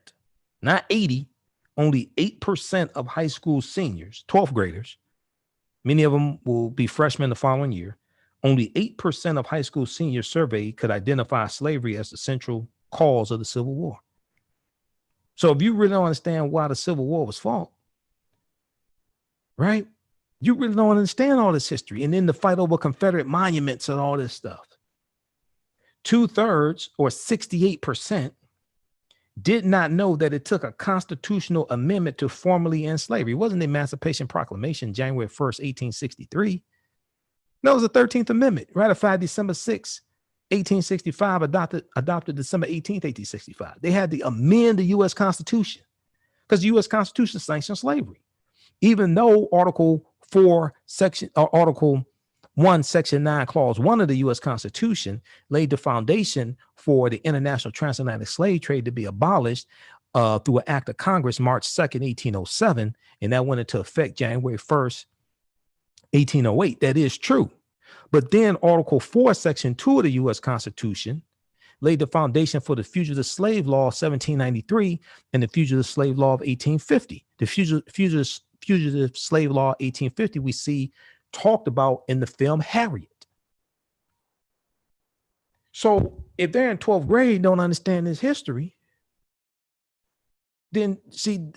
not 80, only 8% of high school seniors, 12th graders, many of them will be freshmen the following year, only 8% of high school seniors surveyed could identify slavery as the central cause of the Civil War. So if you really don't understand why the Civil War was fought, right? You really don't understand all this history. And then the fight over Confederate monuments and all this stuff. 2/3 or 68% did not know that it took a constitutional amendment to formally end slavery. It wasn't the Emancipation Proclamation, January 1st, 1863. No, it was the 13th Amendment, ratified December 6, 1865, adopted December 18th, 1865. They had to amend the U.S. Constitution because the U.S. Constitution sanctioned slavery. Even though Article 1, Section 9, Clause 1 of the U.S. Constitution laid the foundation for the international transatlantic slave trade to be abolished through an act of Congress, March 2nd, 1807, and that went into effect January 1st, 1808. That is true. But then Article 4, Section 2 of the U.S. Constitution laid the foundation for the Fugitive Slave Law of 1793 and the Fugitive Slave Law of 1850. The Fugitive Slave Law 1850 we see talked about in the film Harriet. So if they're in 12th grade, don't understand this history, then see,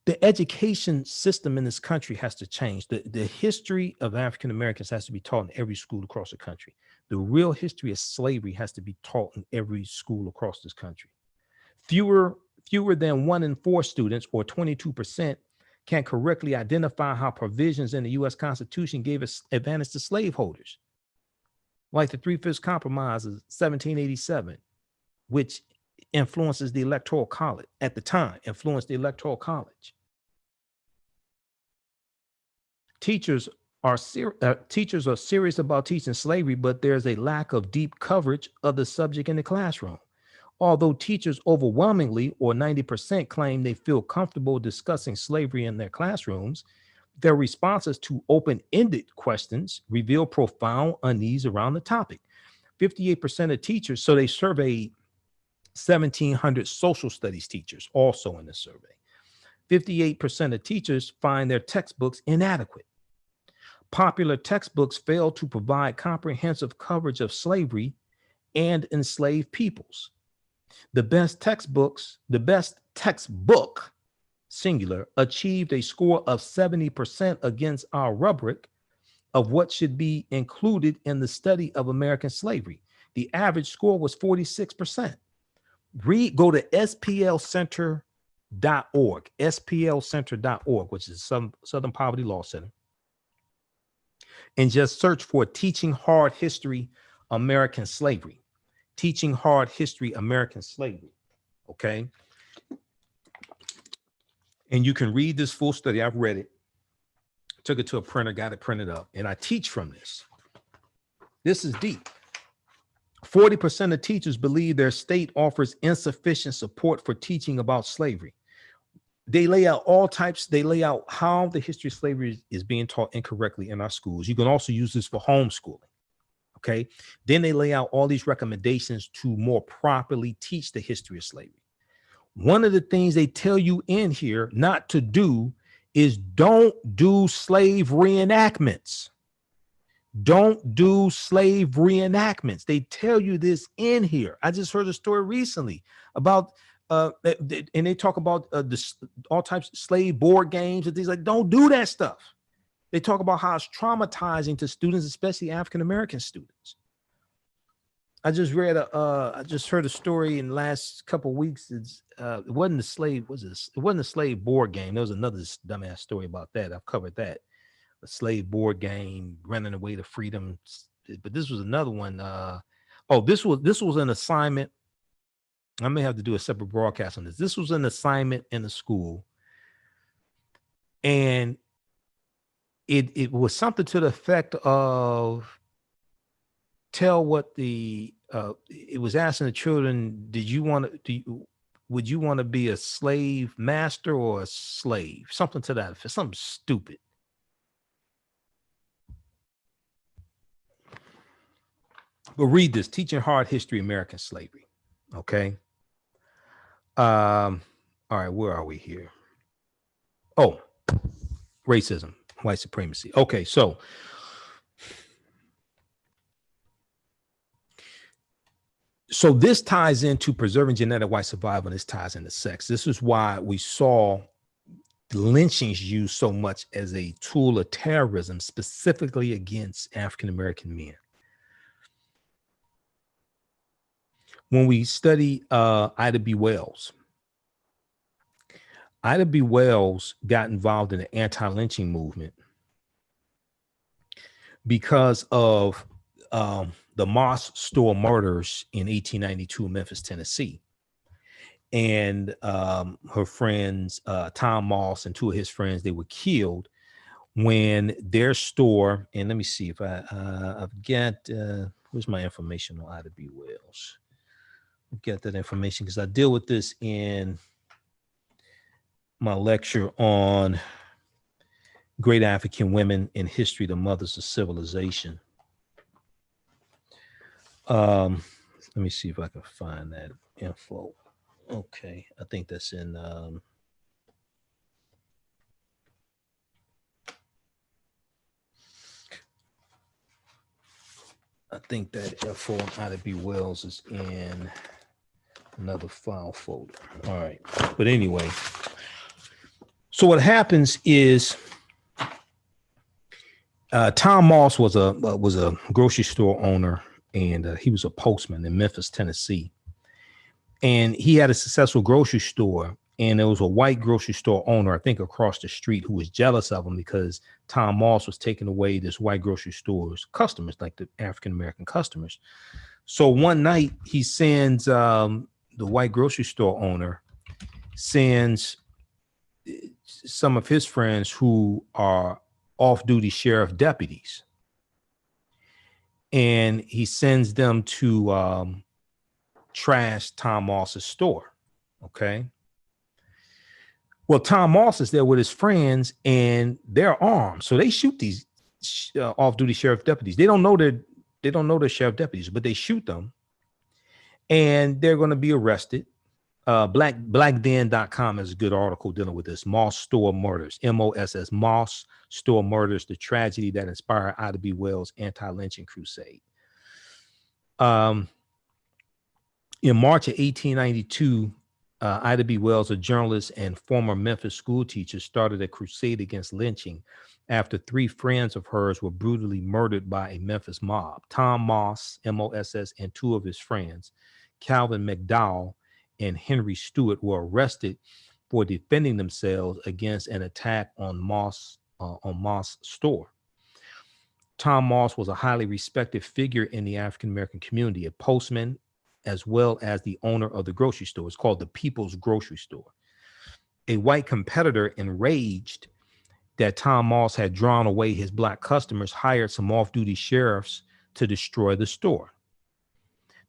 the education system in this country has to change. The history of African Americans has to be taught in every school across the country. The real history of slavery has to be taught in every school across this country. Fewer than 1 in 4 students, or 22%, can correctly identify how provisions in the U.S. Constitution gave us advantage to slaveholders, like the 3/5 Compromise of 1787, which influences the Electoral College at the time, influenced the Electoral College. Teachers are serious about teaching slavery, but there's a lack of deep coverage of the subject in the classroom. Although teachers overwhelmingly, or 90%, claim they feel comfortable discussing slavery in their classrooms, their responses to open-ended questions reveal profound unease around the topic. 58% of teachers, so they surveyed 1,700 social studies teachers also in the survey. 58% of teachers find their textbooks inadequate. Popular textbooks fail to provide comprehensive coverage of slavery and enslaved peoples. The best textbook, singular, achieved a score of 70% against our rubric of what should be included in the study of American slavery. The average score was 46%. Go to splcenter.org, splcenter.org, which is Southern Poverty Law Center, and just search for Teaching Hard History, American Slavery. Teaching Hard History, American Slavery. Okay. And you can read this full study. I've read it, took it to a printer, got it printed up, and I teach from this. This is deep. 40% of teachers believe their state offers insufficient support for teaching about slavery. They lay out all types. They lay out how the history of slavery is being taught incorrectly in our schools. You can also use this for homeschooling. Okay. Then they lay out all these recommendations to more properly teach the history of slavery. One of the things they tell you in here not to do is don't do slave reenactments. Don't do slave reenactments. They tell you this in here. I just heard a story recently about and they talk about all types of slave board games and things like. Don't do that stuff. They talk about how it's traumatizing to students, especially African American students. I just heard a story in the last couple of weeks. It wasn't a slave, it wasn't a slave board game. There was another dumbass story about that. I've covered that. A slave board game, running away to freedom. But this was another one. This was an assignment. I may have to do a separate broadcast on this. This was an assignment in the school. And it was something to the effect of it was asking the children, would you want to be a slave master or a slave? Something to that effect, something stupid. But read this, Teaching Hard History, American Slavery. Okay. All right, where are we here? Oh, racism, white supremacy. Okay, so this ties into preserving genetic white survival, and this ties into sex. This is why we saw lynchings used so much as a tool of terrorism, specifically against African-American men. When we study Ida B. Wells got involved in the anti-lynching movement because of the Moss store murders in 1892 in Memphis, Tennessee. And her friends, Tom Moss and two of his friends, they were killed when their store, and let me see if I've got, where's my information on Ida B. Wells? I've got that information because I deal with this in my lecture on Great African Women in History, the Mothers of Civilization. Let me see if I can find that info. Okay, I think that's in I think that info on Ida B. Wells is in another file folder. All right, but anyway, so what happens is Tom Moss was a grocery store owner, and he was a postman in Memphis, Tennessee. And he had a successful grocery store, and there was a white grocery store owner, I think across the street, who was jealous of him because Tom Moss was taking away this white grocery store's customers, like the African-American customers. So one night he sends, the white grocery store owner sends some of his friends who are off-duty sheriff deputies, and he sends them to trash Tom Moss's store. Okay. Well, Tom Moss is there with his friends, and they're armed, so they shoot these off-duty sheriff deputies. They don't know they're sheriff deputies, but they shoot them, and they're going to be arrested. Blackden.com has a good article dealing with this. Moss Store Murders, MOSS, Moss Store Murders, the tragedy that inspired Ida B. Wells' anti-lynching crusade. In March of 1892, Ida B. Wells, a journalist and former Memphis school teacher, started a crusade against lynching after three friends of hers were brutally murdered by a Memphis mob. Tom Moss, MOSS, and two of his friends, Calvin McDowell and Henry Stewart, were arrested for defending themselves against an attack on Moss store. Tom Moss was a highly respected figure in the African-American community, a postman, as well as the owner of the grocery store. It's called the People's Grocery Store. A white competitor, enraged that Tom Moss had drawn away his black customers, hired some off-duty sheriffs to destroy the store.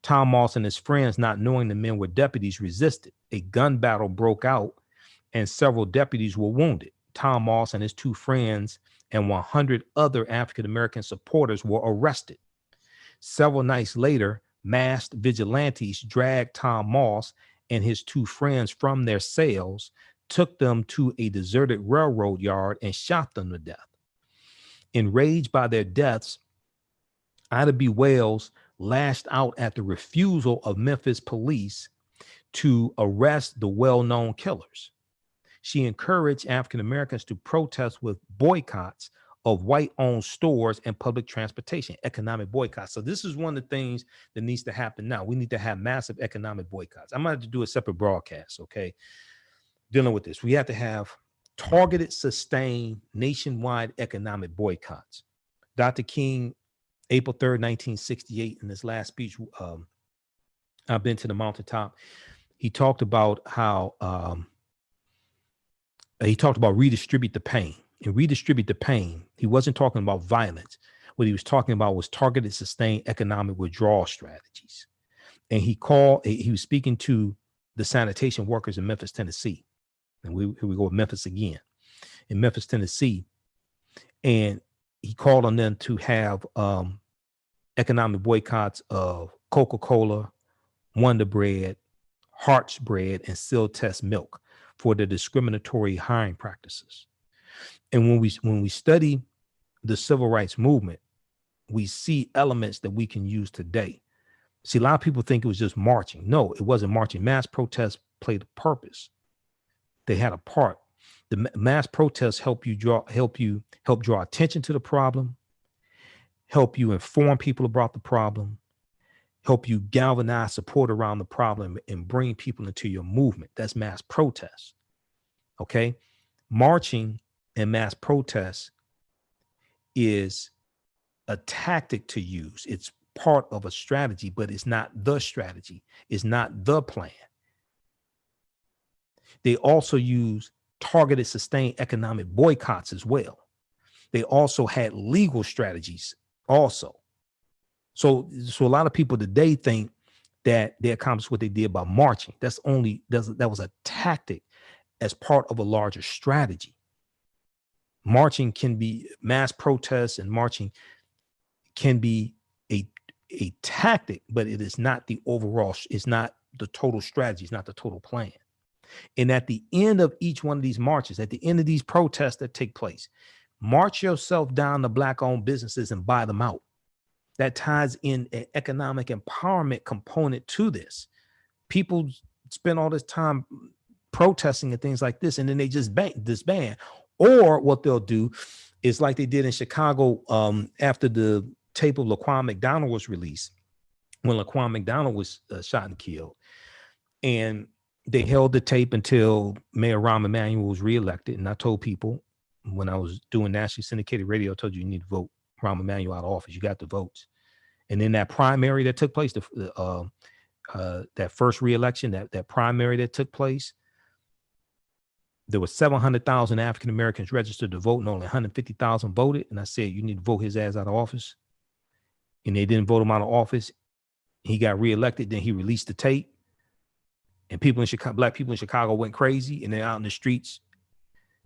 Tom Moss and his friends, not knowing the men were deputies, resisted. A gun battle broke out, and several deputies were wounded. Tom Moss and his two friends and 100 other African-American supporters were arrested. Several nights later, masked vigilantes dragged Tom Moss and his two friends from their cells, took them to a deserted railroad yard, and shot them to death. Enraged by their deaths, Ida B. Wells lashed out at the refusal of Memphis police to arrest the well-known killers. She encouraged African Americans to protest with boycotts of white-owned stores and public transportation, economic boycotts. So this is one of the things that needs to happen now. We need to have massive economic boycotts. I'm going to have to do a separate broadcast, okay, dealing with this. We have to have targeted, sustained, nationwide economic boycotts. Dr. King, April 3rd, 1968, in his last speech, I've been to the mountaintop, he talked about how redistribute the pain. And redistribute the pain, he wasn't talking about violence. What he was talking about was targeted, sustained economic withdrawal strategies. And he was speaking to the sanitation workers in Memphis, Tennessee. And here we go with Memphis again. In Memphis, Tennessee. And he called on them to have economic boycotts of Coca-Cola, Wonder Bread, Hart's Bread, and Sealtest Milk for their discriminatory hiring practices. And when we study the civil rights movement, we see elements that we can use today. See, a lot of people think it was just marching. No, it wasn't marching. Mass protests played a purpose. They had a part. The mass protests help draw attention to the problem, help you inform people about the problem, help you galvanize support around the problem, and bring people into your movement. That's mass protest. Okay, marching and mass protest is a tactic to use. It's part of a strategy, but it's not the strategy. It's not the plan. They also use targeted, sustained economic boycotts as well. They also had legal strategies also. So a lot of people today think that they accomplished what they did by marching. That was a tactic as part of a larger strategy. Marching can be mass protests, and marching can be a tactic, but it is not the overall, it's not the total strategy, it's not the total plan. And at the end of each one of these marches, at the end of these protests that take place, march yourself down to Black-owned businesses and buy them out. That ties in an economic empowerment component to this. People spend all this time protesting and things like this, and then they just disband. Or what they'll do is like they did in Chicago after the tape of Laquan McDonald was released, when Laquan McDonald was shot and killed. And they held the tape until Mayor Rahm Emanuel was reelected. And I told people when I was doing nationally syndicated radio, I told you need to vote Rahm Emanuel out of office. You got the votes. And in that primary that took place, that first reelection, that primary that took place, there were 700,000 African Americans registered to vote, and only 150,000 voted. And I said, you need to vote his ass out of office. And they didn't vote him out of office. He got reelected. Then he released the tape, and people in Chicago, Black people in Chicago, went crazy, and they're out in the streets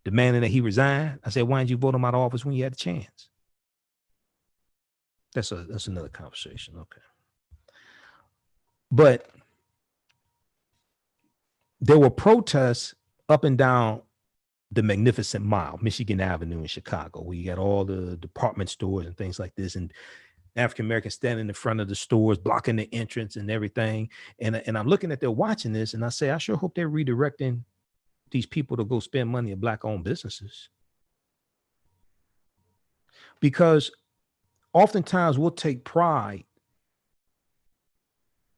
demanding that he resign. I said, why didn't you vote him out of office when you had the chance? That's another conversation. Okay. But there were protests up and down the Magnificent Mile, Michigan Avenue in Chicago, where you got all the department stores and things like this, and African Americans standing in front of the stores, blocking the entrance and everything. And I'm looking at, they're watching this, and I say, I sure hope they're redirecting these people to go spend money at Black-owned businesses. Because oftentimes we'll take pride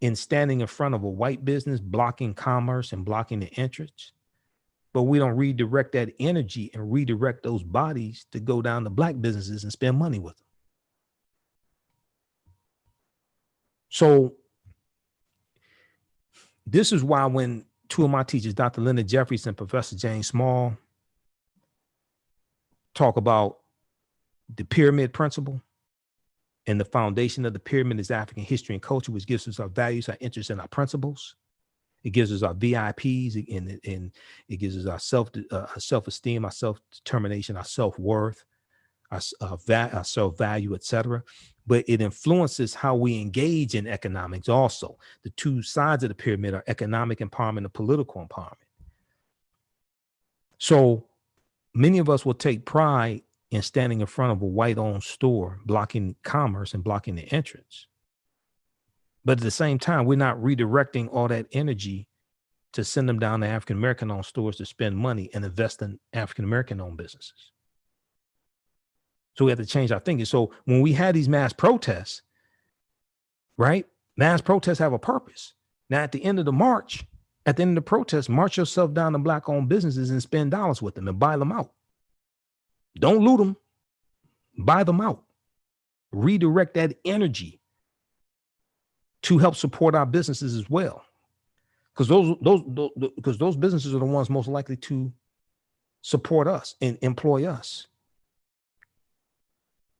in standing in front of a white business, blocking commerce and blocking the entrance, but we don't redirect that energy and redirect those bodies to go down to Black businesses and spend money with them. So this is why when two of my teachers, Dr. Linda Jeffries and Professor James Small, talk about the pyramid principle, and the foundation of the pyramid is African history and culture, which gives us our values, our interests, and our principles. It gives us our VIPs, and it gives us our self-esteem, our self-determination, our self-worth, our self-value, etc. But it influences how we engage in economics also. The two sides of the pyramid are economic empowerment and political empowerment. So many of us will take pride in standing in front of a white-owned store, blocking commerce and blocking the entrance. But at the same time, we're not redirecting all that energy to send them down to African-American-owned stores to spend money and invest in African-American-owned businesses. So we have to change our thinking. So when we had these mass protests, right? Mass protests have a purpose. Now, at the end of the march, at the end of the protest, march yourself down to Black-owned businesses and spend dollars with them and buy them out. Don't loot them. Buy them out. Redirect that energy to help support our businesses as well. Because those businesses are the ones most likely to support us and employ us.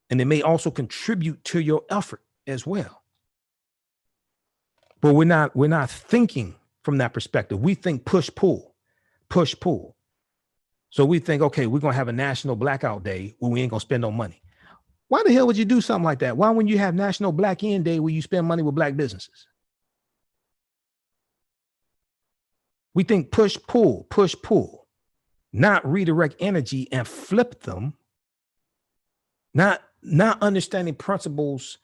And they may also contribute to your effort as well. But we're not thinking from that perspective. We think push, pull. So we think, okay, we're going to have a national blackout day where we ain't going to spend no money. Why the hell would you do something like that? Why wouldn't you have National Black End Day where you spend money with Black businesses? We think push, pull, not redirect energy and flip them, not understanding principles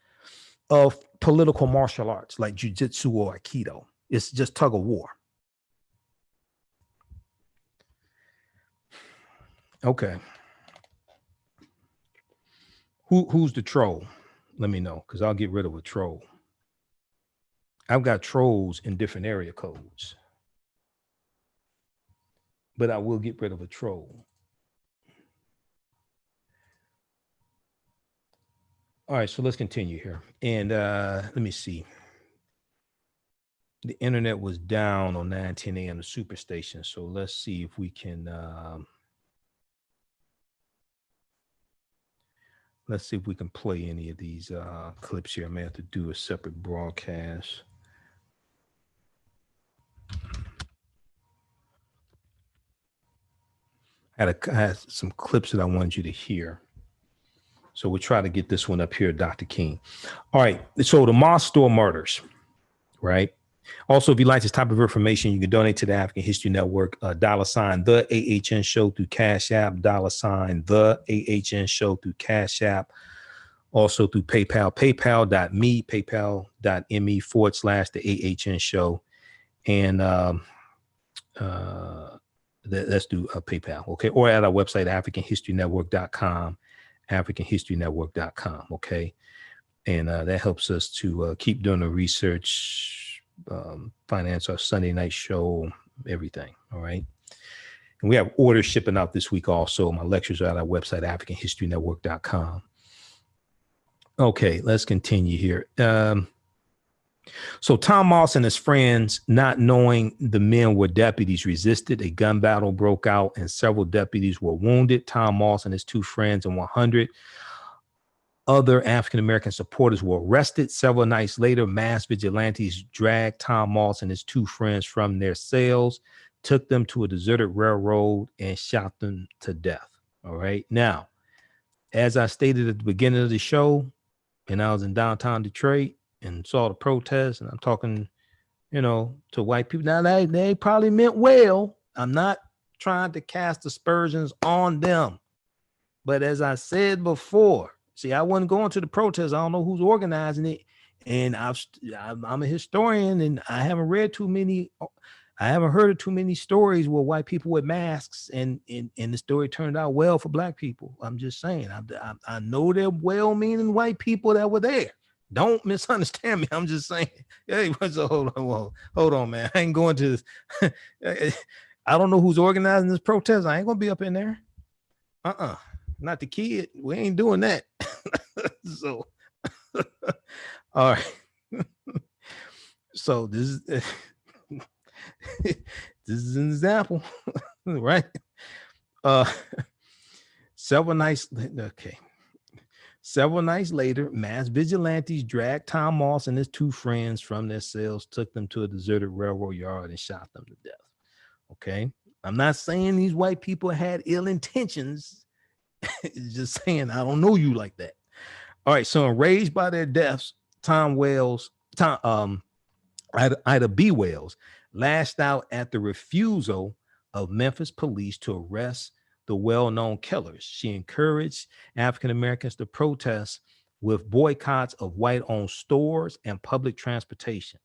of political martial arts like jujitsu or aikido. It's just tug of war. Okay. Who's the troll? Let me know, because I'll get rid of a troll. I've got trolls in different area codes, but I will get rid of a troll. All right, so let's continue here. And let me see. The internet was down on 9:10 a.m. to Superstation. So let's see if we can let's see if we can play any of these clips here. I may have to do a separate broadcast. I had some clips that I wanted you to hear. So we'll try to get this one up here, Dr. King. All right. So the mosque store murders, right? Also, if you like this type of information, you can donate to the African History Network, $, the AHN show through Cash App, $, the AHN show through Cash App. Also through PayPal, paypal.me, paypal.me/the AHN show. And let's do PayPal, okay? Or at our website, AfricanHistoryNetwork.com, AfricanHistoryNetwork.com, okay? And that helps us to keep doing the research, finance our Sunday night show, everything, all right? And we have orders shipping out this week also. My lectures are at our website, AfricanHistoryNetwork.com. Okay, let's continue here. So Tom Moss and his friends, not knowing the men were deputies, resisted. A gun battle broke out and several deputies were wounded. Tom Moss and his two friends and 100 other African-American supporters were arrested. Several nights later, mass vigilantes dragged Tom Moss and his two friends from their cells, took them to a deserted railroad and shot them to death. All right. Now, as I stated at the beginning of the show, and I was in downtown Detroit and saw the protests, and I'm talking, to white people. Now, they probably meant well. I'm not trying to cast aspersions on them. But as I said before, see, I wasn't going to the protests. I don't know who's organizing it. And I'm a historian, and I haven't heard of too many stories where white people with masks and the story turned out well for Black people. I'm just saying, I know they're well-meaning white people that were there. Don't misunderstand me. I'm just saying, hey, hold on, man. I ain't going to this. I don't know who's organizing this protest. I ain't gonna be up in there. Not the kid. We ain't doing that. So, all right. So this is an example, right? Several nights later, mass vigilantes dragged Tom Moss and his two friends from their cells, took them to a deserted railroad yard, and shot them to death. Okay, I'm not saying these white people had ill intentions. Just saying, I don't know you like that. All right. So enraged by their deaths, Ida B. Wells lashed out at the refusal of Memphis police to arrest the well-known killers. She encouraged African Americans to protest with boycotts of white-owned stores and public transportation.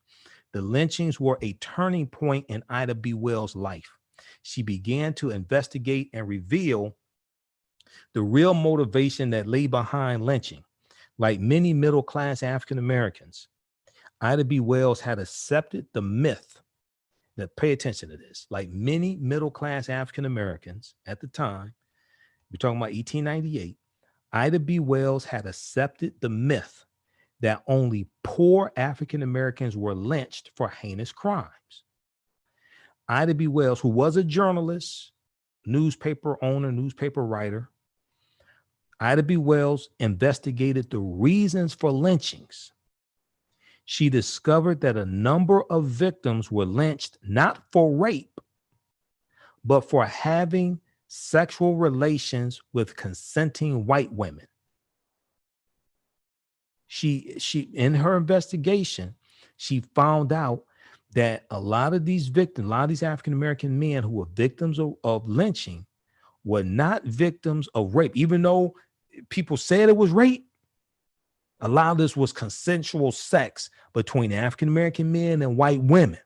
The lynchings were a turning point in Ida B. Wells' life. She began to investigate and reveal the real motivation that lay behind lynching. Like many middle-class African Americans, Ida B. Wells had accepted the myth. Now, pay attention to this. Like many middle-class African Americans at the time, we're talking about 1898, Ida B. Wells had accepted the myth that only poor African Americans were lynched for heinous crimes. Ida B. Wells, who was a journalist, newspaper owner, newspaper writer, Ida B. Wells investigated the reasons for lynchings. She discovered that a number of victims were lynched not for rape, but for having sexual relations with consenting white women. She in her investigation, she found out that a lot of these victims, a lot of these African-American men who were victims of lynching were not victims of rape. Even though people said it was rape, a lot of this was consensual sex between African-American men and white women.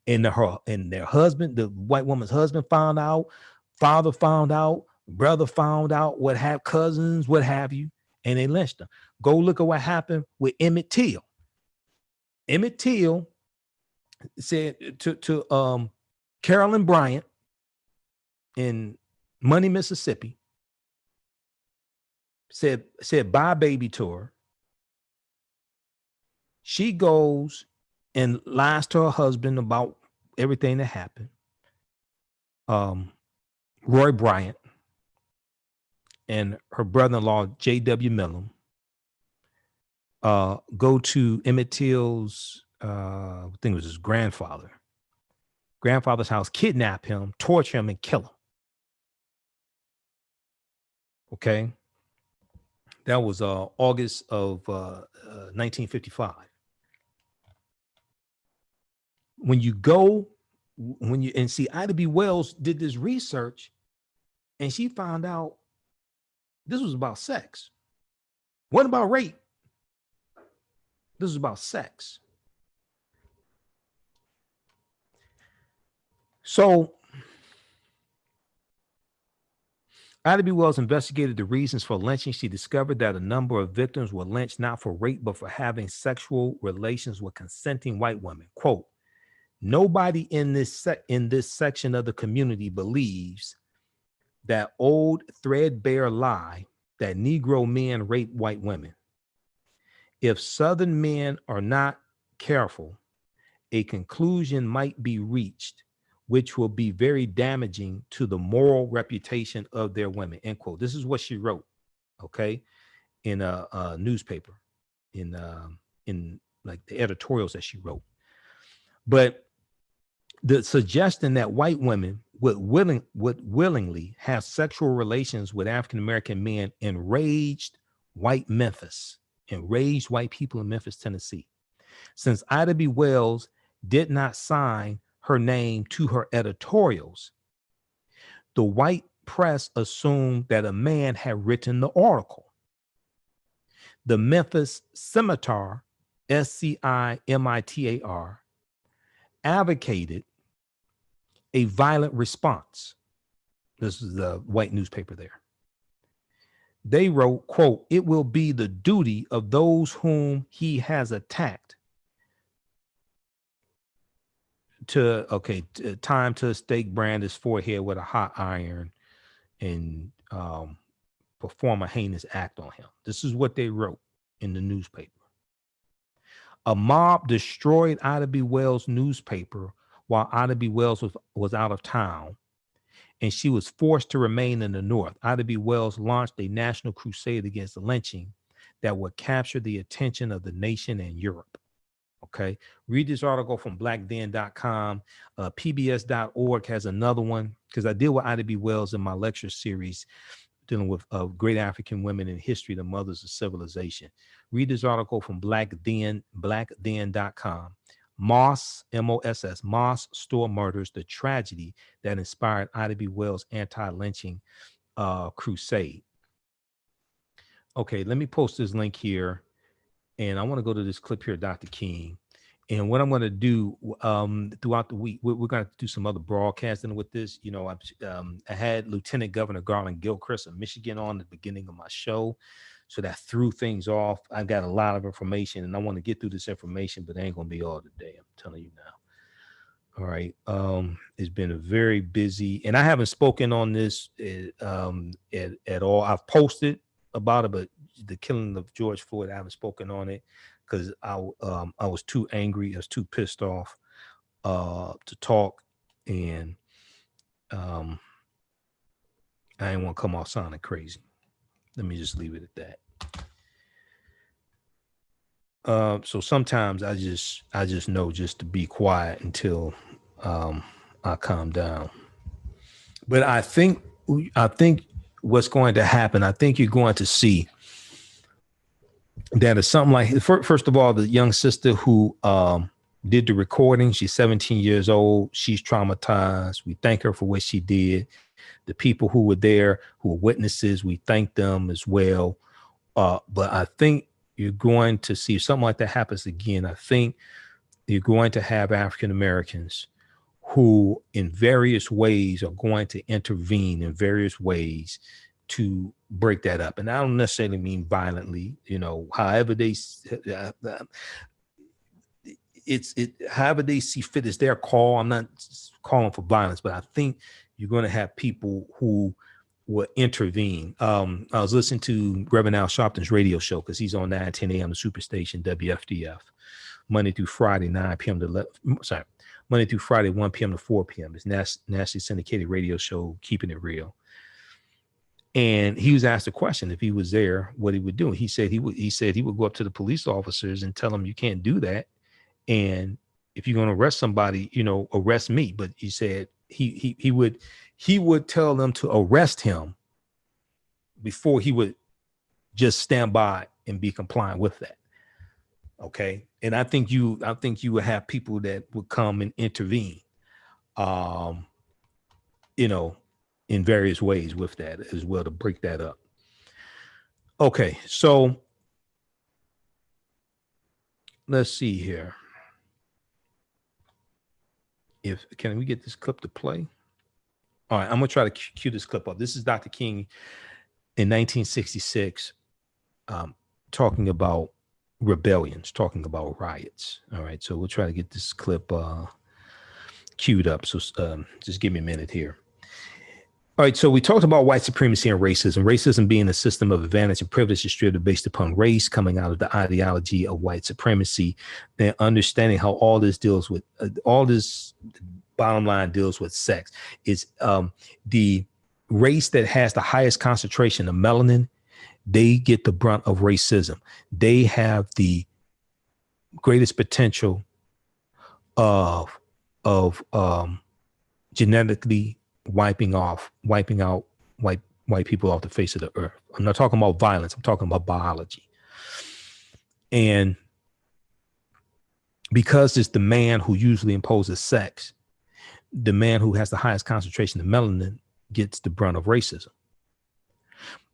And their husband, the white woman's husband found out, father found out, brother found out, what have cousins, what have you, and they lynched them. Go look at what happened with Emmett Till. Emmett Till said to Carolyn Bryant in Money, Mississippi, said bye baby to her. She goes and lies to her husband about everything that happened. Roy Bryant and her brother-in-law, J.W. Millam, go to Emmett Till's, I think it was his grandfather's house, kidnap him, torture him, and kill him. Okay. That was August of 1955. When you see Ida B. Wells did this research, and she found out this was about sex. What about rape? This is about sex. So Ida B. Wells investigated the reasons for lynching. She discovered that a number of victims were lynched not for rape, but for having sexual relations with consenting white women. Quote, nobody in this section of the community believes that old threadbare lie that Negro men rape white women. If Southern men are not careful, a conclusion might be reached which will be very damaging to the moral reputation of their women, end quote. This is what she wrote, okay, in a newspaper, in like the editorials that she wrote. But the suggestion that white women would willingly have sexual relations with African-American men enraged white people in Memphis, Tennessee. Since Ida B. Wells did not sign her name to her editorials, the white press assumed that a man had written the article. The Memphis Scimitar, SCIMITAR, advocated a violent response. This is the white newspaper there. They wrote, quote, it will be the duty of those whom he has attacked time to stake brand his forehead with a hot iron and perform a heinous act on him. This is what they wrote in the newspaper. A mob destroyed Ida B. Wells' newspaper while Ida B. Wells was out of town, and she was forced to remain in the North. Ida B. Wells launched a national crusade against the lynching that would capture the attention of the nation and Europe. Okay, read this article from blackden.com. PBS.org has another one because I deal with Ida B. Wells in my lecture series, dealing with great African women in history, the mothers of civilization. Read this article from blackden.com. Moss, M-O-S-S, Moss Store Murders, the tragedy that inspired Ida B. Wells' anti-lynching crusade. Okay, let me post this link here. And I want to go to this clip here, Dr. King. And what I'm going to do throughout the week, we're going to do some other broadcasting with this. You know, I had Lieutenant Governor Garland Gilchrist of Michigan on at the beginning of my show. So that threw things off. I've got a lot of information and I want to get through this information, but it ain't going to be all today. I'm telling you now. All right. It's been a very busy, and I haven't spoken on this at all. I've posted about it, but the killing of George Floyd, I haven't spoken on it because I was too angry, I was too pissed off to talk, and I didn't want to come off sounding crazy. Let me just leave it at that. So sometimes I just know just to be quiet until I calm down. But I think what's going to happen, I think you're going to see that it's something like, first of all, the young sister who did the recording, she's 17 years old. She's traumatized. We thank her for what she did. The people who were there, who were witnesses, we thank them as well. But I think you're going to see if something like that happens again. I think you're going to have African Americans who in various ways are going to intervene in various ways to break that up. And I don't necessarily mean violently, you know, however they however they see fit is their call. I'm not calling for violence, but I think you're going to have people who will intervene. I was listening to Reverend Al Sharpton's radio show because he's on 9:10 a.m. the Superstation, WFDF, Monday through Friday, 9 p.m. to 11. Sorry, Monday through Friday, 1 p.m. to 4 p.m. It's nationally syndicated radio show, Keeping It Real. And he was asked a question if he was there, what he would do. He said he would go up to the police officers and tell them you can't do that. And if you're going to arrest somebody, you know, arrest me. But he said he would tell them to arrest him before he would just stand by and be compliant with that. Okay. And I think you would have people that would come and intervene, you know, in various ways with that as well to break that up. Okay. So let's see here. Can we get this clip to play? All right. I'm going to try to cue this clip up. This is Dr. King in 1966, talking about rebellions, talking about riots. All right. So we'll try to get this clip queued up. So just give me a minute here. All right, so we talked about white supremacy and racism being a system of advantage and privilege distributed based upon race, coming out of the ideology of white supremacy, then understanding how all this deals with, all this bottom line deals with sex. Is the race that has the highest concentration of melanin, they get the brunt of racism. They have the greatest potential of genetically wiping out white people off the face of the earth. I'm not talking about violence. I'm talking about biology. And because it's the man who usually imposes sex, the man who has the highest concentration of melanin gets the brunt of racism.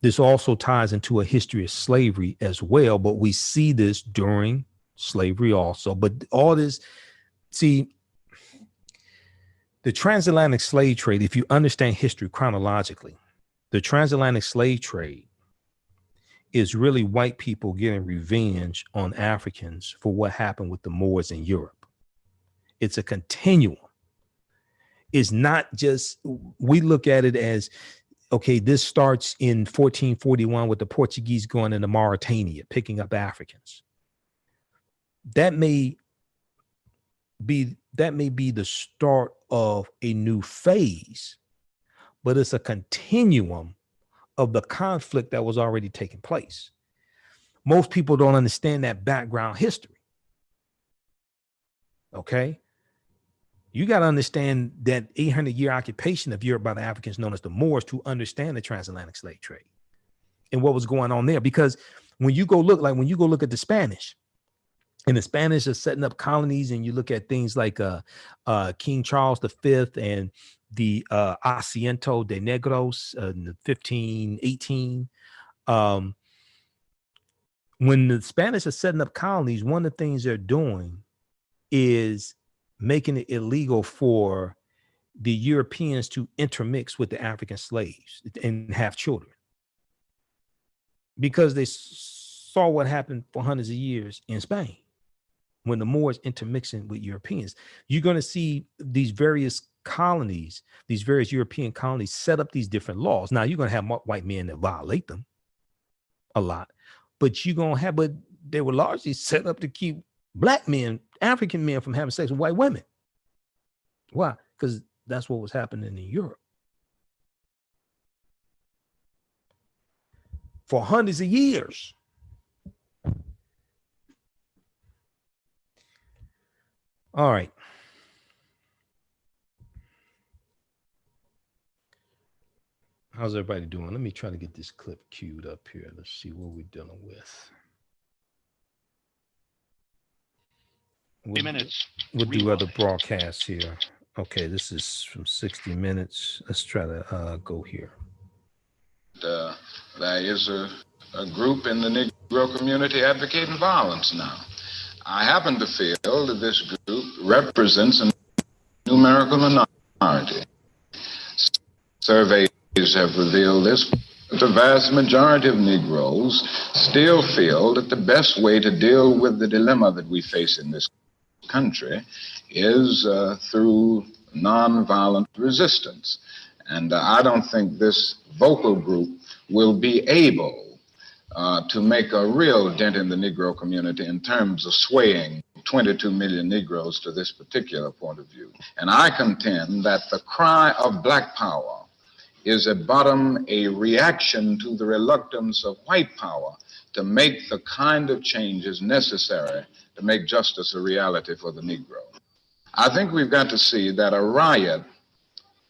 This also ties into a history of slavery as well, but we see this during slavery also. But all this, see, the transatlantic slave trade, if you understand history chronologically, the transatlantic slave trade is really white people getting revenge on Africans for what happened with the Moors in Europe. It's a continuum. It's not just, we look at it as, okay, this starts in 1441 with the Portuguese going into Mauritania, picking up Africans. That may be the start of a new phase, but it's a continuum of the conflict that was already taking place. Most people don't understand that background history. Okay. You got to understand that 800-year occupation of Europe by the Africans known as the Moors to understand the transatlantic slave trade and what was going on there. Because when you go look at the Spanish, and the Spanish are setting up colonies, and you look at things like King Charles V and the Asiento de Negros in 1518. When the Spanish are setting up colonies, one of the things they're doing is making it illegal for the Europeans to intermix with the African slaves and have children, because they saw what happened for hundreds of years in Spain when the Moors intermixing with Europeans. You're going to see these various colonies, these various European colonies set up these different laws. Now you're going to have white men that violate them a lot, but they were largely set up to keep black men, African men, from having sex with white women. Why? Because that's what was happening in Europe for hundreds of years. All right. How's everybody doing? Let me try to get this clip queued up here. Let's see what we're dealing with. We'll do other broadcasts here. Okay, this is from 60 Minutes. Let's try to go here. There is a group in the Negro community advocating violence now. I happen to feel that this group represents a numerical minority. Surveys have revealed this. The vast majority of Negroes still feel that the best way to deal with the dilemma that we face in this country is through nonviolent resistance. And I don't think this vocal group will be able to make a real dent in the Negro community in terms of swaying 22 million Negroes to this particular point of view. And I contend that the cry of black power is at bottom a reaction to the reluctance of white power to make the kind of changes necessary to make justice a reality for the Negro. I think we've got to see that a riot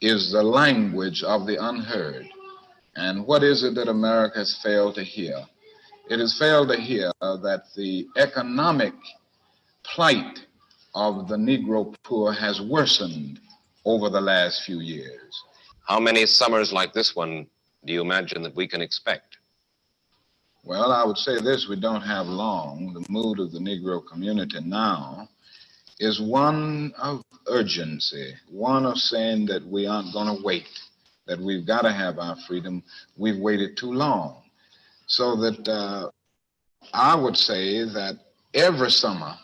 is the language of the unheard. And what is it that America has failed to hear? It has failed to hear that the economic plight of the Negro poor has worsened over the last few years. How many summers like this one do you imagine that we can expect? Well, I would say this: we don't have long. The mood of the Negro community now is one of urgency, one of saying that we aren't going to wait, that we've got to have our freedom. We've waited too long. So that I would say that every summer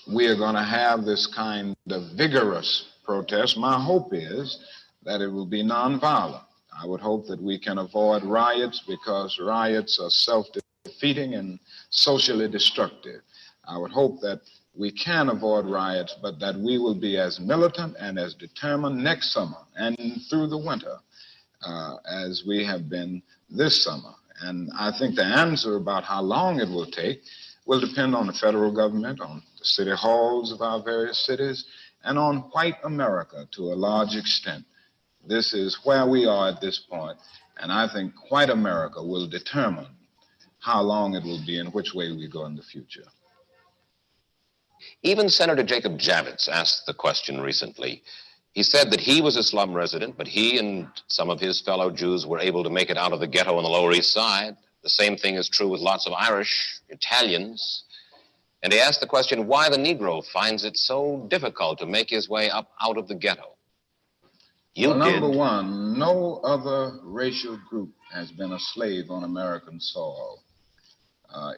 we are going to have this kind of vigorous protest. My hope is that it will be nonviolent. I would hope that we can avoid riots, because riots are self-defeating and socially destructive. I would hope that we can avoid riots, but that we will be as militant and as determined next summer and through the winter as we have been this summer. And I think the answer about how long it will take will depend on the federal government, on the city halls of our various cities, and on white America to a large extent. This is where we are at this point, and I think white America will determine how long it will be and which way we go in the future. Even Senator Jacob Javits asked the question recently. He said that he was a slum resident, but he and some of his fellow Jews were able to make it out of the ghetto on the Lower East Side. The same thing is true with lots of Irish, Italians. And he asked the question why the Negro finds it so difficult to make his way up out of the ghetto. Well, number one, no other racial group has been a slave on American soil.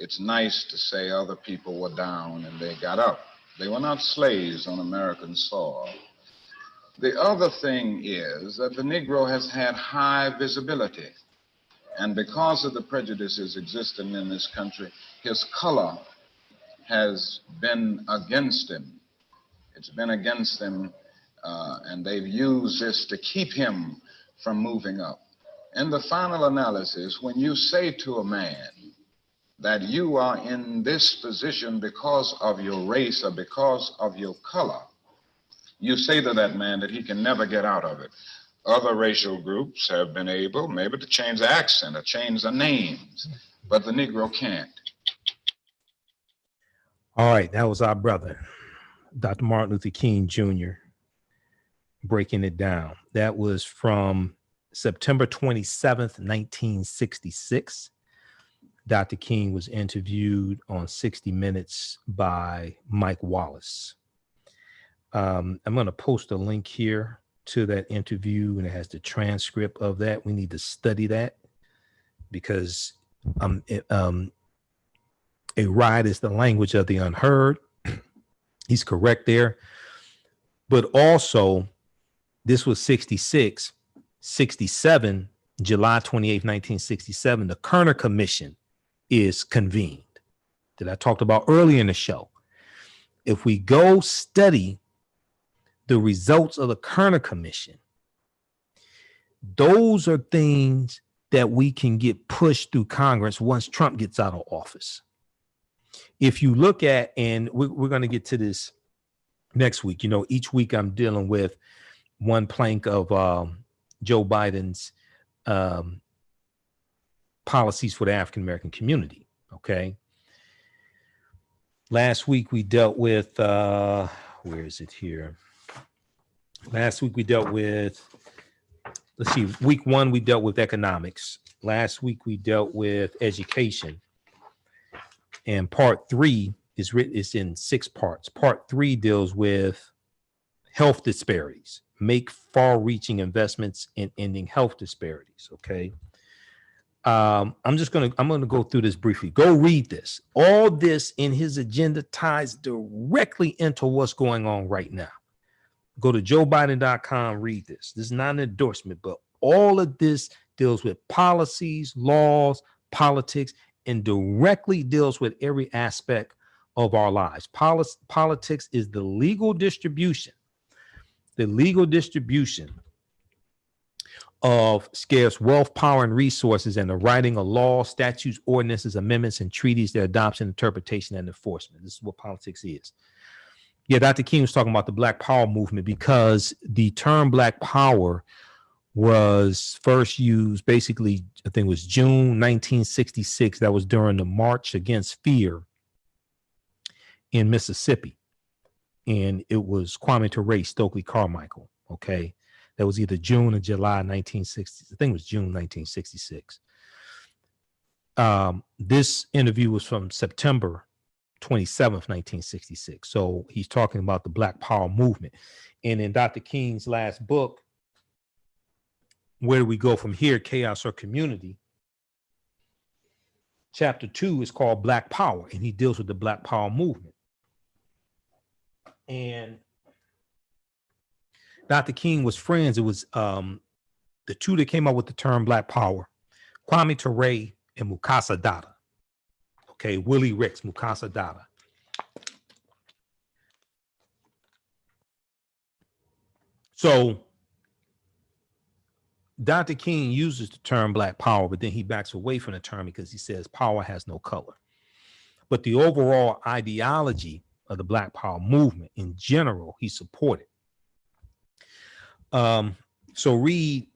It's nice to say other people were down and they got up. They were not slaves on American soil. The other thing is that the Negro has had high visibility. And because of the prejudices existing in this country, his color has been against him. It's been against him, and they've used this to keep him from moving up. In the final analysis, when you say to a man that you are in this position because of your race or because of your color, you say to that man that he can never get out of it. Other racial groups have been able maybe to change the accent or change the names, but the Negro can't. All right, that was our brother, Dr. Martin Luther King Jr., breaking it down. That was from September 27th, 1966. Dr. King was interviewed on 60 Minutes by Mike Wallace. I'm going to post a link here to that interview, and it has the transcript of that. We need to study that because a riot is the language of the unheard. He's correct there. But also, this was 66, 67, July 28th, 1967, the Kerner Commission is convened that I talked about earlier in the show. If we go study the results of the Kerner Commission, those are things that we can get pushed through Congress once Trump gets out of office. If you look at, and we're going to get to this next week, you know, each week I'm dealing with one plank of Joe Biden's policies for the African-American community. Okay. Last week we dealt with, where is it here? Last week we dealt with, let's see, week one, we dealt with economics. Last week we dealt with education. And part three is in 6 parts. Part 3 deals with health disparities, make far-reaching investments in ending health disparities. Okay. I'm going to go through this briefly. Go read this. All this in his agenda ties directly into what's going on right now. Go to joebiden.com, read this. This is not an endorsement, but all of this deals with policies, laws, politics, and directly deals with every aspect of our lives. Politics is the legal distribution of scarce wealth, power, and resources, and the writing of laws, statutes, ordinances, amendments, and treaties, their adoption, interpretation, and enforcement. This is what politics is. Yeah, Dr. King was talking about the Black Power movement because the term Black Power was first used basically, I think it was June 1966. That was during the March Against Fear in Mississippi. And it was Kwame Ture, Stokely Carmichael. Okay. That was either June or July 1960. I think it was June 1966. This interview was from September 27th, 1966. So he's talking about the Black Power movement. And in Dr. King's last book, Where Do We Go From Here, Chaos or Community? Chapter 2 is called Black Power, and he deals with the Black Power movement. And Dr. King was friends. It was the two that came up with the term Black Power, Kwame Ture and Mukasa Dada. Okay, Willie Ricks, Mukasa Dada. So Dr. King uses the term Black Power, but then he backs away from the term because he says power has no color. But the overall ideology of the Black Power movement in general, he supported. So read,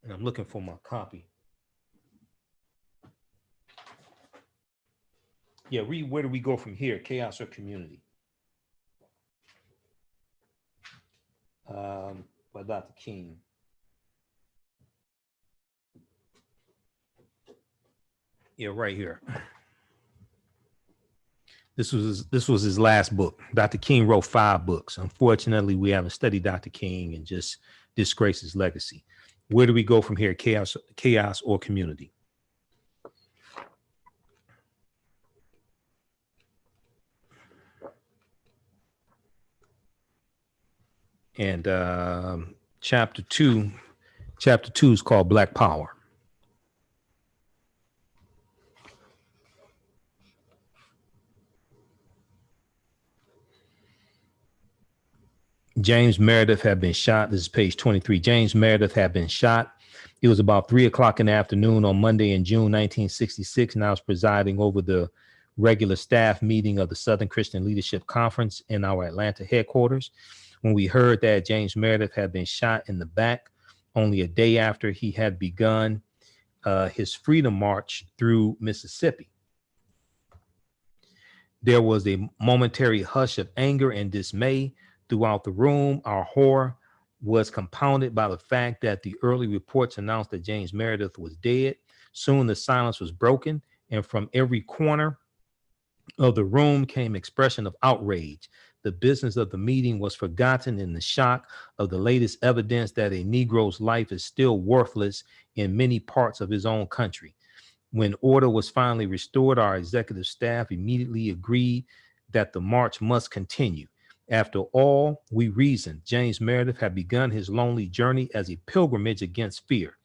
and I'm looking for my copy. Yeah, read Where Do We Go From Here, Chaos or Community? By Dr. King. Yeah, right here. This was his last book. Dr. King wrote 5 books. Unfortunately, we haven't studied Dr. King and just disgrace his legacy. Where do we go from here? Chaos or community? And chapter 2 is called Black Power. James Meredith had been shot. This is page 23. James Meredith had been shot. It was about 3 o'clock in the afternoon on Monday in June 1966, and I was presiding over the regular staff meeting of the Southern Christian Leadership Conference in our Atlanta headquarters when we heard that James Meredith had been shot in the back only a day after he had begun his freedom march through Mississippi. There was a momentary hush of anger and dismay throughout the room. Our horror was compounded by the fact that the early reports announced that James Meredith was dead. Soon the silence was broken, and from every corner of the room came expression of outrage. The business of the meeting was forgotten in the shock of the latest evidence that a Negro's life is still worthless in many parts of his own country. When order was finally restored, our executive staff immediately agreed that the march must continue. After all, we reasoned, James Meredith had begun his lonely journey as a pilgrimage against fear.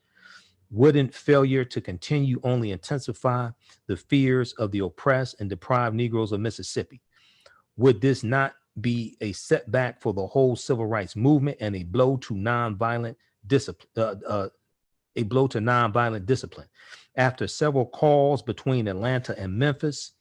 Wouldn't failure to continue only intensify the fears of the oppressed and deprived Negroes of Mississippi? Would this not be a setback for the whole civil rights movement and a blow to nonviolent discipline? After several calls between Atlanta and Memphis,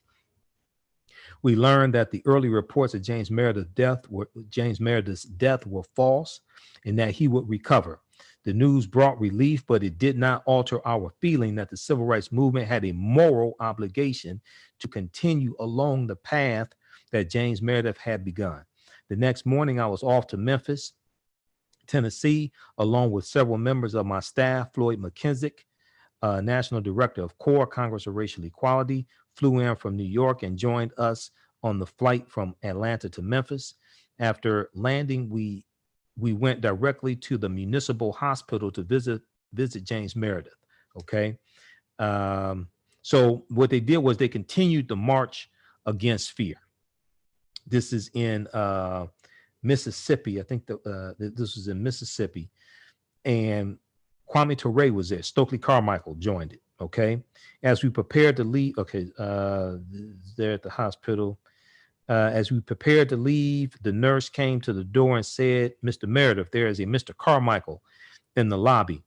we learned that the early reports of James Meredith's death were false and that he would recover. The news brought relief, but it did not alter our feeling that the civil rights movement had a moral obligation to continue along the path that James Meredith had begun. The next morning, I was off to Memphis, Tennessee, along with several members of my staff. Floyd McKenzick, National Director of CORE, Congress of Racial Equality, flew in from New York and joined us on the flight from Atlanta to Memphis. After landing, we went directly to the municipal hospital to visit James Meredith. Okay. So what they did was they continued the march against fear. This is in Mississippi. I think this was in Mississippi. And Kwame Ture was there. Stokely Carmichael joined it. Okay. As we prepared to leave, there at the hospital. As we prepared to leave, the nurse came to the door and said, Mr. Meredith, there is a Mr. Carmichael in the lobby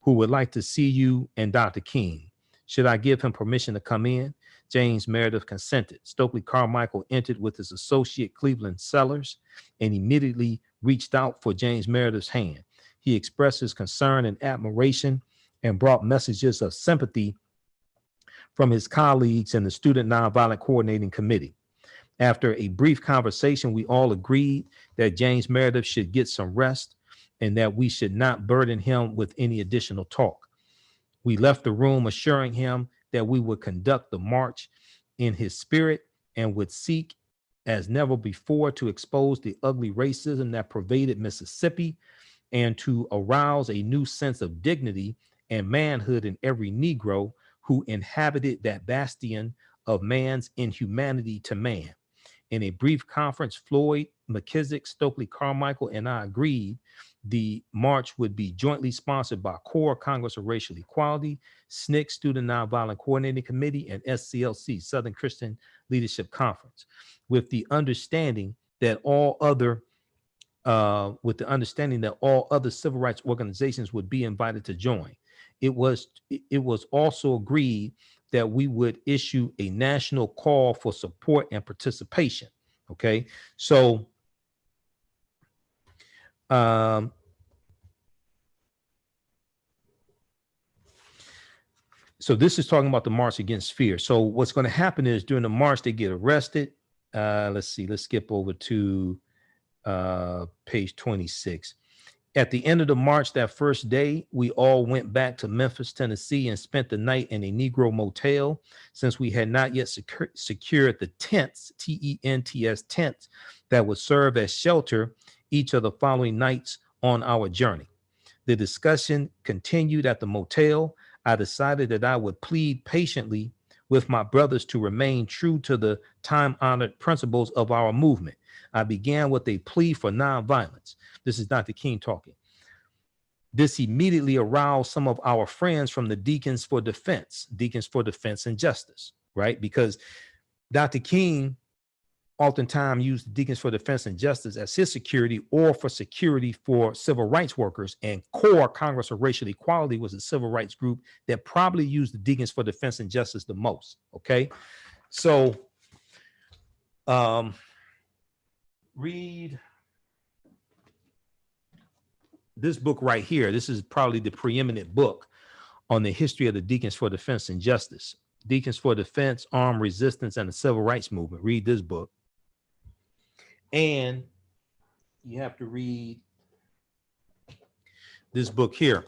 who would like to see you and Dr. King. Should I give him permission to come in? James Meredith consented. Stokely Carmichael entered with his associate Cleveland Sellers and immediately reached out for James Meredith's hand. He expressed his concern and admiration and brought messages of sympathy from his colleagues in the Student Nonviolent Coordinating Committee. After a brief conversation, we all agreed that James Meredith should get some rest and that we should not burden him with any additional talk. We left the room assuring him that we would conduct the march in his spirit and would seek as never before to expose the ugly racism that pervaded Mississippi and to arouse a new sense of dignity and manhood in every Negro who inhabited that bastion of man's inhumanity to man. In a brief conference, Floyd McKenzick, Stokely Carmichael, and I agreed the march would be jointly sponsored by CORE, Congress of Racial Equality, SNCC, Student Nonviolent Coordinating Committee, and SCLC, Southern Christian Leadership Conference, with the understanding that all other civil rights organizations would be invited to join. It was also agreed that we would issue a national call for support and participation. Okay, so this is talking about the March Against Fear. So what's going to happen is during the march, they get arrested. Let's skip over to page 26. At the end of the march that first day, we all went back to Memphis, Tennessee, and spent the night in a Negro motel since we had not yet secured the tents, TENTS tents, that would serve as shelter each of the following nights on our journey. The discussion continued at the motel. I decided that I would plead patiently with my brothers to remain true to the time-honored principles of our movement. I began with a plea for nonviolence. This is Dr. King talking. This immediately aroused some of our friends from the Deacons for Defense and Justice, right? Because Dr. King oftentimes used the Deacons for Defense and Justice as his security or for security for civil rights workers. And CORE, Congress of Racial Equality, was a civil rights group that probably used the Deacons for Defense and Justice the most, okay? So Read this book right here. This is probably the preeminent book on the history of the Deacons for Defense and Justice. Deacons for Defense, Armed Resistance, and the Civil Rights Movement. Read this book. And you have to read this book here.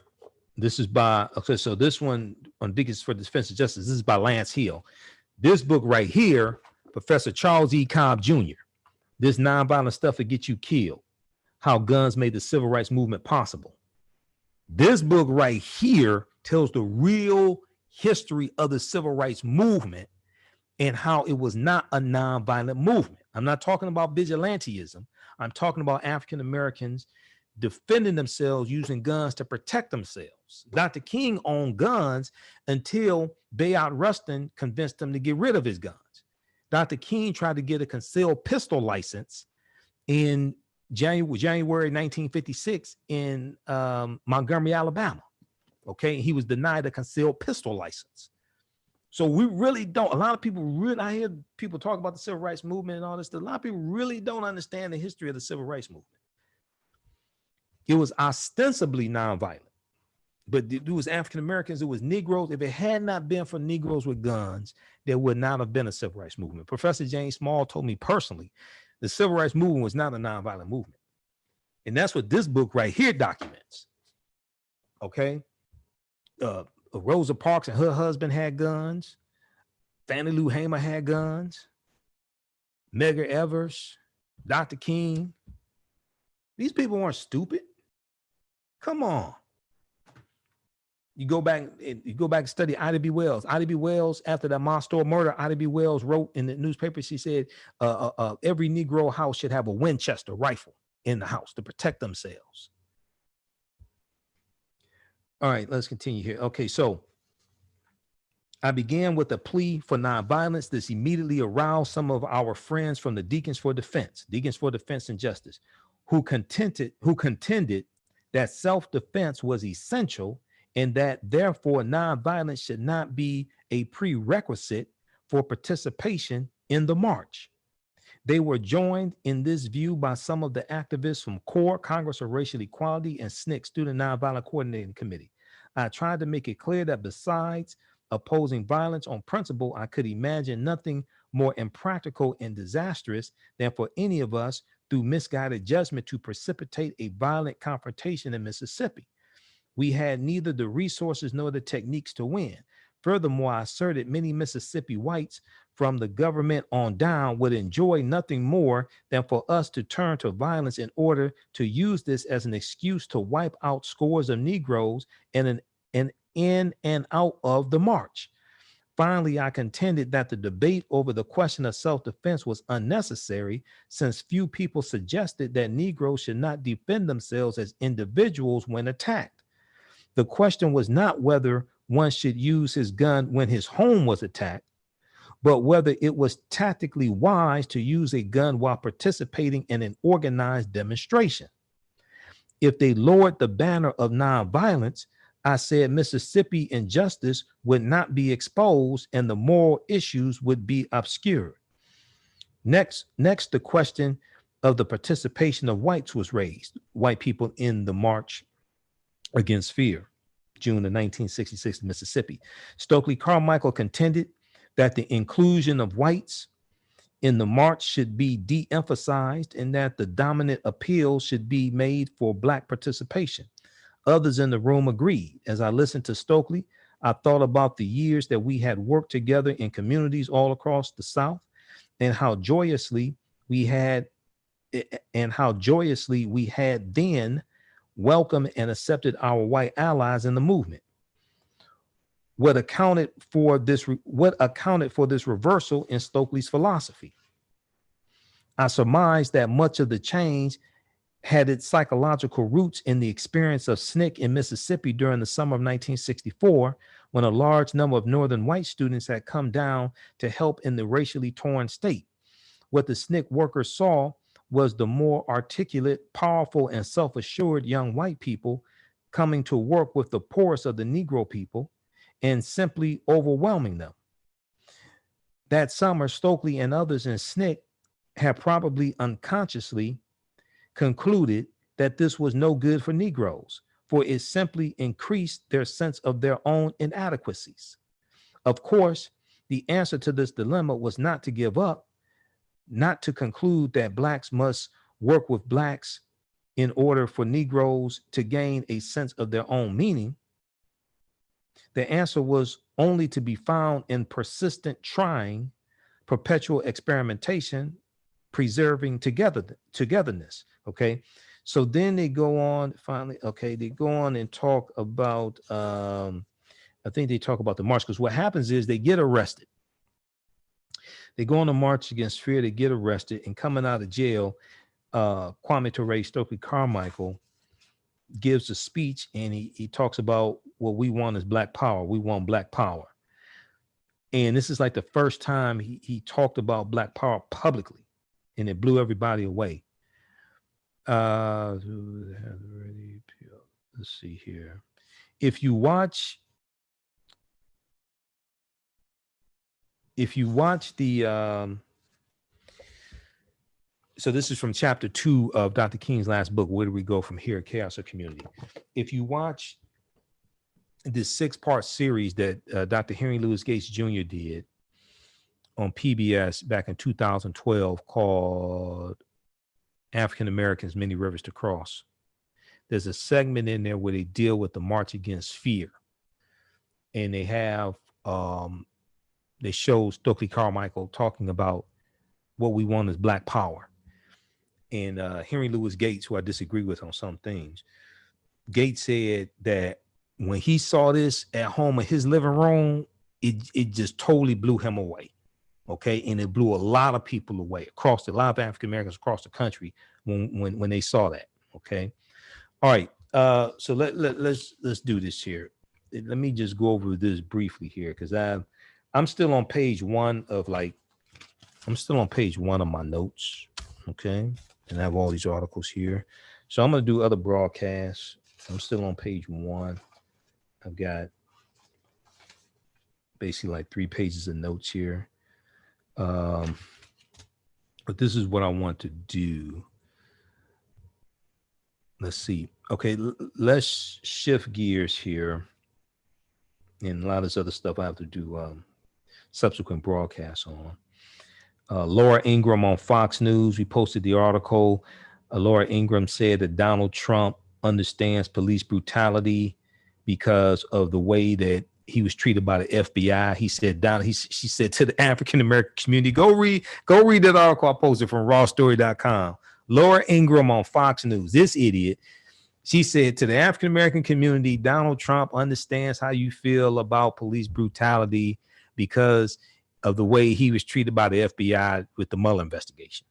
This is by, okay, so this one on Deacons for Defense and Justice, this is by Lance Hill. This book right here, Professor Charles E. Cobb Jr., This Nonviolent Stuff That Gets You Killed, How Guns Made the Civil Rights Movement Possible. This book right here tells the real history of the civil rights movement and how it was not a nonviolent movement. I'm not talking about vigilantism. I'm talking about African Americans defending themselves using guns to protect themselves. Dr. King owned guns until Bayard Rustin convinced him to get rid of his guns. Dr. King tried to get a concealed pistol license in January 1956 in Montgomery, Alabama. Okay, he was denied a concealed pistol license. So we really don't, a lot of people really, I hear people talk about the civil rights movement and all this, a lot of people really don't understand the history of the civil rights movement. It was ostensibly nonviolent, but it was African Americans, it was Negroes. If it had not been for Negroes with guns, there would not have been a civil rights movement. Professor James Small told me personally, the civil rights movement was not a nonviolent movement. And that's what this book right here documents. Okay. Rosa Parks and her husband had guns. Fannie Lou Hamer had guns. Medgar Evers, Dr. King. These people weren't stupid. Come on. You go back and study Ida B. Wells. Ida B. Wells, after that Mostor murder, Ida B. Wells wrote in the newspaper, she said, every Negro house should have a Winchester rifle in the house to protect themselves. All right, let's continue here. Okay, so I began with a plea for nonviolence. This immediately aroused some of our friends from the Deacons for Defense and Justice, who contended that self-defense was essential and that therefore nonviolence should not be a prerequisite for participation in the march. They were joined in this view by some of the activists from CORE, Congress of Racial Equality, and SNCC, Student Nonviolent Coordinating Committee. I tried to make it clear that besides opposing violence on principle, I could imagine nothing more impractical and disastrous than for any of us, through misguided judgment, to precipitate a violent confrontation in Mississippi. We had neither the resources nor the techniques to win. Furthermore, I asserted many Mississippi whites from the government on down would enjoy nothing more than for us to turn to violence in order to use this as an excuse to wipe out scores of Negroes and in and out of the march. Finally, I contended that the debate over the question of self-defense was unnecessary, since few people suggested that Negroes should not defend themselves as individuals when attacked. The question was not whether one should use his gun when his home was attacked, but whether it was tactically wise to use a gun while participating in an organized demonstration. If they lowered the banner of nonviolence, I said Mississippi injustice would not be exposed and the moral issues would be obscured. Next, the question of the participation of whites was raised, white people in the March Against Fear, June of 1966 in Mississippi. Stokely Carmichael contended that the inclusion of whites in the march should be de-emphasized and that the dominant appeal should be made for Black participation. Others in the room agreed. As I listened to Stokely, I thought about the years that we had worked together in communities all across the South and how joyously we had then welcomed and accepted our white allies in the movement. What accounted for this reversal in Stokely's philosophy? I surmised that much of the change had its psychological roots in the experience of SNCC in Mississippi during the summer of 1964, when a large number of Northern white students had come down to help in the racially torn state. What the SNCC workers saw was the more articulate, powerful, and self-assured young white people coming to work with the poorest of the Negro people and simply overwhelming them. That summer, Stokely and others in SNCC have probably unconsciously concluded that this was no good for Negroes, for it simply increased their sense of their own inadequacies. Of course, the answer to this dilemma was not to give up, not to conclude that blacks must work with blacks in order for Negroes to gain a sense of their own meaning. The answer was only to be found in persistent trying, perpetual experimentation, preserving togetherness. Okay. So then they go on finally. Okay. They go on and talk about, I think they talk about the march, because what happens is they get arrested. They go on a march against fear. They get arrested, and coming out of jail, Kwame Ture Stokely Carmichael gives a speech, and he talks about what we want is black power. We want black power. And this is like the first time he talked about black power publicly, and it blew everybody away. Let's see here. If you watch the so this is from chapter 2 of Dr. King's last book, Where Do We Go From Here, Chaos or Community? If you watch this 6-part series that Dr. Henry Louis Gates Jr. did on PBS back in 2012 called African Americans, Many Rivers to Cross, there's a segment in there where they deal with the March Against Fear. And they have, they show Stokely Carmichael talking about what we want is black power. And Henry Louis Gates, who I disagree with on some things, Gates said that when he saw this at home in his living room, it just totally blew him away. Okay. And it blew a lot of people away across a lot of African Americans across the country when they saw that. Okay. All right. So let's do this here. Let me just go over this briefly here, because I'm still on page 1 of my notes. Okay. And I have all these articles here. So I'm going to do other broadcasts. I'm still on page 1. I've got basically like 3 pages of notes here. But this is what I want to do. Let's see. Okay, let's shift gears here. And a lot of this other stuff I have to do subsequent broadcasts on. Laura Ingraham on Fox News, we posted the article. Laura Ingraham said that Donald Trump understands police brutality because of the way that he was treated by the FBI. He said, she said to the African American community, go read that article I posted from rawstory.com. Laura Ingraham on Fox News, this idiot, she said to the African American community, Donald Trump understands how you feel about police brutality because of the way he was treated by the FBI with the Mueller investigation.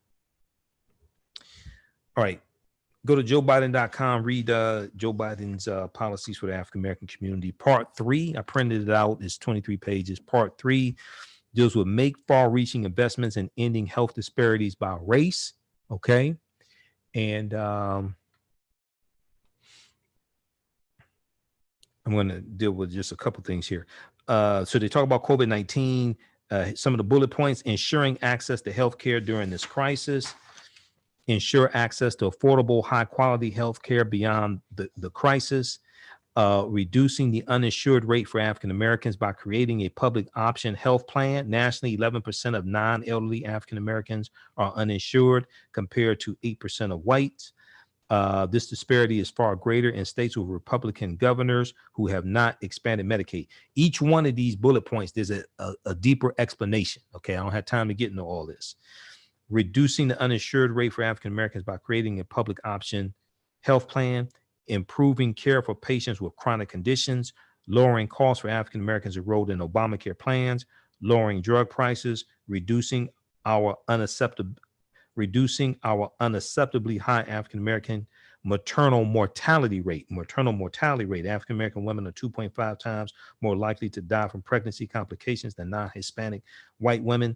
All right. Go to joebiden.com, read Joe Biden's policies for the African American community. Part 3, I printed it out. It's 23 pages. Part 3 deals with make far-reaching investments in ending health disparities by race. Okay. And I'm going to deal with just a couple things here. So they talk about COVID-19, some of the bullet points: ensuring access to healthcare during this crisis, ensure access to affordable, high-quality healthcare beyond the crisis, reducing the uninsured rate for African Americans by creating a public option health plan. Nationally, 11% of non-elderly African Americans are uninsured compared to 8% of whites. This disparity is far greater in states with Republican governors who have not expanded Medicaid. Each one of these bullet points, there's a deeper explanation. Okay, I don't have time to get into all this. Reducing the uninsured rate for African Americans by creating a public option health plan, improving care for patients with chronic conditions, lowering costs for African Americans enrolled in Obamacare plans, lowering drug prices, reducing our unacceptably high African American maternal mortality rate. African American women are 2.5 times more likely to die from pregnancy complications than non-Hispanic white women.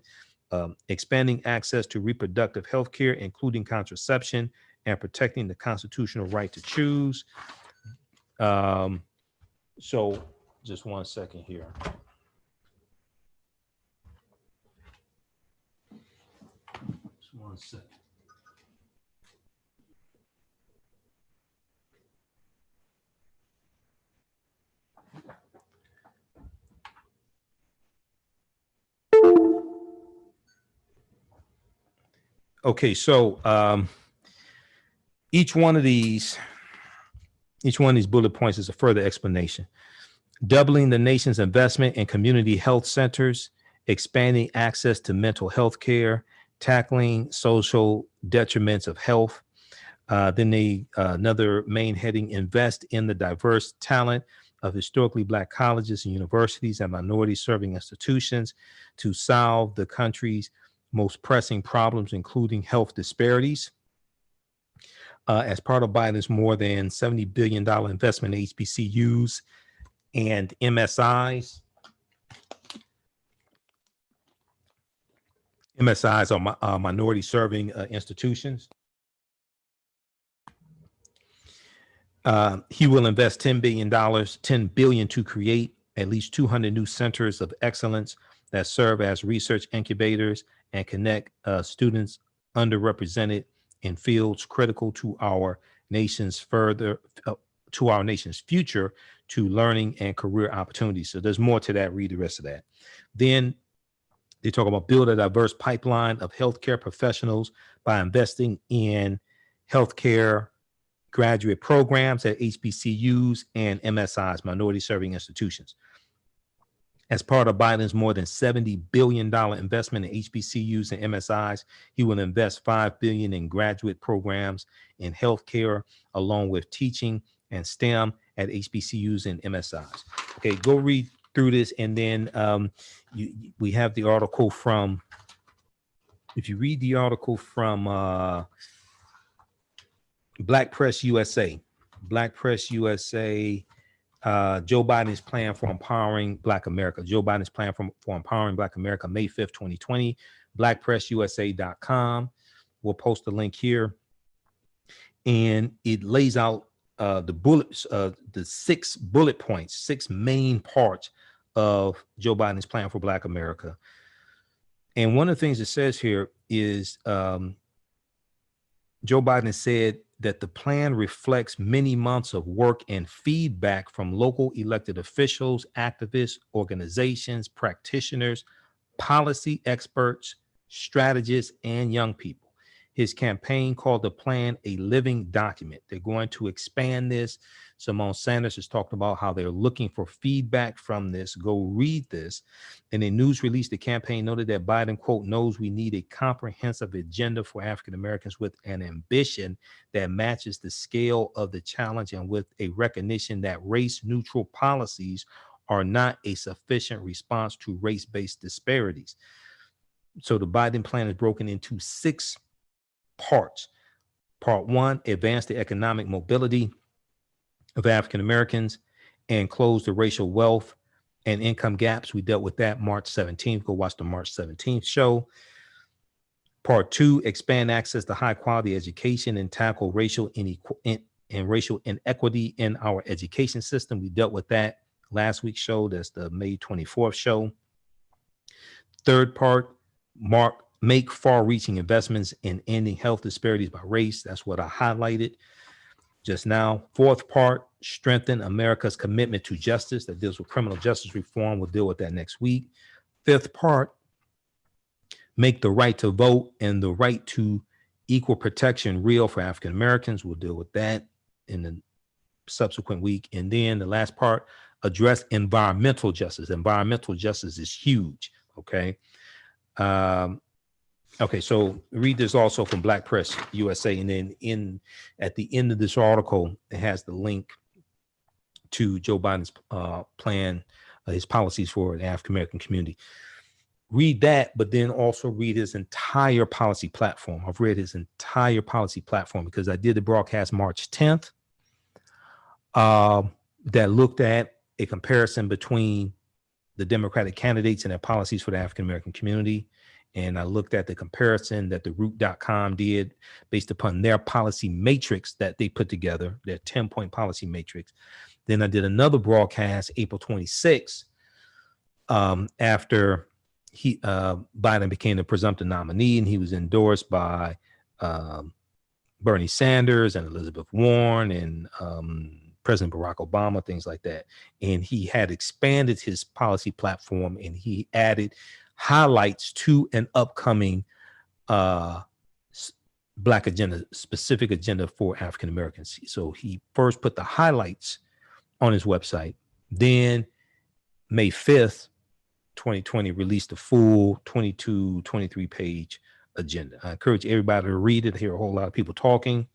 Expanding access to reproductive health care, including contraception, and protecting the constitutional right to choose. So just 1 second here. Just 1 1 second. Okay, so each one of these bullet points is a further explanation. Doubling the nation's investment in community health centers, expanding access to mental health care, tackling social detriments of health. Then another main heading, invest in the diverse talent of historically Black colleges and universities and minority serving institutions to solve the country's most pressing problems, including health disparities. As part of Biden's more than $70 billion investment in HBCUs and MSIs. MSIs are minority serving institutions. He will invest $10 billion to create at least 200 new centers of excellence that serve as research incubators and connect students underrepresented in fields critical to our nation's future to learning and career opportunities. So there's more to that. Read the rest of that. Then they talk about build a diverse pipeline of healthcare professionals by investing in healthcare graduate programs at HBCUs and MSIs, minority serving institutions. As part of Biden's more than $70 billion investment in HBCUs and MSIs, he will invest $5 billion in graduate programs in healthcare, along with teaching and STEM at HBCUs and MSIs. Okay, go read through this, and then we have the article from. If you read the article from Black Press USA, Joe Biden's plan for empowering Black America. Joe Biden's plan for empowering Black America, May 5th, 2020, blackpressusa.com. We'll post the link here. And it lays out the 6 bullet points, 6 main parts of Joe Biden's plan for Black America. And one of the things it says here is Joe Biden said that the plan reflects many months of work and feedback from local elected officials, activists, organizations, practitioners, policy experts, strategists, and young people. His campaign called the plan a living document. They're going to expand this. Simone Sanders has talked about how they're looking for feedback from this. Go read this. In a news release, the campaign noted that Biden, quote, knows we need a comprehensive agenda for African Americans with an ambition that matches the scale of the challenge and with a recognition that race-neutral policies are not a sufficient response to race-based disparities. So the Biden plan is broken into 6 parts. Part 1, advance the economic mobility of African Americans and close the racial wealth and income gaps. We dealt with that March 17th. Go watch the March 17th show. Part 2, expand access to high quality education and tackle racial inequity in our education system. We dealt with that last week's show. That's the May 24th show. Third part, make far-reaching investments in ending health disparities by race. That's what I highlighted just now. Fourth part, strengthen America's commitment to justice. That deals with criminal justice reform. We'll deal with that next week. Fifth part, make the right to vote and the right to equal protection real for African Americans. We'll deal with that in the subsequent week. And then the last part, address environmental justice. Environmental justice is huge. Okay. Okay, so read this also from Black Press USA, and then at the end of this article, it has the link to Joe Biden's plan, his policies for the African American community. Read that, but then also read his entire policy platform. I've read his entire policy platform because I did the broadcast March 10th that looked at a comparison between the Democratic candidates and their policies for the African American community. And I looked at the comparison that the Root.com did based upon their policy matrix that they put together, their 10-point policy matrix. Then I did another broadcast April 26th after Biden became the presumptive nominee, and he was endorsed by Bernie Sanders and Elizabeth Warren and President Barack Obama, things like that. And he had expanded his policy platform, and he added highlights to an upcoming Black agenda, specific agenda for African Americans. So he first put the highlights on his website, then May 5th, 2020, released the full 23 page agenda. I encourage everybody to read it. I hear a whole lot of people talking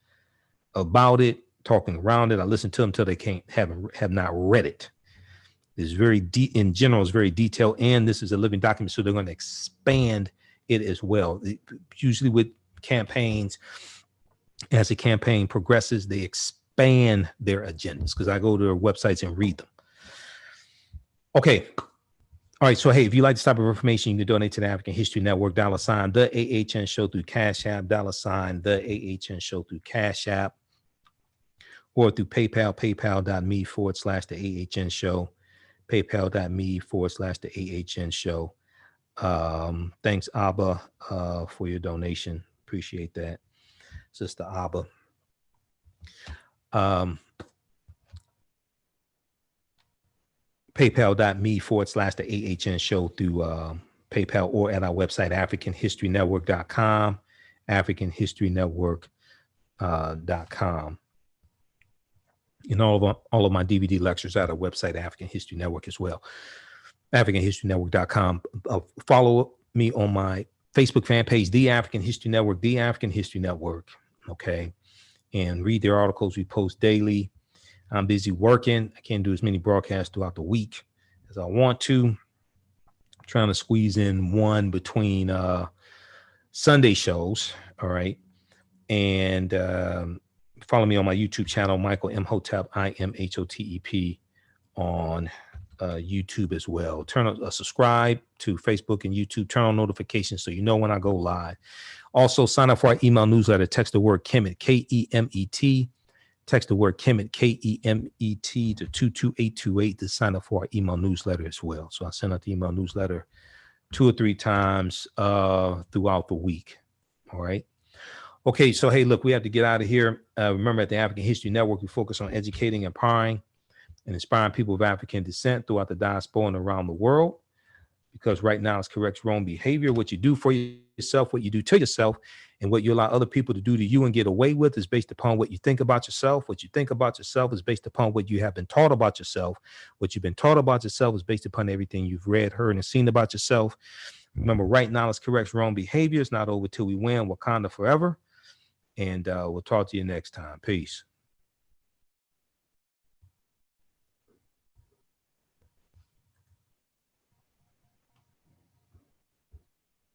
about it, talking around it. I listen to them until they have not read it. It's very deep in general, it's very detailed, and this is a living document, so they're going to expand it as well. Usually with campaigns, as the campaign progresses, they expand their agendas, because I go to their websites and read them. Okay. All right. So, hey, if you like this type of information, you can donate to the African History Network, $, the AHN Show through Cash App, $, the AHN Show through Cash App, or through PayPal, paypal.me/the AHN Show, paypal.me/the AHN Show. Thanks, Abba, for your donation. Appreciate that, Sister Abba. PayPal.me/the AHN Show through PayPal, or at our website, AfricanHistoryNetwork.com, AfricanHistoryNetwork.com. And all of my DVD lectures at our website, African History Network, as well, AfricanHistoryNetwork.com. Follow me on my Facebook fan page, The African History Network, The African History Network. Okay. And read their articles. We post daily. I'm busy working. I can't do as many broadcasts throughout the week as I want to. I'm trying to squeeze in one between Sunday shows. All right. And follow me on my YouTube channel, Michael Imhotep, IMHOTEP, on YouTube as well. Subscribe to Facebook and YouTube. Turn on notifications so you know when I go live. Also, sign up for our email newsletter. Text the word Kemet, KEMET. Text the word Kemet, KEMET, to 22828 to sign up for our email newsletter as well. So I send out the email newsletter 2 or 3 times throughout the week. All right. Okay. So, hey, look, we have to get out of here. Remember, at the African History Network, we focus on educating, empowering, and inspiring people of African descent throughout the diaspora and around the world. Because right now, it's correct wrong behavior. What you do for yourself, what you do to yourself, and what you allow other people to do to you and get away with is based upon what you think about yourself. What you think about yourself is based upon what you have been taught about yourself. What you've been taught about yourself is based upon everything you've read, heard, and seen about yourself. Remember, right now, it's correct wrong behavior. It's not over till we win. Wakanda forever. And we'll talk to you next time. Peace.